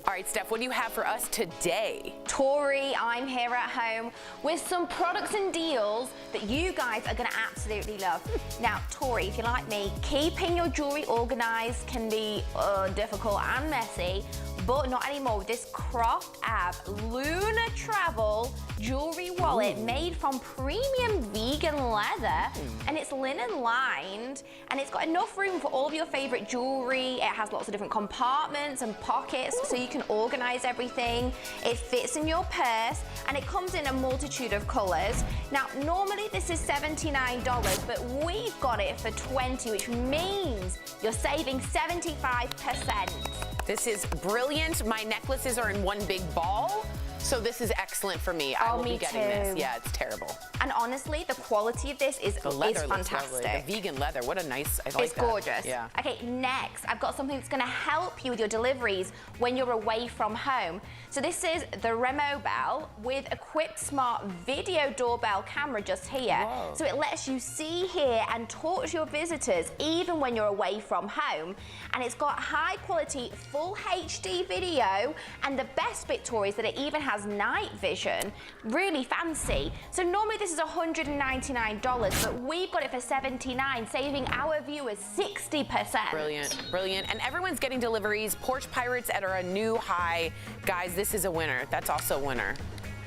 All right, Steph, what do you have for us today? Tori, I'm here at home with some products and deals that you guys are going to absolutely love. Now, Tori, if you're like me, keeping your jewelry organized can be difficult and messy, but not anymore with this Croft Ab Lunar Travel jewelry wallet made from premium vegan leather, and it's linen lined, and it's got enough room for all of your favorite jewelry. It has lots of different compartments and pockets so you can organize everything. It fits in your purse, and it comes in a multitude of colors. Now, normally this is $79, but we've got it for $20, which means you're saving 75%. This is brilliant. My necklaces are in one big ball, so this is excellent for me. I will be getting this. Yeah, it's terrible. And honestly, the quality of this is fantastic. The vegan leather, what a nice, I like It's gorgeous. Yeah. Okay, next, I've got something that's gonna help you with your deliveries when you're away from home. So this is the Remo Bell with equipped smart video doorbell camera just here. Whoa. So it lets you see, hear, and talk to your visitors even when you're away from home. And it's got high quality, full HD video, and the best bit, Tori, is that it even has night vision. Really fancy. So normally this is $199, but we've got it for $79, saving our viewers 60%. Brilliant, brilliant. And everyone's getting deliveries. Porch Pirates at a new high. Guys, this is a winner. That's also a winner.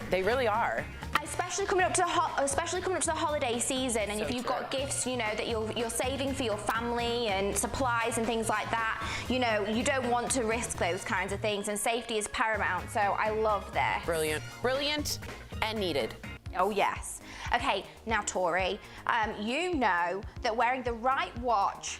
They really are. Especially coming up to the holiday season, and if you've got gifts, you know, that you're saving for your family and supplies and things like that, you know, you don't want to risk those kinds of things, and safety is paramount. So I love this. Brilliant, brilliant, and needed. Oh yes. Okay, now Tori, you know that wearing the right watch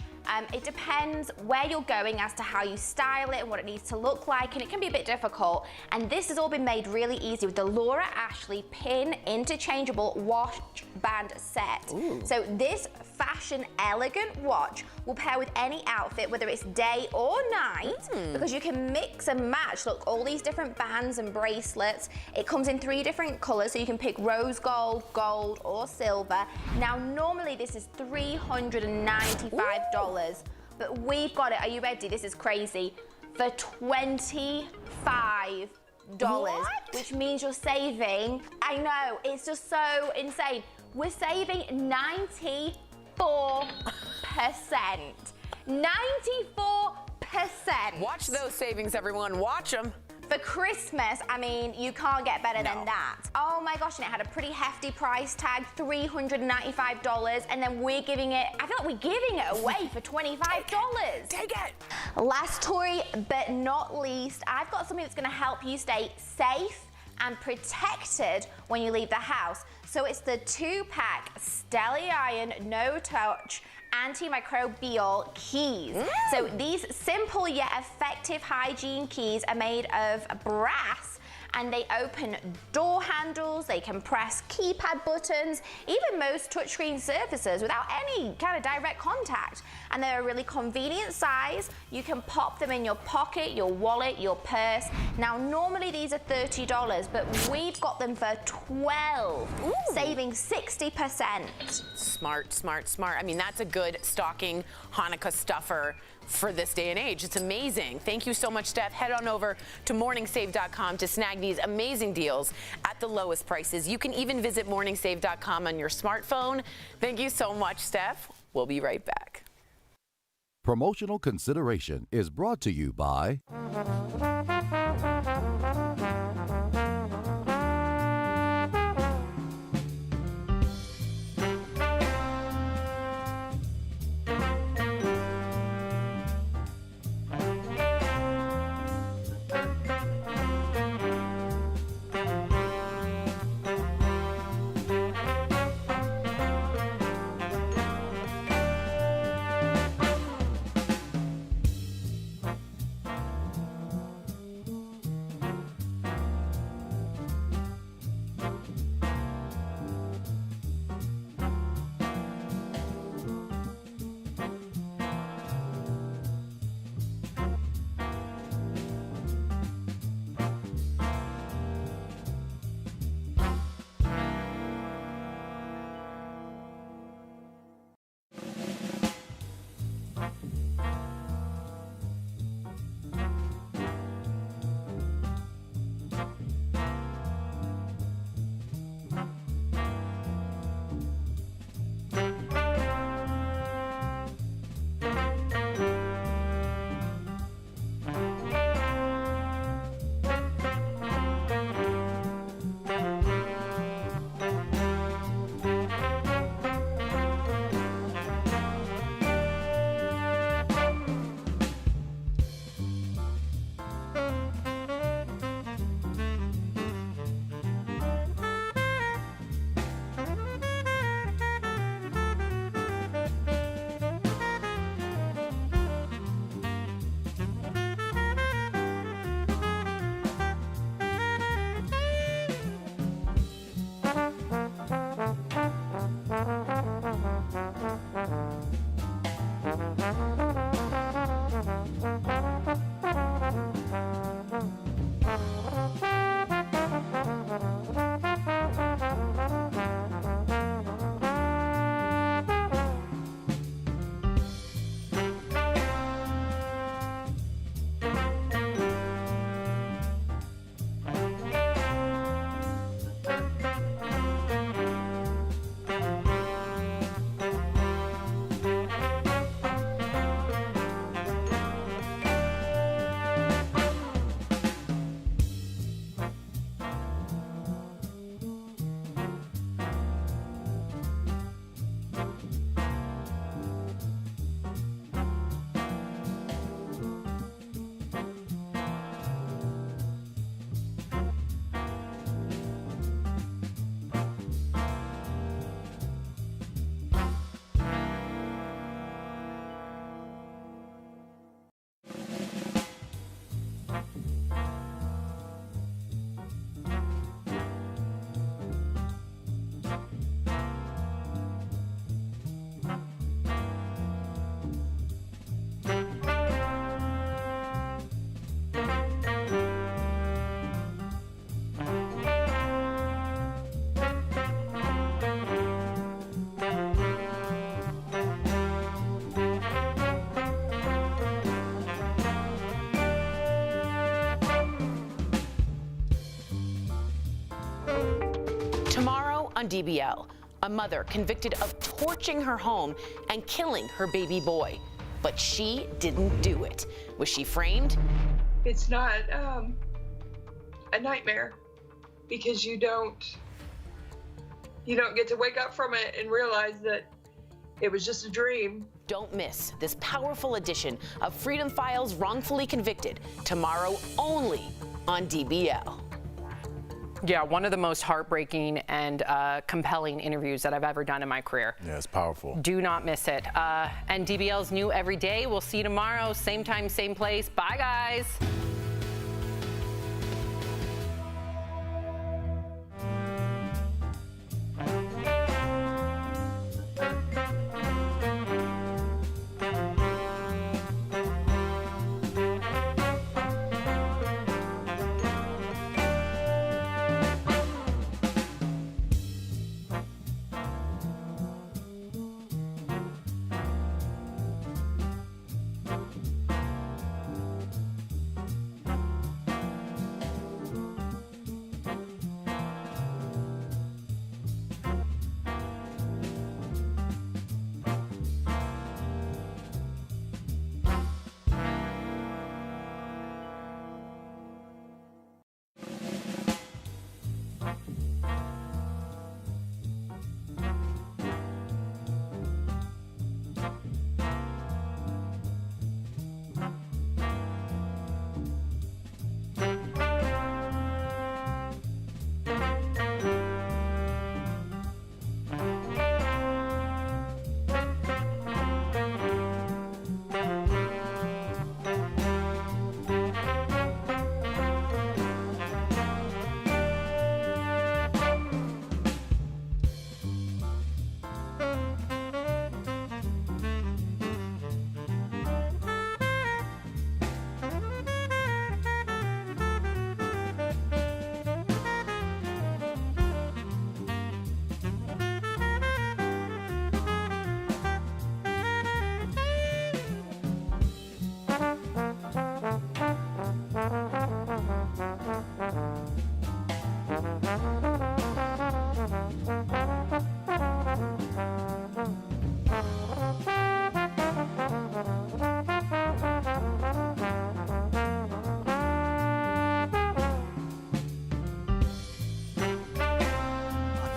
It depends where you're going as to how you style it and what it needs to look like, and it can be a bit difficult. And this has all been made really easy with the Laura Ashley pin interchangeable watch band set. Ooh. So this fashion elegant watch will pair with any outfit, whether it's day or night, because you can mix and match. Look, all these different bands and bracelets. It comes in 3 different colors, so you can pick rose gold, gold, or silver. Now, normally this is $395, but we've got it. Are you ready? This is crazy. For $25. What? Which means you're saving, I know, it's just so insane. We're saving 94%. 94%. Watch those savings, everyone. Watch them. For Christmas, I mean, you can't get better than that. Oh my gosh, and it had a pretty hefty price tag, $395, and then we're giving it, I feel like we're giving it away for $25. Take it. Last story, but not least, I've got something that's gonna help you stay safe and protected when you leave the house. So it's the 2-pack Stelly Iron No Touch antimicrobial keys. So these simple yet effective hygiene keys are made of brass, and they open door handles, they can press keypad buttons, even most touchscreen surfaces without any kind of direct contact. And they're a really convenient size. You can pop them in your pocket, your wallet, your purse. Now, normally these are $30, but we've got them for $12, saving 60%. Smart, smart, smart. I mean, that's a good stocking Hanukkah stuffer for this day and age. It's amazing. Thank you so much, Steph. Head on over to morningsave.com to snag these amazing deals at the lowest prices. You can even visit morningsave.com on your smartphone. Thank you so much, Steph. We'll be right back. Promotional consideration is brought to you by on DBL, a mother convicted of torching her home and killing her baby boy. But she didn't do it. Was she framed? It's not a nightmare because you don't get to wake up from it and realize that it was just a dream. Don't miss this powerful edition of Freedom Files Wrongfully Convicted tomorrow only on DBL. Yeah, one of the most heartbreaking and compelling interviews that I've ever done in my career. Yeah, it's powerful. Do not miss it. And DBL's new every day. We'll see you tomorrow, same time, same place. Bye, guys.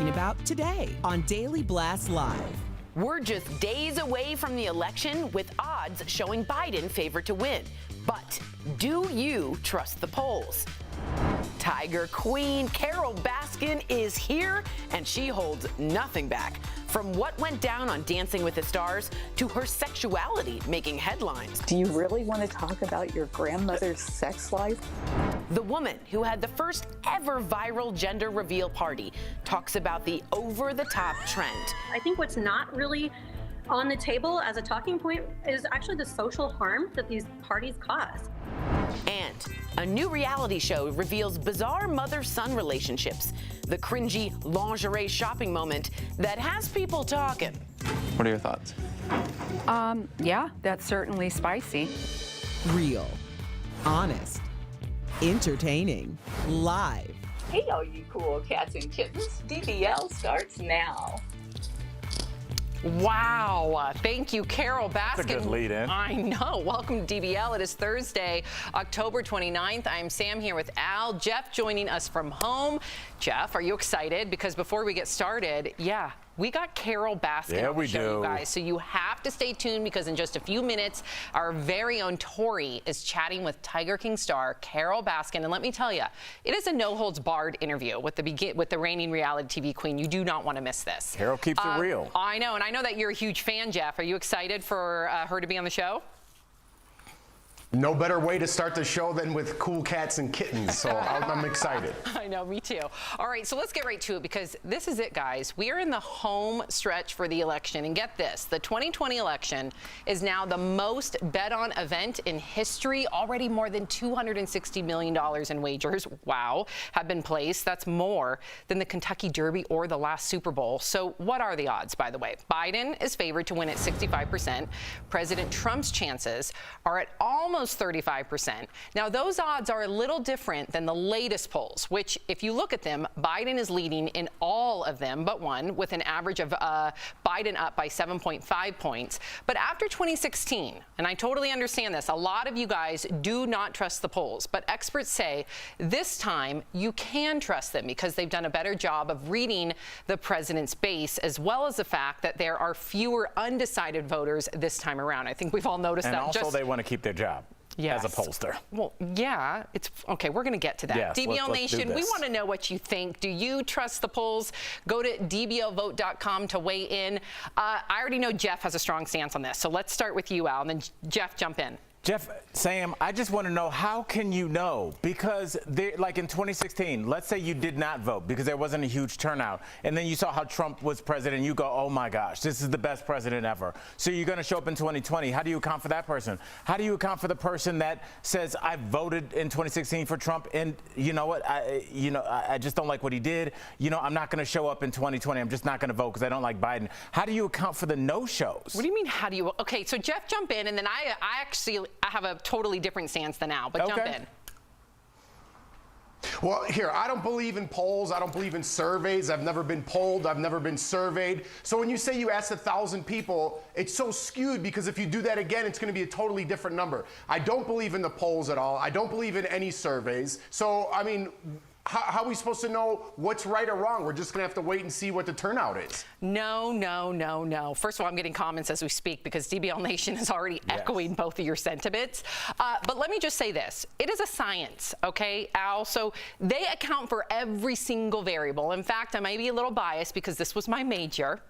About today on Daily Blast Live. We're just days away from the election with odds showing Biden favored to win. But do you trust the polls? Tiger Queen Carol Baskin is here, and she holds nothing back. From what went down on Dancing with the Stars to her sexuality making headlines. Do you really want to talk about your grandmother's sex life? The woman who had the first ever viral gender reveal party talks about the over-the-top trend. I think what's not really on the table as a talking point is actually the social harm that these parties cause. And a new reality show reveals bizarre mother-son relationships, the cringy lingerie shopping moment that has people talking. What are your thoughts? Yeah, that's certainly spicy. Real, honest, entertaining, live. Hey, all you cool cats and kittens. DBL starts now. Wow. Thank you, Carol Baskin. That's a good lead in. I know. Welcome to DBL. It is Thursday, October 29th. I'm Sam here with Al. Jeff joining us from home. Jeff, are you excited? Because before we get started, we got Carol Baskin on the show, you guys. So you have to stay tuned because in just a few minutes, our very own Tori is chatting with Tiger King star Carol Baskin. And let me tell you, it is a no-holds-barred interview with the reigning reality TV queen. You do not want to miss this. Carol keeps it real. I know, and I know that you're a huge fan, Jeff. Are you excited for her to be on the show? No better way to start the show than with cool cats and kittens, so I'm excited. I know, me too. All right, so let's get right to it because this is it, guys. We are in the home stretch for the election, and get this, the 2020 election is now the most bet-on event in history. Already more than $260 million in wagers, wow, have been placed. That's more than the Kentucky Derby or the last Super Bowl. So what are the odds, by the way? Biden is favored to win at 65%. President Trump's chances are at almost almost 35%. Now, those odds are a little different than the latest polls, which, if you look at them, Biden is leading in all of them but one, with an average of Biden up by 7.5 points. But after 2016, and I totally understand this, a lot of you guys do not trust the polls, but experts say this time you can trust them because they've done a better job of reading the president's base, as well as the fact that there are fewer undecided voters this time around. I think we've all noticed and that. Also, they want to keep their job. Yes. As a pollster. Well, yeah, it's okay. We're going to get to that. Yes, DBL let's Nation, we want to know what you think. Do you trust the polls? Go to dblvote.com to weigh in. I already know Jeff has a strong stance on this, so let's start with you, Al, and then Jeff, jump in. Jeff, Sam, I just want to know, how can you know? Because like in 2016, let's say you did not vote because there wasn't a huge turnout, and then you saw how Trump was president, you go, oh my gosh, this is the best president ever. So you're going to show up in 2020. How do you account for that person? How do you account for the person that says, I voted in 2016 for Trump, and you know what, I just don't like what he did. I'm not going to show up in 2020. I'm just not going to vote because I don't like Biden. How do you account for the no-shows? What do you mean, how do you? Okay, so Jeff, jump in, and then I have a totally different stance than Al, but jump in. Well, here, I don't believe in polls. I don't believe in surveys. I've never been polled. I've never been surveyed. So when you say you asked 1,000 people, it's so skewed because if you do that again, it's going to be a totally different number. I don't believe in the polls at all. I don't believe in any surveys. So, I mean, how are we supposed to know what's right or wrong? We're just going to have to wait and see what the turnout is. No. First of all, I'm getting comments as we speak because DBL Nation is already echoing both of your sentiments. But let me just say this. It is a science, okay, Al? So they account for every single variable. In fact, I may be a little biased because this was my major.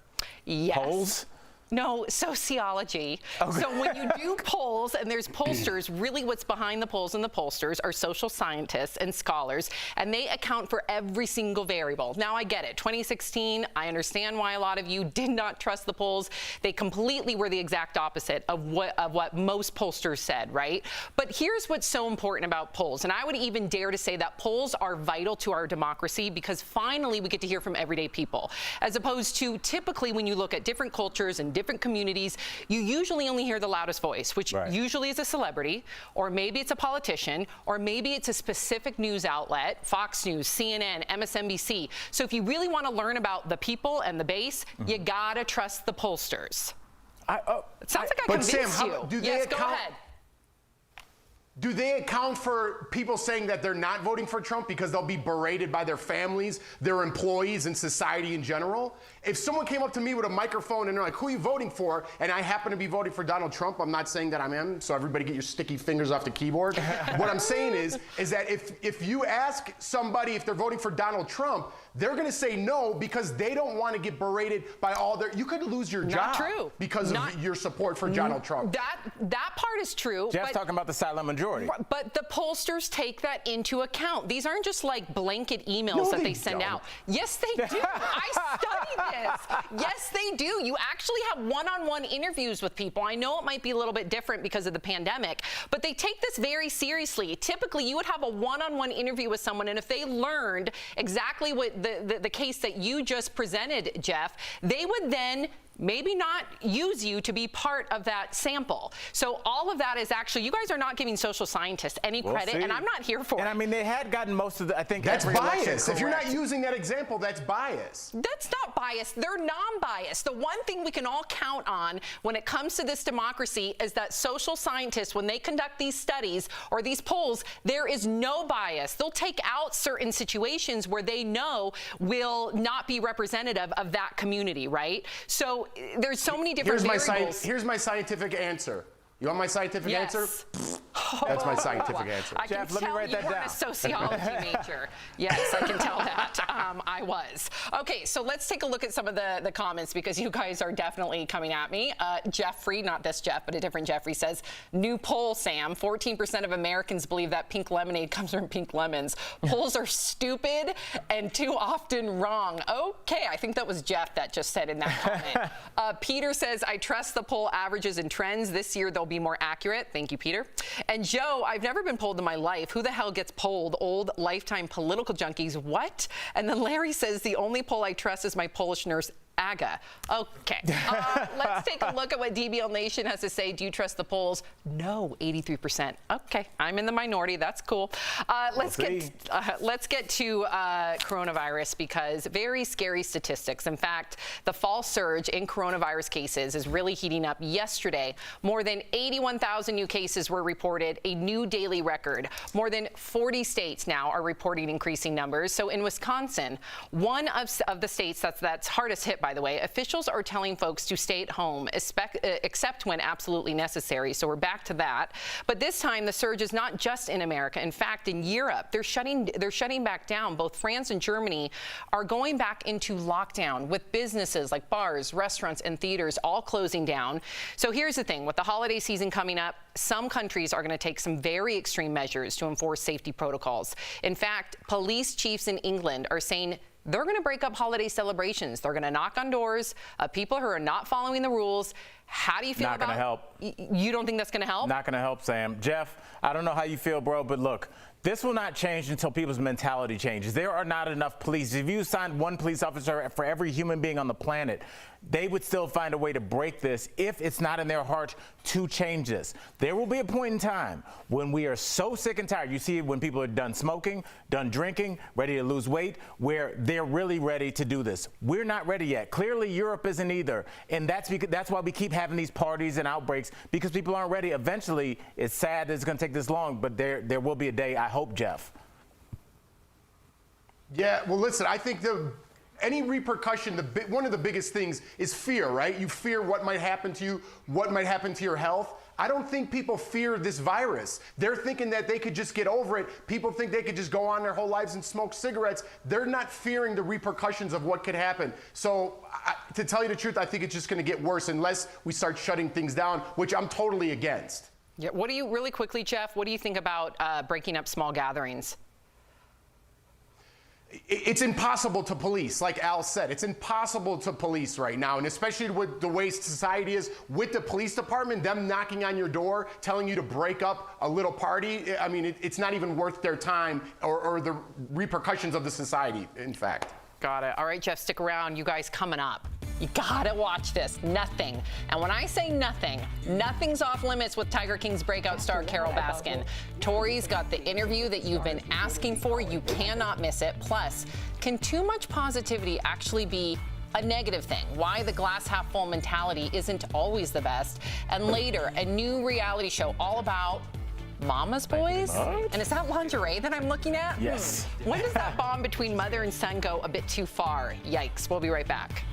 Yes. Polls? No, sociology. Okay. So when you do polls and there's pollsters, really what's behind the polls and the pollsters are social scientists and scholars, and they account for every single variable. Now, I get it. 2016, I understand why a lot of you did not trust the polls. They completely were the exact opposite of what most pollsters said, right? But here's what's so important about polls, and I would even dare to say that polls are vital to our democracy because finally we get to hear from everyday people, as opposed to typically when you look at different cultures and different communities, you usually only hear the loudest voice, which usually is a celebrity, or maybe it's a politician, or maybe it's a specific news outlet, Fox News, CNN, MSNBC. So if you really want to learn about the people and the base, you gotta trust the pollsters. It sounds like I convinced Sam, you. Do they yes, go ahead. Do they account for people saying that they're not voting for Trump because they'll be berated by their families, their employees, and society in general? If someone came up to me with a microphone and they're like, who are you voting for? And I happen to be voting for Donald Trump, I'm not saying that I am, so everybody get your sticky fingers off the keyboard. What I'm saying is that if you ask somebody if they're voting for Donald Trump, they're going to say no because they don't want to get berated by all their... You could lose your job because of your support for Donald Trump. That part is true. Jeff's talking about the silent majority. But the pollsters take that into account. These aren't just like blanket emails that they send out. Yes, they do. I studied this. Yes, they do. You actually have one-on-one interviews with people. I know it might be a little bit different because of the pandemic, but they take this very seriously. Typically, you would have a one-on-one interview with someone, and if they learned exactly what the case that you just presented, Jeff, they would then maybe not use you to be part of that sample. So all of that is actually, you guys are not giving social scientists any credit, and I'm not here for it. And I mean, they had gotten most of the, I think that's bias. If you're correct. not using that example, that's bias. That's not bias. They're non-biased. The one thing we can all count on when it comes to this democracy is that social scientists, when they conduct these studies or these polls, there is no bias. They'll take out certain situations where they know will not be representative of that community, right? So there's so many different variables. Here's my scientific answer. You want my scientific answer? That's my scientific answer. I can tell you weren't a sociology major. Yes, I can tell that. I was. Okay, so let's take a look at some of the comments because you guys are definitely coming at me. Jeffrey, not this Jeff, but a different Jeffrey says, new poll, Sam, 14% of Americans believe that pink lemonade comes from pink lemons. Polls are stupid and too often wrong. Okay, I think that was Jeff that just said in that comment. Peter says, I trust the poll averages and trends. This year they'll be more accurate. Thank you, Peter. And Joe, I've never been polled in my life. Who the hell gets polled? Old lifetime political junkies. What? And then Larry says, the only poll I trust is my Polish nurse AGA. Okay. Let's take a look at what DBL Nation has to say. Do you trust the polls? No, 83%. Okay, I'm in the minority. That's cool. Let's get to coronavirus, because very scary statistics. In fact, the fall surge in coronavirus cases is really heating up. Yesterday, more than 81,000 new cases were reported, a new daily record. More than 40 states now are reporting increasing numbers. So in Wisconsin, one of the states that's hardest hit, by the way, officials are telling folks to stay at home, except when absolutely necessary. So we're back to that. But this time, the surge is not just in America. In fact, in Europe, they're shutting back down. Both France and Germany are going back into lockdown, with businesses like bars, restaurants, and theaters all closing down. So here's the thing. With the holiday season coming up, some countries are going to take some very extreme measures to enforce safety protocols. In fact, police chiefs in England are saying they're going to break up holiday celebrations. They're going to knock on doors of people who are not following the rules. How do you feel about it? Not going to help. You don't think that's going to help? Not going to help, Sam. Jeff, I don't know how you feel, bro, but look, this will not change until people's mentality changes. There are not enough police. If you assigned one police officer for every human being on the planet, they would still find a way to break this if it's not in their heart to change this. There will be a point in time when we are so sick and tired. You see it when people are done smoking, done drinking, ready to lose weight, where they're really ready to do this. We're not ready yet. Clearly, Europe isn't either. And that's why we keep having these parties and outbreaks, because people aren't ready. Eventually, it's sad that it's going to take this long, but there will be a day, I hope, Jeff. Yeah, well, listen, I think any repercussion, one of the biggest things is fear, right? You fear what might happen to you, what might happen to your health. I don't think people fear this virus. They're thinking that they could just get over it. People think they could just go on their whole lives and smoke cigarettes. They're not fearing the repercussions of what could happen. So to tell you the truth, I think it's just going to get worse unless we start shutting things down, which I'm totally against. Yeah. What do you, really quickly, Jeff, what do you think about breaking up small gatherings? It's impossible to police, like Al said. It's impossible to police right now, and especially with the way society is, with the police department, them knocking on your door, telling you to break up a little party. I mean, it's not even worth their time or the repercussions of the society, in fact. Got it. All right, Jeff, stick around. You guys coming up. You gotta watch this. Nothing. And when I say nothing, nothing's off limits with Tiger King's breakout star Carol Baskin. Tori's got the interview that you've been asking for. You cannot miss it. Plus, can too much positivity actually be a negative thing? Why the glass half full mentality isn't always the best. And later, a new reality show all about Mama's boys? And is that lingerie that I'm looking at? Yes. When does that bond between mother and son go a bit too far? Yikes. We'll be right back.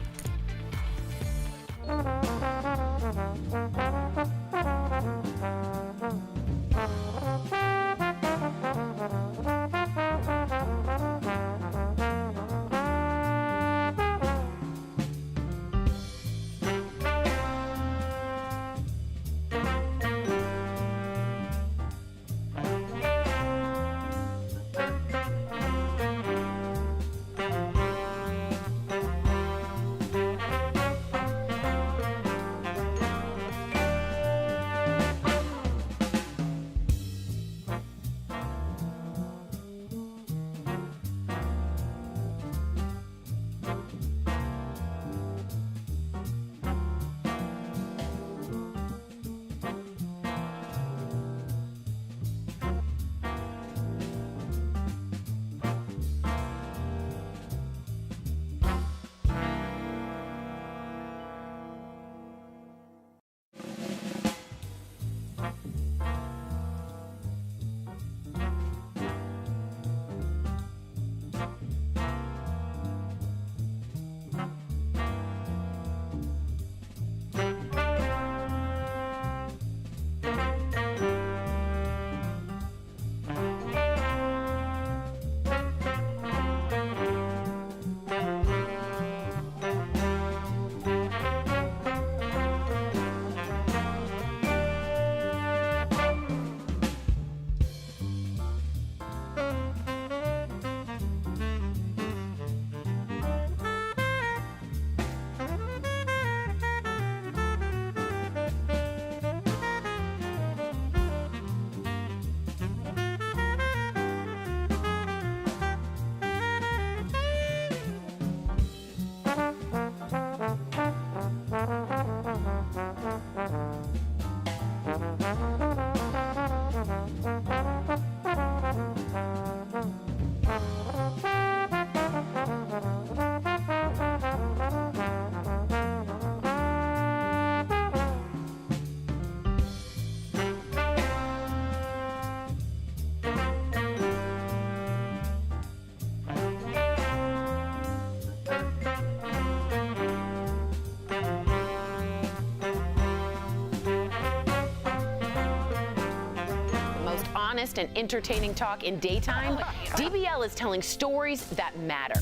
honest and entertaining talk in daytime, DBL is telling stories that matter.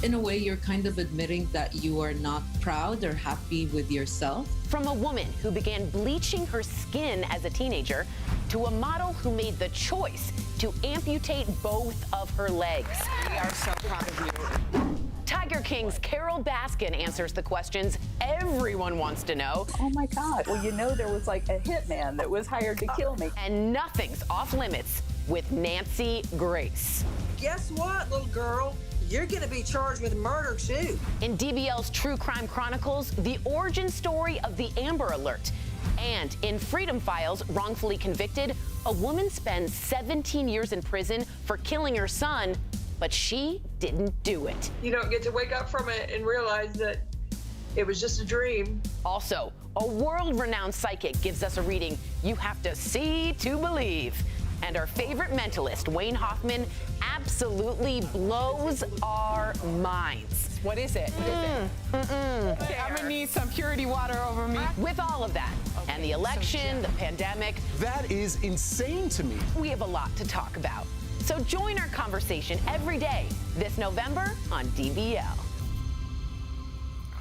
In a way, you're kind of admitting that you are not proud or happy with yourself. From a woman who began bleaching her skin as a teenager to a model who made the choice to amputate both of her legs. We are so proud of you. Tiger King's Carol Baskin answers the questions everyone wants to know. Oh my God. Well, you know, there was like a hitman that was hired to kill me. And nothing's off limits with Nancy Grace. Guess what, little girl? You're going to be charged with murder, too. In DBL's True Crime Chronicles, the origin story of the Amber Alert. And in Freedom Files, Wrongfully Convicted, a woman spends 17 years in prison for killing her son, but she didn't do it. You don't get to wake up from it and realize that it was just a dream. Also, a world-renowned psychic gives us a reading you have to see to believe. And our favorite mentalist, Wayne Hoffman, absolutely blows our minds. What is it? Okay, I'm gonna need some purity water over me. With all of that, and the election, the pandemic. That is insane to me. We have a lot to talk about. So join our conversation every day this November on DBL.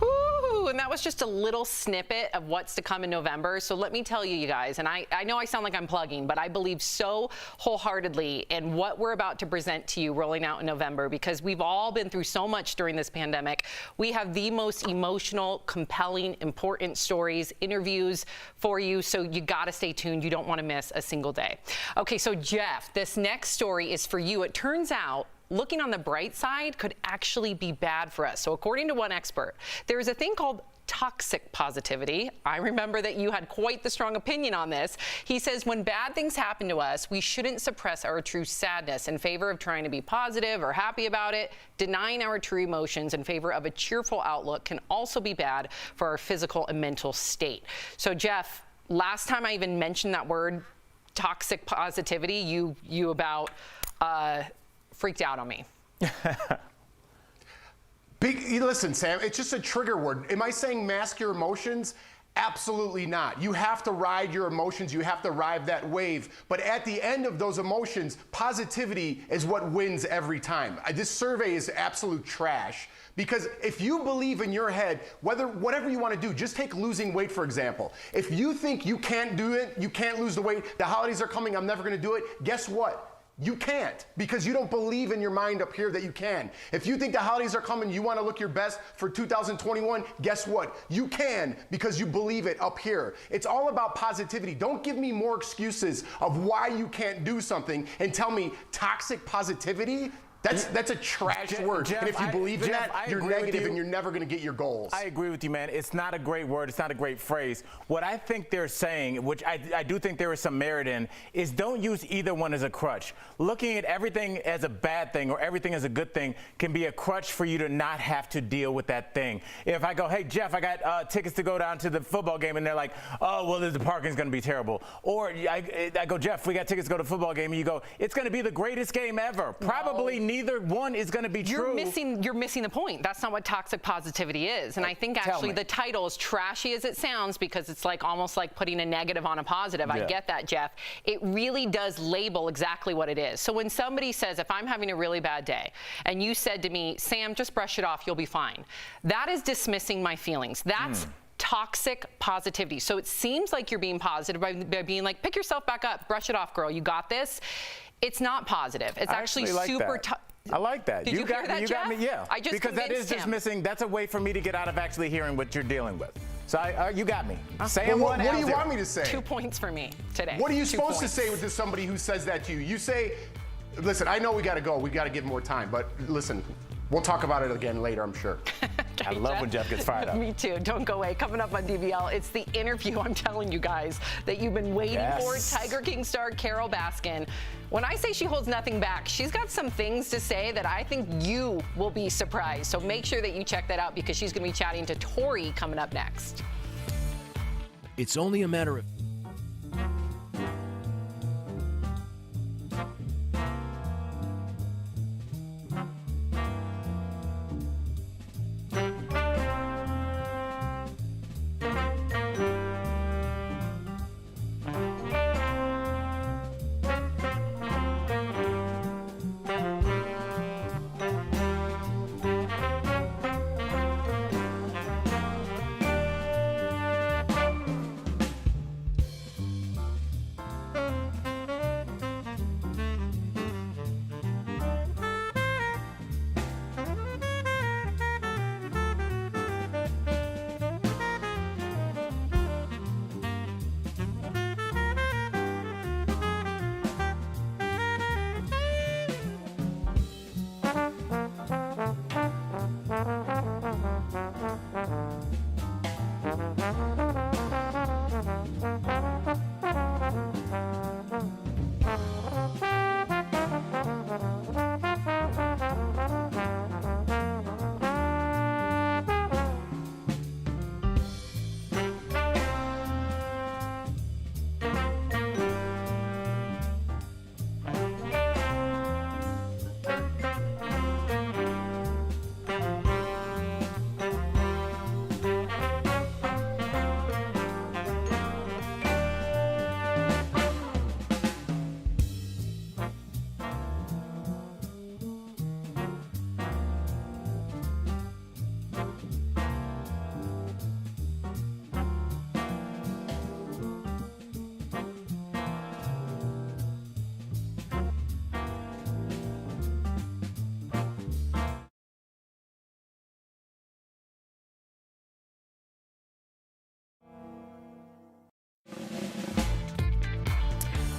Woo, and that was just a little snippet of what's to come in November. So let me tell you, you guys, and I know I sound like I'm plugging, but I believe so wholeheartedly in what we're about to present to you rolling out in November, because we've all been through so much during this pandemic. We have the most emotional, compelling, important stories, interviews for you. So you got to stay tuned. You don't want to miss a single day. Okay, so Jeff, this next story is for you. It turns out looking on the bright side could actually be bad for us. So according to one expert, there is a thing called toxic positivity. I remember that you had quite the strong opinion on this. He says when bad things happen to us, we shouldn't suppress our true sadness in favor of trying to be positive or happy about it. Denying our true emotions in favor of a cheerful outlook can also be bad for our physical and mental state. So Jeff, last time I even mentioned that word, toxic positivity, you about freaked out on me. Listen, Sam, it's just a trigger word. Am I saying mask your emotions? Absolutely not. You have to ride your emotions. You have to ride that wave. But at the end of those emotions, positivity is what wins every time. This survey is absolute trash. Because if you believe in your head, whatever you want to do, just take losing weight, for example. If you think you can't do it, you can't lose the weight, the holidays are coming, I'm never going to do it, guess what? You can't, because you don't believe in your mind up here that you can. If you think the holidays are coming, you want to look your best for 2021, guess what? You can, because you believe it up here. It's all about positivity. Don't give me more excuses of why you can't do something and tell me toxic positivity. That's a trash word. Jeff, and if you believe in that, you're negative and you're never going to get your goals. I agree with you, man. It's not a great word. It's not a great phrase. What I think they're saying, which I do think there is some merit in, is don't use either one as a crutch. Looking at everything as a bad thing or everything as a good thing can be a crutch for you to not have to deal with that thing. If I go, hey, Jeff, I got tickets to go down to the football game, and they're like, oh, well, the parking's going to be terrible. Or I go, Jeff, we got tickets to go to the football game, and you go, it's going to be the greatest game ever. Probably neither one is going to be true. You're missing the point. That's not what toxic positivity is. And I think actually the title, as trashy as it sounds, because it's like almost like putting a negative on a positive. Yeah. I get that, Jeff. It really does label exactly what it is. So when somebody says, if I'm having a really bad day, and you said to me, Sam, just brush it off, you'll be fine. That is dismissing my feelings. That's toxic positivity. So it seems like you're being positive by being like, pick yourself back up, brush it off, girl, you got this. It's not positive. It's actually super tough. I like that. Did you got hear that, me. You Jeff? got me. Yeah. I just because that is dismissing. That's a way for me to get out of actually hearing what you're dealing with. So you got me. Sam, what do you want me to say? 2 points for me today. What are you supposed to say to somebody who says that to you? You say, listen, I know we got to go. We got to give more time. But listen, we'll talk about it again later, I'm sure. I love when Jeff gets fired up. Me too. Don't go away. Coming up on DBL, it's the interview I'm telling you guys that you've been waiting for. Tiger King star Carol Baskin. When I say she holds nothing back, she's got some things to say that I think you will be surprised. So make sure that you check that out, because she's going to be chatting to Tori coming up next. It's only a matter of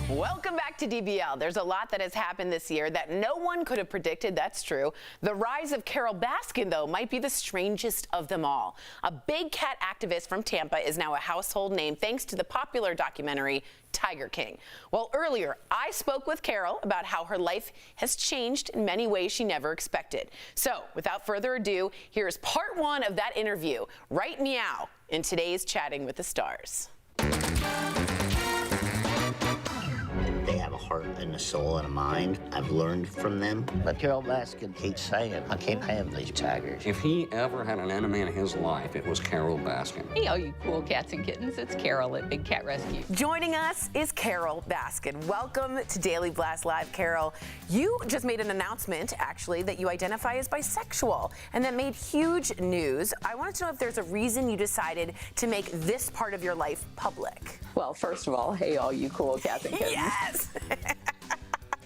Welcome back to DBL. There's a lot that has happened this year that no one could have predicted, that's true. The rise of Carol Baskin, though, might be the strangest of them all. A big cat activist from Tampa is now a household name thanks to the popular documentary Tiger King. Well, earlier, I spoke with Carol about how her life has changed in many ways she never expected. So, without further ado, here's part one of that interview, Right Meow, in today's Chatting with the Stars. They have a heart and a soul and a mind. I've learned from them. But Carol Baskin keeps saying, I can't have these tigers. If he ever had an enemy in his life, it was Carol Baskin. Hey, all you cool cats and kittens, it's Carol at Big Cat Rescue. Joining us is Carol Baskin. Welcome to Daily Blast Live, Carol. You just made an announcement, actually, that you identify as bisexual, and that made huge news. I wanted to know if there's a reason you decided to make this part of your life public. Well, first of all, hey, all you cool cats and kittens. Yes!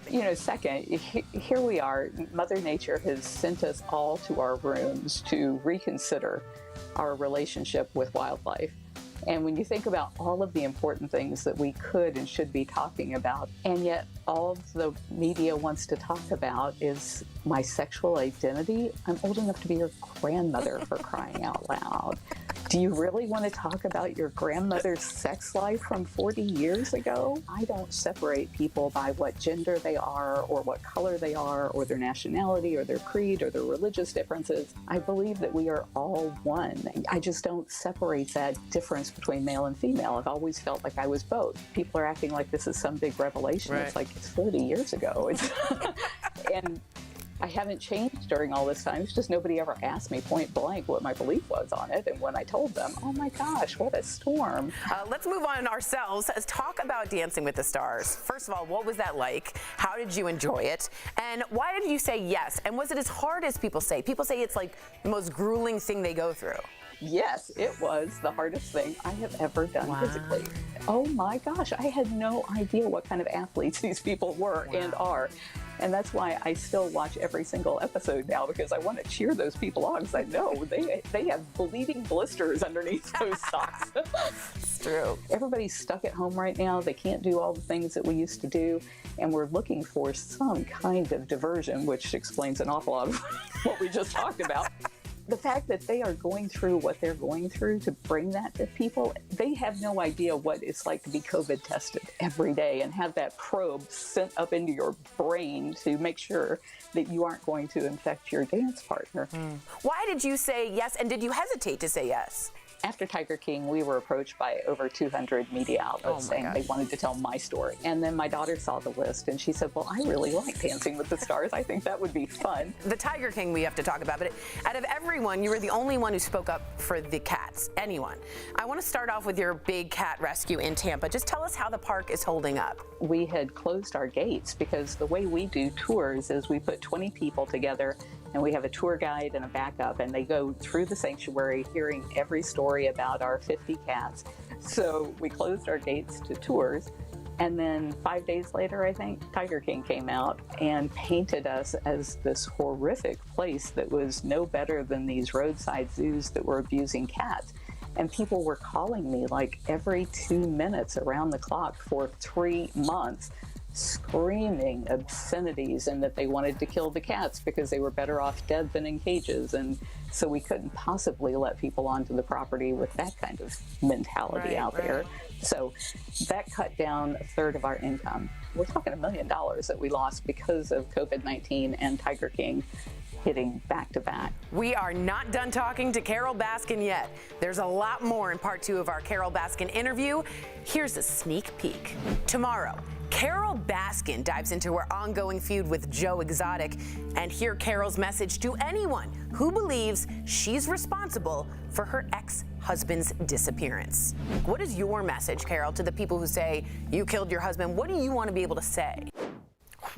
You know, second, here we are. Mother Nature has sent us all to our rooms to reconsider our relationship with wildlife. And when you think about all of the important things that we could and should be talking about, and yet all the media wants to talk about is my sexual identity, I'm old enough to be your grandmother, for crying out loud. Do you really want to talk about your grandmother's sex life from 40 years ago? I don't separate people by what gender they are or what color they are or their nationality or their creed or their religious differences. I believe that we are all one. I just don't separate that difference between male and female. I've always felt like I was both. People are acting like this is some big revelation. Right. It's like it's 40 years ago. And I haven't changed during all this time. It's just nobody ever asked me point blank what my belief was on it. And when I told them, oh my gosh, what a storm. Let's move on ourselves. Let's talk about Dancing with the Stars. First of all, what was that like? How did you enjoy it? And why did you say yes? And was it as hard as people say? People say it's like the most grueling thing they go through. Yes, it was the hardest thing I have ever done physically. Oh my gosh, I had no idea what kind of athletes these people were and are. And that's why I still watch every single episode now, because I want to cheer those people on, because I know they have bleeding blisters underneath those socks. It's true. Everybody's stuck at home right now. They can't do all the things that we used to do. And we're looking for some kind of diversion, which explains an awful lot of what we just talked about. The fact that they are going through what they're going through to bring that to people, they have no idea what it's like to be COVID tested every day and have that probe sent up into your brain to make sure that you aren't going to infect your dance partner. Why did you say yes, and did you hesitate to say yes? After Tiger King, we were approached by over 200 media outlets saying they wanted to tell my story. And then my daughter saw the list and she said, well, I really like Dancing with the Stars. I think that would be fun. The Tiger King we have to talk about, but out of everyone, you were the only one who spoke up for the cats. Anyone. I want to start off with your big cat rescue in Tampa. Just tell us how the park is holding up. We had closed our gates because the way we do tours is we put 20 people together and we have a tour guide and a backup, and they go through the sanctuary hearing every story about our 50 cats. So we closed our gates to tours, and then 5 days later, I think, Tiger King came out and painted us as this horrific place that was no better than these roadside zoos that were abusing cats. And people were calling me like every 2 minutes around the clock for 3 months, screaming obscenities and that they wanted to kill the cats because they were better off dead than in cages. And so we couldn't possibly let people onto the property with that kind of mentality out there. So that cut down a third of our income. We're talking $1 million that we lost because of COVID-19 and Tiger King hitting back to back. We are not done talking to Carol Baskin yet. There's a lot more in part 2 of our Carol Baskin interview. Here's a sneak peek. Tomorrow, Carol Baskin dives into her ongoing feud with Joe Exotic, and hear Carol's message to anyone who believes she's responsible for her ex-husband's disappearance. What is your message, Carol, to the people who say you killed your husband? What do you want to be able to say?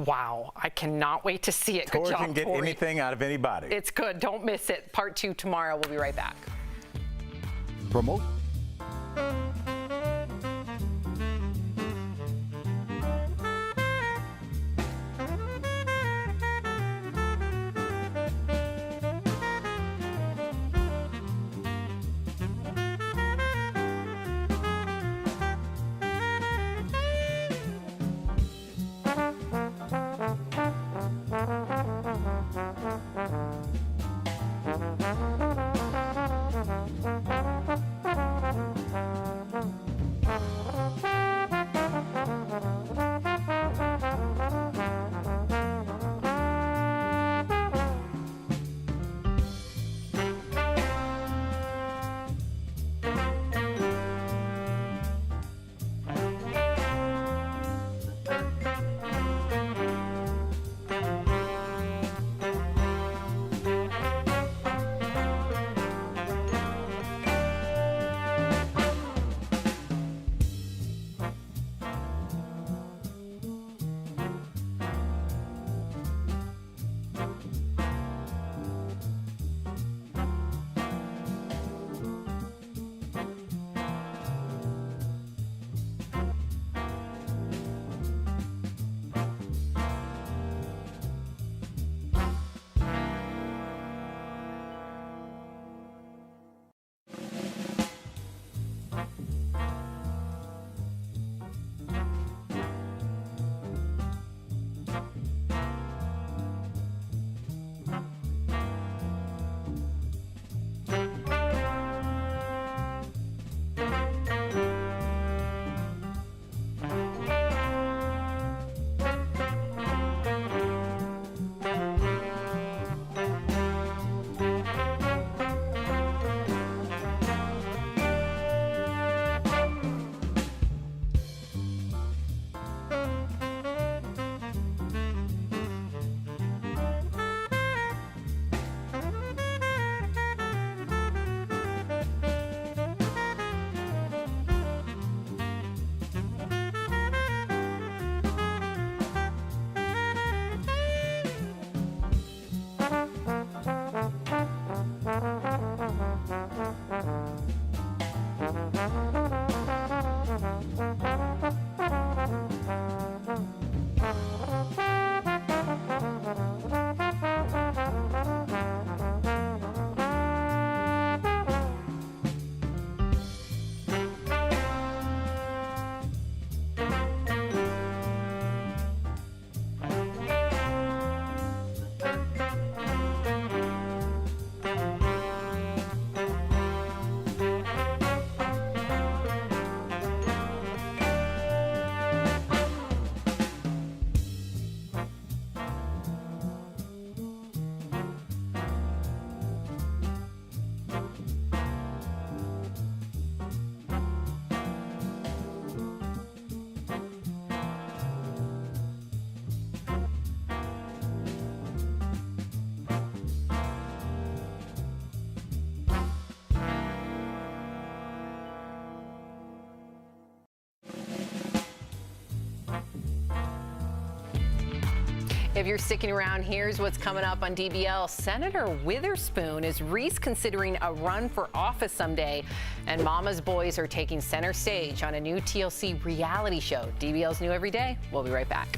Wow, I cannot wait to see it. Good Tori job, can get Tori. anything out of anybody. It's good. Don't miss it. Part 2 tomorrow. We'll be right back. Promote. If you're sticking around, here's what's coming up on DBL. Senator Witherspoon is considering a run for office someday, and Mama's boys are taking center stage on a new TLC reality show. DBL's new every day. We'll be right back.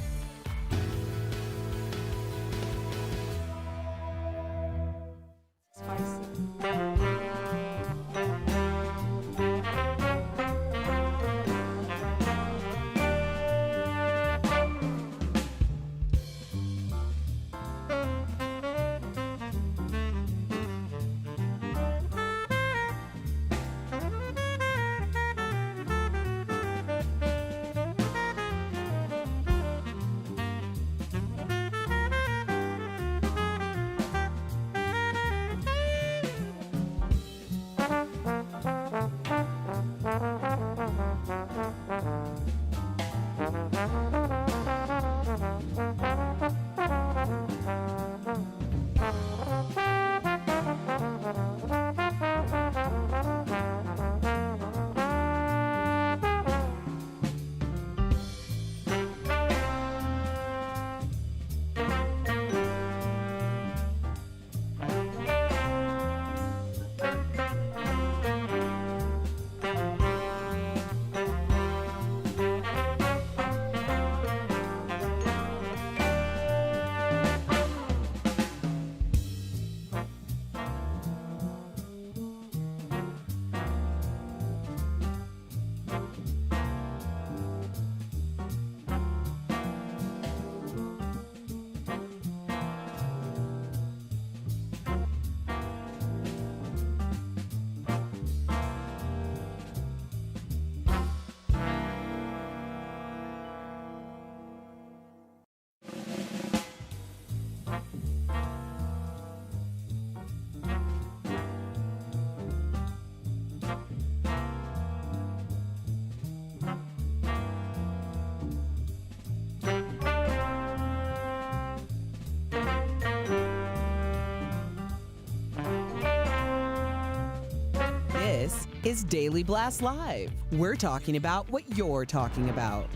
This is Daily Blast Live. We're talking about what you're talking about.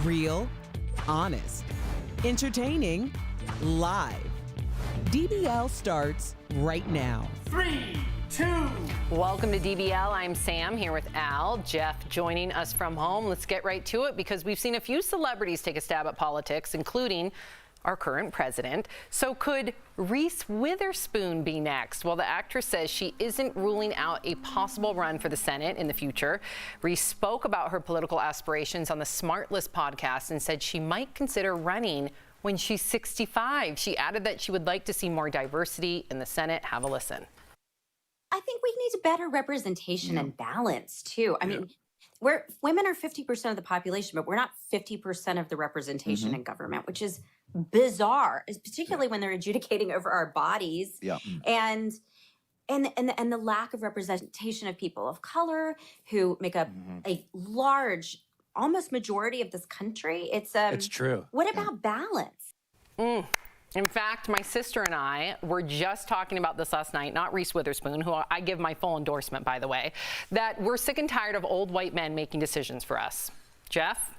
Real, honest, entertaining, live. DBL starts right now. 3, 2. Welcome to DBL. I'm Sam here with Al. Jeff joining us from home. Let's get right to it because we've seen a few celebrities take a stab at politics, including our current president. So could Reese Witherspoon be next? Well, the actress says she isn't ruling out a possible run for the Senate in the future. Reese spoke about her political aspirations on the Smart List podcast and said she might consider running when she's 65. She added that she would like to see more diversity in the Senate. Have a listen. I think we need better representation and balance too. I mean, women are 50% of the population, but we're not 50% of the representation in government, which is bizarre, particularly when they're adjudicating over our bodies. And the lack of representation of people of color who make up a large, almost majority of this country. It's true. What about balance? In fact, my sister and I were just talking about this last night, not Reese Witherspoon, who I give my full endorsement, by the way, that we're sick and tired of old white men making decisions for us. Jeff?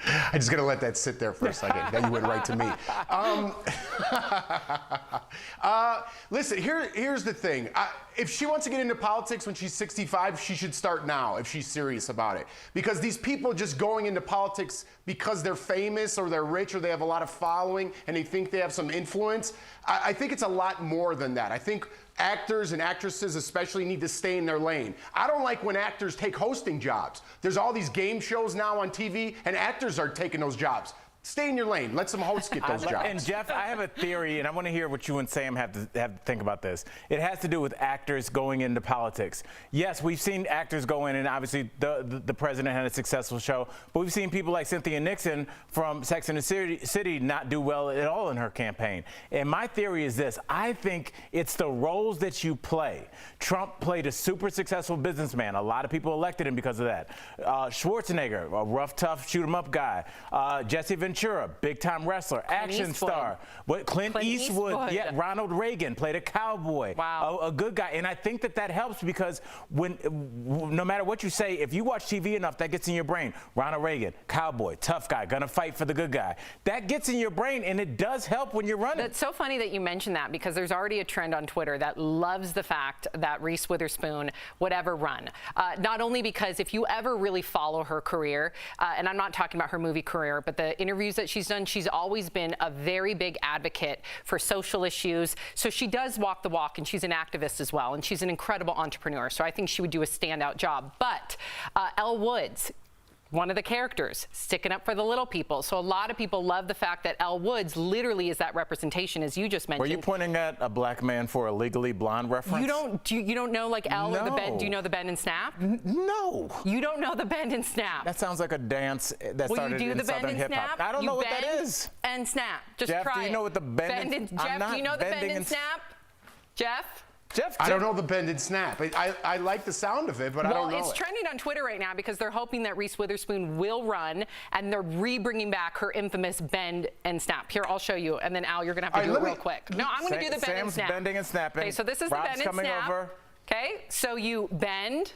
I'm just going to let that sit there for a second. Then you went right to me. Listen, here's the thing. If she wants to get into politics when she's 65, she should start now if she's serious about it. Because these people just going into politics because they're famous or they're rich or they have a lot of following and they think they have some influence, I think it's a lot more than that. I think actors and actresses especially need to stay in their lane. I don't like when actors take hosting jobs. There's all these game shows now on TV, and actors are taking those jobs. Stay in your lane. Let some hosts get those jobs. And Jeff, I have a theory, and I want to hear what you and Sam have to think about this. It has to do with actors going into politics. Yes, we've seen actors go in, and obviously the president had a successful show, but we've seen people like Cynthia Nixon from Sex and the City not do well at all in her campaign. And my theory is this. I think it's the roles that you play. Trump played a super successful businessman. A lot of people elected him because of that. Schwarzenegger, a rough, tough, shoot-'em-up guy. Jesse Ventura, Ventura, big-time wrestler, action star. Clint Eastwood, yeah, Ronald Reagan played a cowboy. Wow. A good guy. And I think that helps because no matter what you say, if you watch TV enough, that gets in your brain. Ronald Reagan, cowboy, tough guy, gonna fight for the good guy. That gets in your brain, and it does help when you're running. That's so funny that you mentioned that because there's already a trend on Twitter that loves the fact that Reese Witherspoon would ever run. Not only because if you ever really follow her career, and I'm not talking about her movie career, but the interviews that she's done, she's always been a very big advocate for social issues. So she does walk the walk, and she's an activist as well, and she's an incredible entrepreneur. So I think she would do a standout job. But Elle Woods, one of the characters, sticking up for the little people. So a lot of people love the fact that Elle Woods literally is that representation, as you just mentioned. Were you pointing at a black man for a Legally Blonde reference? You don't know like Elle or the Bend? Do you know the Bend and Snap? No. You don't know the Bend and Snap? That sounds like a dance that started in Southern hip hop. I don't know what that is. And Snap. Just Jeff, try do you know what the Bend and Jeff, do you know the Bend and Snap? Jeff? I don't know the Bend and Snap. I like the sound of it, but I don't know it's trending on Twitter right now because they're hoping that Reese Witherspoon will run, and they're re-bringing back her infamous Bend and Snap. Here, I'll show you, and then Al, you're going to have to do it real quick. No, I'm going to do the Bend and Snap. Sam's bending and snapping. Okay, so this is Rob's the Bend and Snap. Over. Okay, so you bend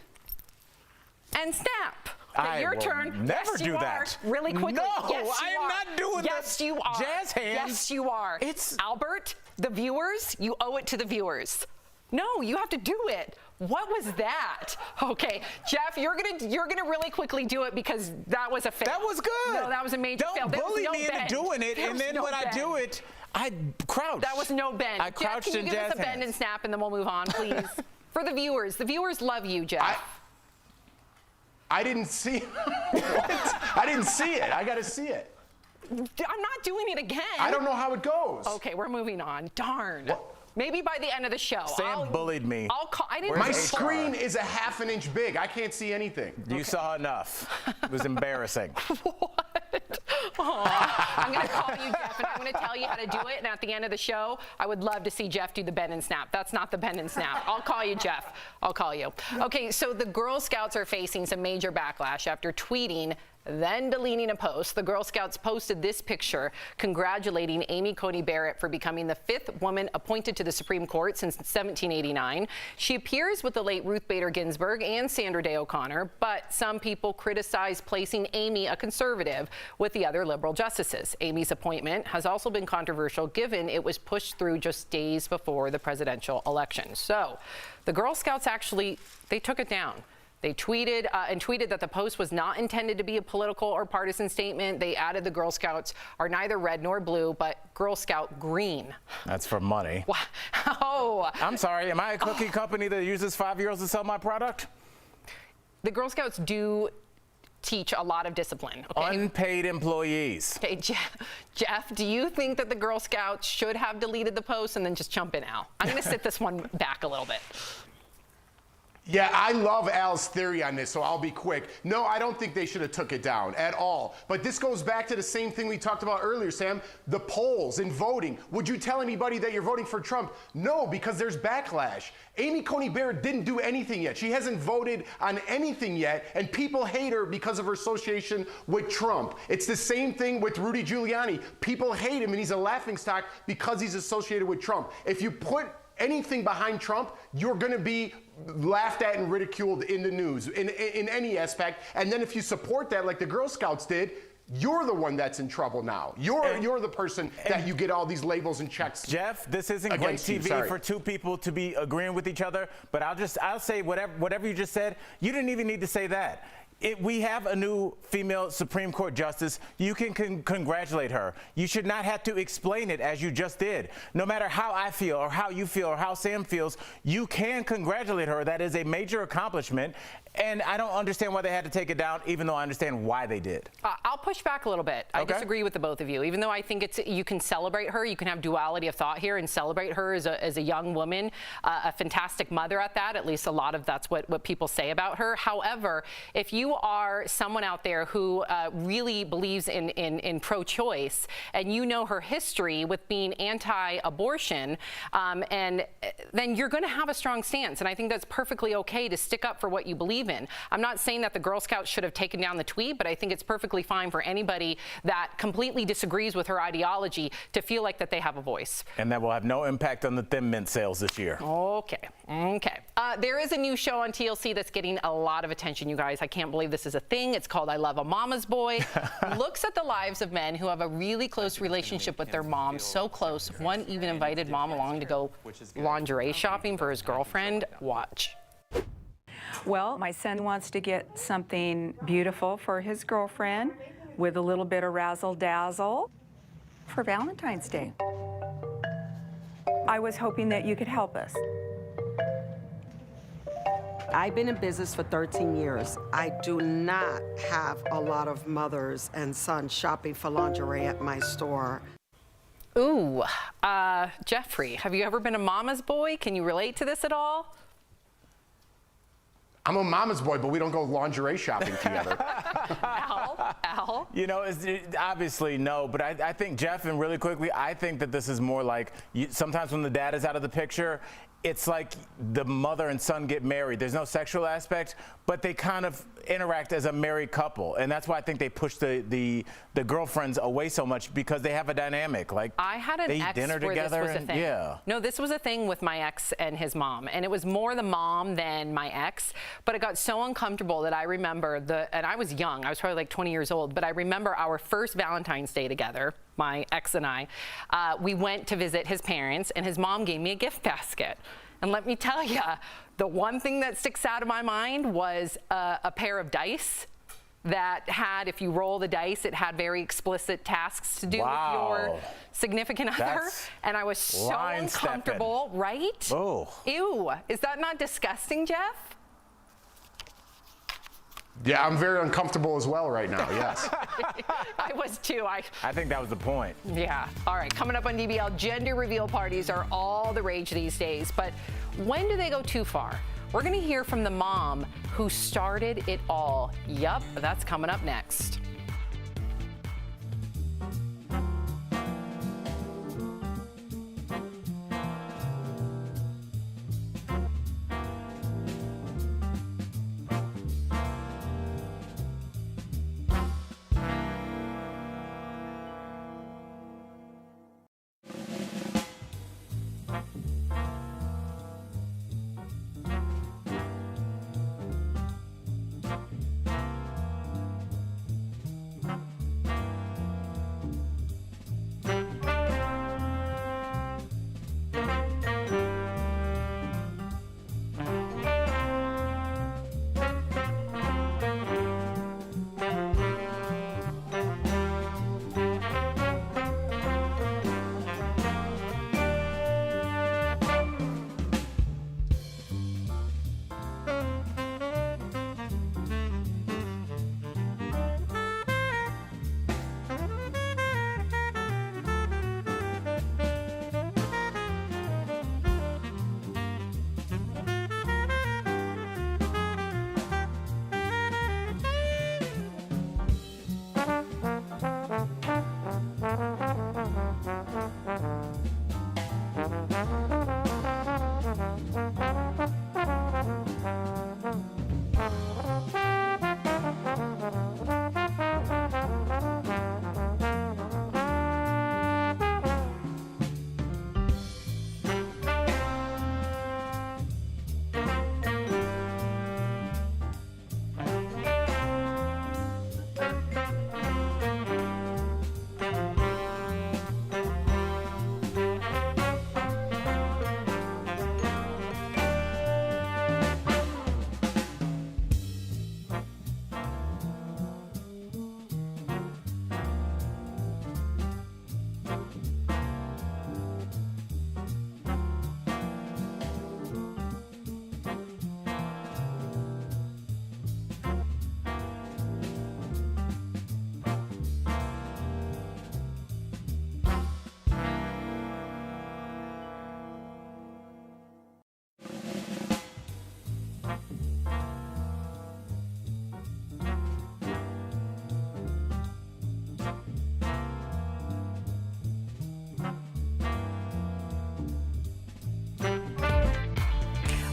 and snap. Okay, your turn. Never do that. Really quickly. No, yes, I am not doing yes, that. You are. Jazz hands. Yes, you are. It's Albert, the viewers, you owe it to the viewers. No, you have to do it. What was that? Okay, Jeff, you're gonna really quickly do it because that was a fail. That was good. No, that was a major fail. Don't bully me into doing it, and then when I do it, I crouch. That was no bend. I crouched Jeff, can you give us a bend and snap, and then we'll move on, please? For the viewers love you, Jeff. I didn't see it. I didn't see it. I got to see it. I'm not doing it again. I don't know how it goes. Okay, we're moving on. Darn. What? Maybe by the end of the show. Sam bullied me. My screen is a half an inch big. I can't see anything. You saw enough. It was embarrassing. What? I'm going to call you Jeff, and I'm going to tell you how to do it. And at the end of the show, I would love to see Jeff do the bend and snap. That's not the bend and snap. I'll call you, Jeff. I'll call you. Okay, so the Girl Scouts are facing some major backlash after tweeting, then deleting a post. The Girl Scouts posted this picture congratulating Amy Coney Barrett for becoming the 5th woman appointed to the Supreme Court since 1789. She appears with the late Ruth Bader Ginsburg and Sandra Day O'Connor, but some people criticize placing Amy, a conservative, with the other liberal justices. Amy's appointment has also been controversial given it was pushed through just days before the presidential election. So the Girl Scouts they took it down. They tweeted that the post was not intended to be a political or partisan statement. They added the Girl Scouts are neither red nor blue, but Girl Scout green. That's for money. Wow. I'm sorry, am I a cookie company that uses 5-year-olds to sell my product? The Girl Scouts do teach a lot of discipline. Okay? Unpaid employees. Okay, Jeff, do you think that the Girl Scouts should have deleted the post? And then just jump in, Al. I'm going to sit this one back a little bit. Yeah, I love Al's theory on this, so I'll be quick. No, I don't think they should have took it down at all. But this goes back to the same thing we talked about earlier, Sam, the polls and voting. Would you tell anybody that you're voting for Trump? No, because there's backlash. Amy Coney Barrett didn't do anything yet. She hasn't voted on anything yet, and people hate her because of her association with Trump. It's the same thing with Rudy Giuliani. People hate him, and he's a laughingstock because he's associated with Trump. If you put anything behind Trump, you're going to be laughed at and ridiculed in the news in any aspect. And then if you support that like the Girl Scouts did, you're the one that's in trouble now. You're the person that you get all these labels and checks. Jeff, this isn't great TV for two people to be agreeing with each other, but I'll say whatever you just said. You didn't even need to say that. We have a new female Supreme Court justice. You can congratulate her. You should not have to explain it as you just did. No matter how I feel or how you feel or how Sam feels, you can congratulate her. That is a major accomplishment. And I don't understand why they had to take it down, even though I understand why they did. I'll push back a little bit. I disagree with the both of you. Even though I think you can celebrate her, you can have duality of thought here and celebrate her as a young woman, a fantastic mother at that. At least a lot of that's what people say about her. However, if you are someone out there who really believes in pro-choice and you know her history with being anti-abortion, and then you're going to have a strong stance. And I think that's perfectly okay to stick up for what you believe in. I'm not saying that the Girl Scouts should have taken down the tweet, but I think it's perfectly fine for anybody that completely disagrees with her ideology to feel like that they have a voice. And that will have no impact on the Thin Mint sales this year. Okay. There is a new show on TLC that's getting a lot of attention, you guys. I can't believe this is a thing. It's called I Love a Mama's Boy. Looks at the lives of men who have a really close relationship with their mom, so close. One even invited mom along to go lingerie shopping for his girlfriend. Watch. Well, my son wants to get something beautiful for his girlfriend with a little bit of razzle-dazzle for Valentine's Day. I was hoping that you could help us. I've been in business for 13 years. I do not have a lot of mothers and sons shopping for lingerie at my store. Ooh, Jeffrey, have you ever been a mama's boy? Can you relate to this at all? I'm a mama's boy, but we don't go lingerie shopping together. Al? You know, obviously no, but I think, Jeff, and really quickly, I think that this is more like, sometimes when the dad is out of the picture, it's like the mother and son get married. There's no sexual aspect, but they kind of interact as a married couple. And that's why I think they push the girlfriends away so much, because they have a dynamic. Like, I had an they eat ex dinner where together. this was a thing. Yeah. No, this was a thing with my ex and his mom, and it was more the mom than my ex. But it got so uncomfortable that I remember and I was young. I was probably like 20 years old. But I remember our first Valentine's Day together, my ex and I. We went to visit his parents, and his mom gave me a gift basket. And let me tell you, the one thing that sticks out of my mind was a pair of dice that had, if you roll the dice, it had very explicit tasks to do with your significant other. And I was so uncomfortable, right? Oh. Ew. Is that not disgusting, Jeff? Yeah, I'm very uncomfortable as well right now, yes. I was too. I think that was the point. Yeah. All right. Coming up on DBL, gender reveal parties are all the rage these days. But when do they go too far? We're going to hear from the mom who started it all. Yup, that's coming up next.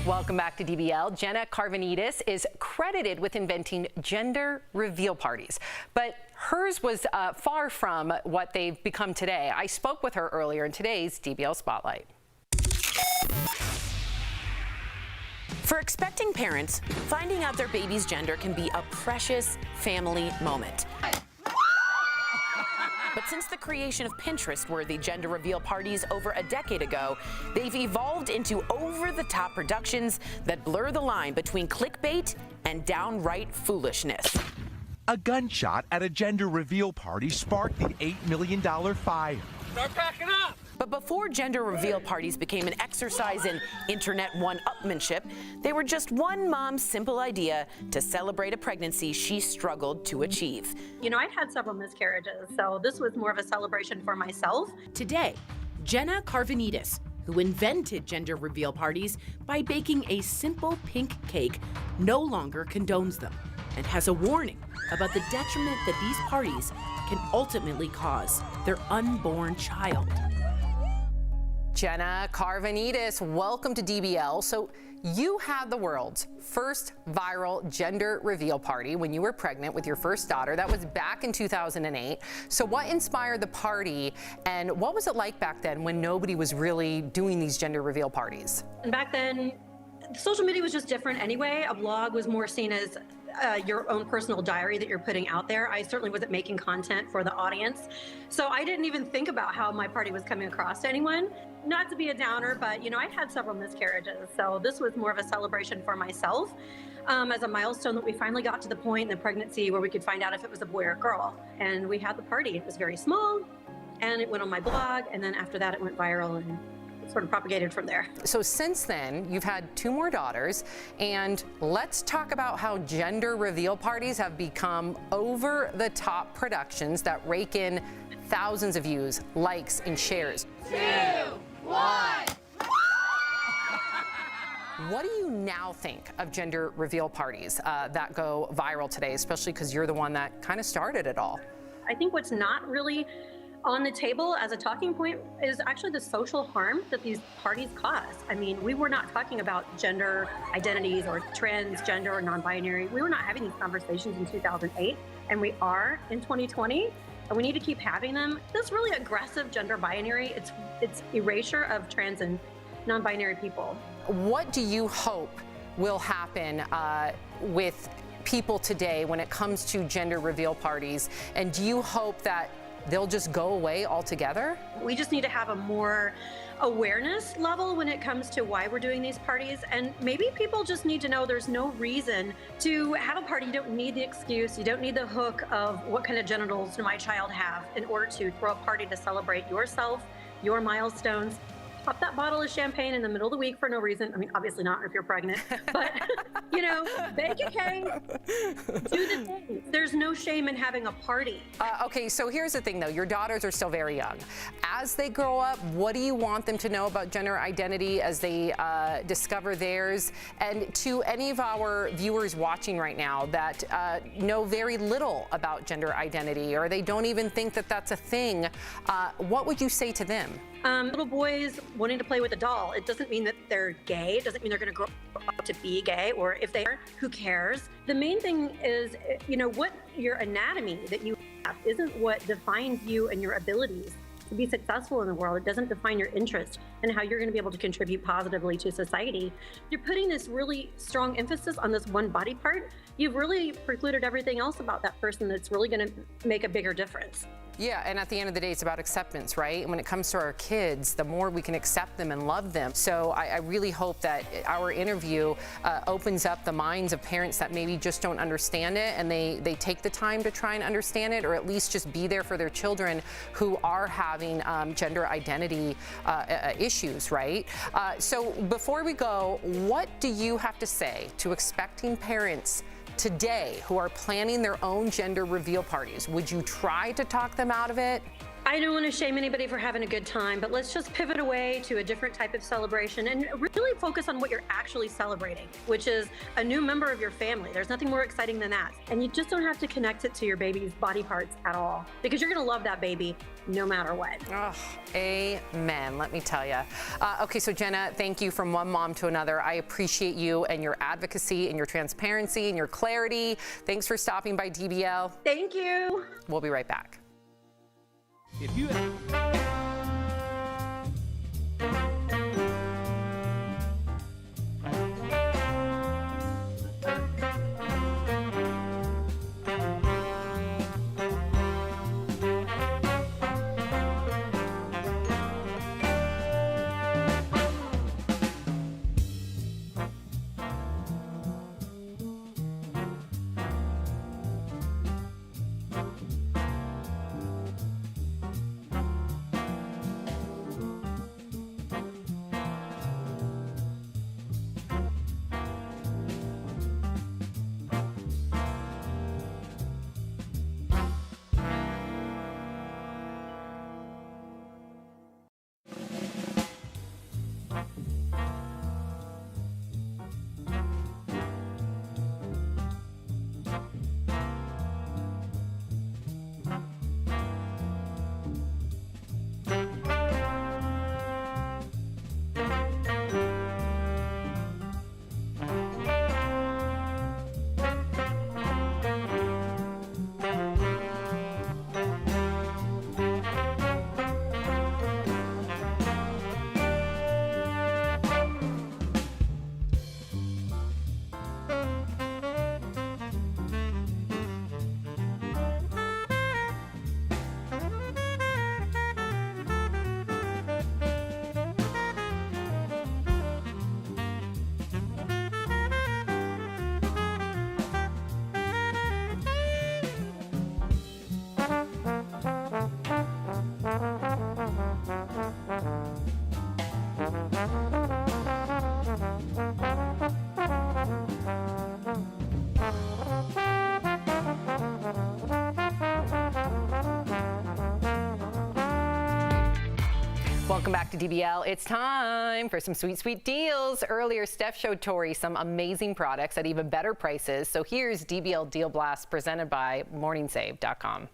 Welcome back to DBL. Jenna Carvanidis is credited with inventing gender reveal parties. But hers was far from what they've become today. I spoke with her earlier in today's DBL Spotlight. For expecting parents, finding out their baby's gender can be a precious family moment. But since the creation of Pinterest-worthy gender reveal parties over a decade ago, they've evolved into over-the-top productions that blur the line between clickbait and downright foolishness. A gunshot at a gender reveal party sparked the $8 million fire. Start packing up! But before gender reveal parties became an exercise in internet one-upmanship, they were just one mom's simple idea to celebrate a pregnancy she struggled to achieve. You know, I'd had several miscarriages, so this was more of a celebration for myself. Today, Jenna Carvanidis, who invented gender reveal parties by baking a simple pink cake, no longer condones them and has a warning about the detriment that these parties can ultimately cause their unborn child. Jenna Carvanidis, welcome to DBL. So you had the world's first viral gender reveal party when you were pregnant with your first daughter. That was back in 2008. So what inspired the party, and what was it like back then when nobody was really doing these gender reveal parties? And back then, social media was just different anyway. A blog was more seen as your own personal diary that you're putting out there. I certainly wasn't making content for the audience. So I didn't even think about how my party was coming across to anyone. Not to be a downer, but you know, I'd had several miscarriages. So this was more of a celebration for myself as a milestone that we finally got to the point in the pregnancy where we could find out if it was a boy or a girl. And we had the party. It was very small and it went on my blog. And then after that, it went viral and sort of propagated from there. So since then, you've had 2 more daughters, and let's talk about how gender reveal parties have become over-the-top productions that rake in thousands of views, likes, and shares. 2, 1. What do you now think of gender reveal parties that go viral today, especially because you're the one that kind of started it all? I think what's not really on the table as a talking point is actually the social harm that these parties cause. I mean, we were not talking about gender identities or transgender or non-binary. We were not having these conversations in 2008, and we are in 2020, and we need to keep having them. This really aggressive gender binary, it's erasure of trans and non-binary people. What do you hope will happen with people today when it comes to gender reveal parties? And do you hope that they'll just go away altogether? We just need to have a more awareness level when it comes to why we're doing these parties. And maybe people just need to know there's no reason to have a party. You don't need the excuse. You don't need the hook of what kind of genitals do my child have in order to throw a party to celebrate yourself, your milestones. Pop that bottle of champagne in the middle of the week for no reason. I mean, obviously not if you're pregnant, but, you know, bake a cake, do the thing. There's no shame in having a party. Okay, so here's the thing, though. Your daughters are still very young. As they grow up, what do you want them to know about gender identity as they discover theirs? And to any of our viewers watching right now that know very little about gender identity, or they don't even think that that's a thing, what would you say to them? Little boys wanting to play with a doll, it doesn't mean that they're gay. It doesn't mean they're going to grow up to be gay, or if they are, who cares? The main thing is, you know, what your anatomy that you have isn't what defines you and your abilities to be successful in the world. It doesn't define your interest and how you're going to be able to contribute positively to society. You're putting this really strong emphasis on this one body part. You've really precluded everything else about that person that's really going to make a bigger difference. Yeah, and at the end of the day, it's about acceptance, right? And when it comes to our kids, the more we can accept them and love them. So I really hope that our interview opens up the minds of parents that maybe just don't understand it, and they take the time to try and understand it, or at least just be there for their children who are having gender identity issues, right? So before we go, what do you have to say to expecting parents today who are planning their own gender reveal parties? Would you try to talk them out of it? I don't want to shame anybody for having a good time, but let's just pivot away to a different type of celebration and really focus on what you're actually celebrating, which is a new member of your family. There's nothing more exciting than that. And you just don't have to connect it to your baby's body parts at all, because you're going to love that baby no matter what. Oh, amen, let me tell you. Okay, so Jenna, thank you from one mom to another. I appreciate you and your advocacy and your transparency and your clarity. Thanks for stopping by DBL. Thank you. We'll be right back. If you Welcome back to DBL. It's time for some sweet, sweet deals. Earlier, Steph showed Tori some amazing products at even better prices. So here's DBL Deal Blast presented by MorningSave.com.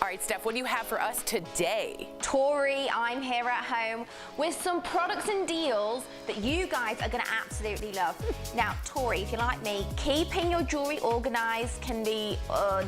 All right, Steph, what do you have for us today? Tori, I'm here at home with some products and deals that you guys are going to absolutely love. Now, Tori, if you're like me, keeping your jewelry organized can be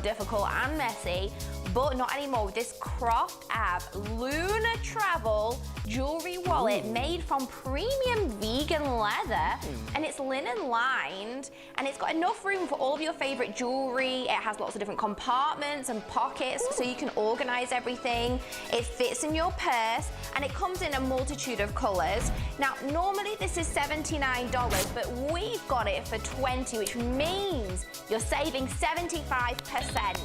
difficult and messy, but not anymore with this Croft Ab Lunar Travel jewelry wallet made from premium vegan leather, and it's linen lined, and it's got enough room for all of your favorite jewelry. It has lots of different compartments and pockets so you can organize everything. It fits in your purse, and it comes in a multitude of colors. Now, normally this is $79, but we've got it for $20, which means you're saving 75%.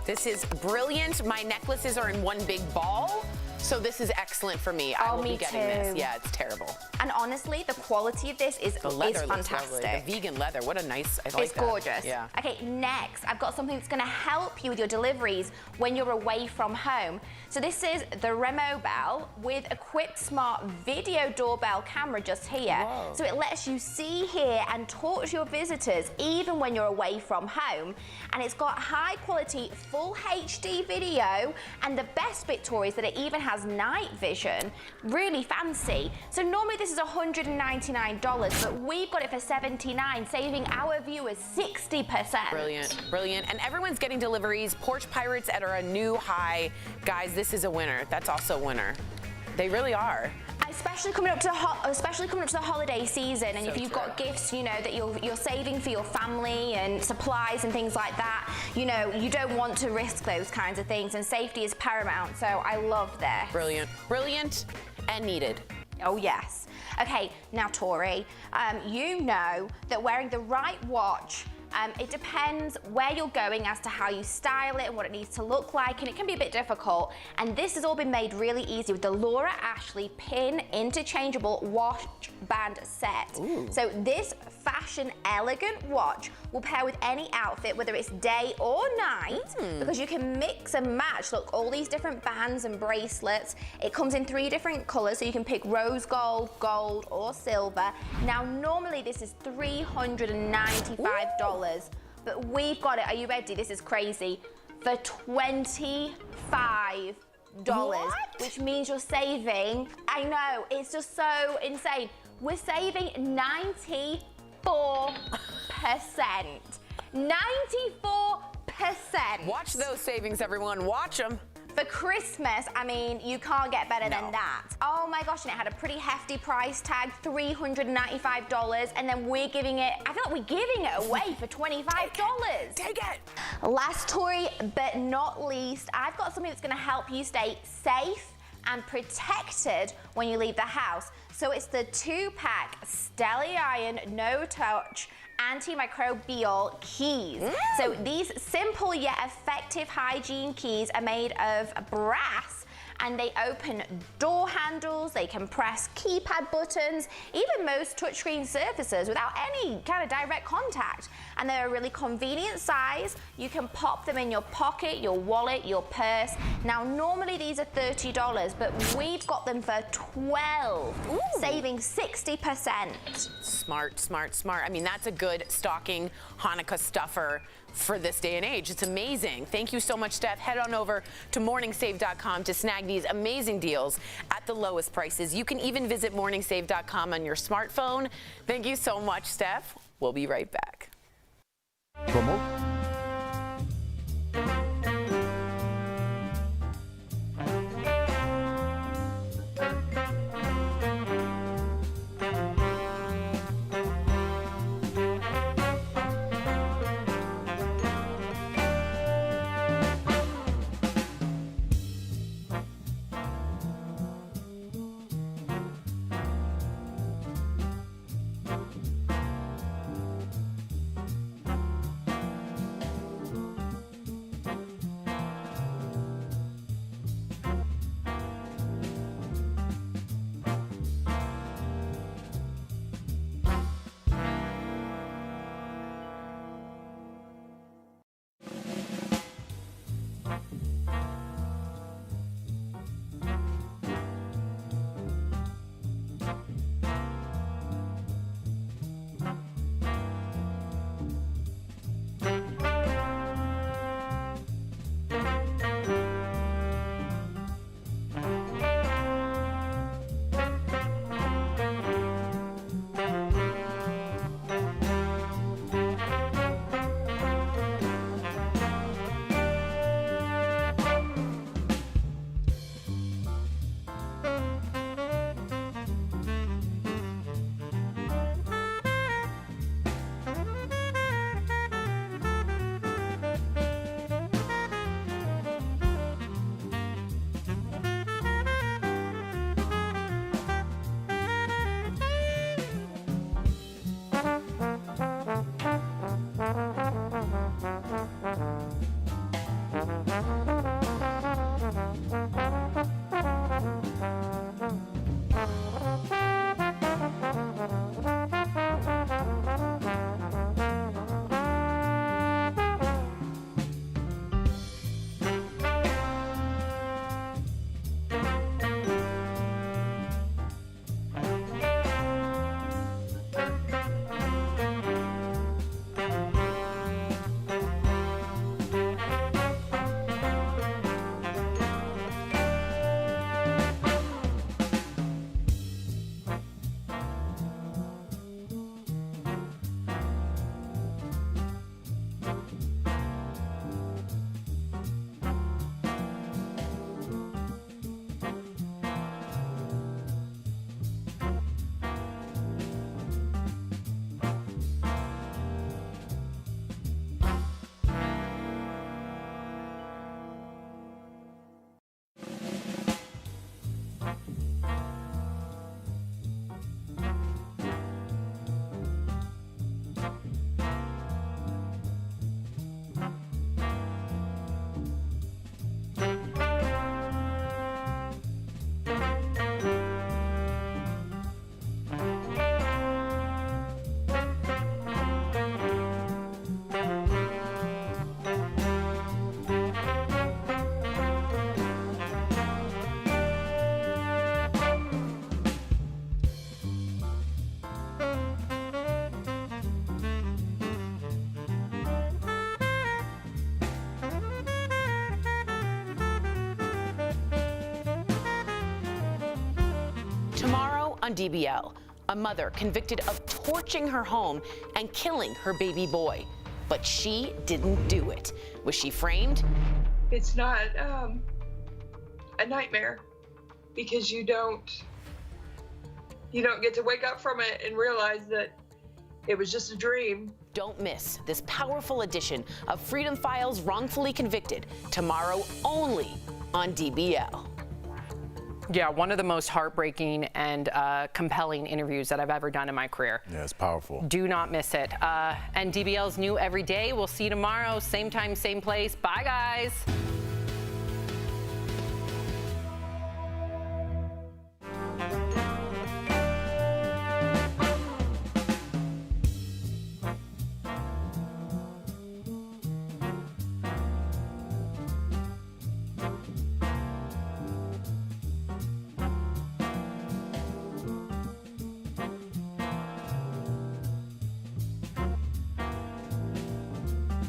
This is brilliant. My necklaces are in one big ball, so this is excellent for me. I will be getting this. Yeah, it's terrible. And honestly, the quality of this is fantastic. The vegan leather, what a nice, I like It's gorgeous. Yeah. Okay, next, I've got something that's gonna help you with your deliveries when you're away from home. So this is the Remobel with equipped smart video doorbell camera just here. Whoa. So it lets you see, hear, and talk to your visitors even when you're away from home. And it's got high quality full HD video, and the best bit, Tori, is that it even has night vision. Really fancy. So normally this is $199, but we've got it for $79, saving our viewers 60%. Brilliant, brilliant. And everyone's getting deliveries. Porch Pirates at a new high. Guys, this is a winner. That's also a winner. They really are. Especially coming up to the holiday season, and if you've got gifts, you know, that you're saving for your family and supplies and things like that, you know, you don't want to risk those kinds of things, and safety is paramount. So I love this. Brilliant, brilliant, and needed. Oh yes. Okay, now Tori, you know that wearing the right watch, it depends where you're going as to how you style it and what it needs to look like, and it can be a bit difficult. And this has all been made really easy with the Laura Ashley pin interchangeable watch band set. Ooh. So this fashion, elegant watch will pair with any outfit, whether it's day or night, because you can mix and match. Look, all these different bands and bracelets. It comes in 3 different colors, so you can pick rose gold, gold, or silver. Now, normally this is $395, but we've got it. Are you ready? This is crazy. For $25. Which means you're saving, I know, it's just so insane. We're saving 94%. 94%. Watch those savings, everyone. Watch them. For Christmas, I mean, you can't get better than that. Oh my gosh, and it had a pretty hefty price tag, $395, and then we're giving it, I feel like we're giving it away for $25. Take it. Last story, but not least, I've got something that's gonna help you stay safe and protected when you leave the house. So it's the 2-pack Stelly Iron No Touch antimicrobial keys. So these simple yet effective hygiene keys are made of brass, and they open door handles, they can press keypad buttons, even most touchscreen surfaces without any kind of direct contact. And they're a really convenient size. You can pop them in your pocket, your wallet, your purse. Now, normally these are $30, but we've got them for $12, saving 60%. Smart, smart, smart. I mean, that's a good stocking Hanukkah stuffer for this day and age. It's amazing. Thank you so much, Steph. Head on over to morningsave.com to snag these amazing deals at the lowest prices. You can even visit morningsave.com on your smartphone. Thank you so much, Steph. We'll be right back. Promote. Tomorrow on DBL, a mother convicted of torching her home and killing her baby boy. But she didn't do it. Was she framed? It's not a nightmare because you don't get to wake up from it and realize that it was just a dream. Don't miss this powerful edition of Freedom Files Wrongfully Convicted tomorrow only on DBL. Yeah, one of the most heartbreaking and compelling interviews that I've ever done in my career. Yeah, it's powerful. Do not miss it. And DBL's new every day. We'll see you tomorrow, same time, same place. Bye, guys.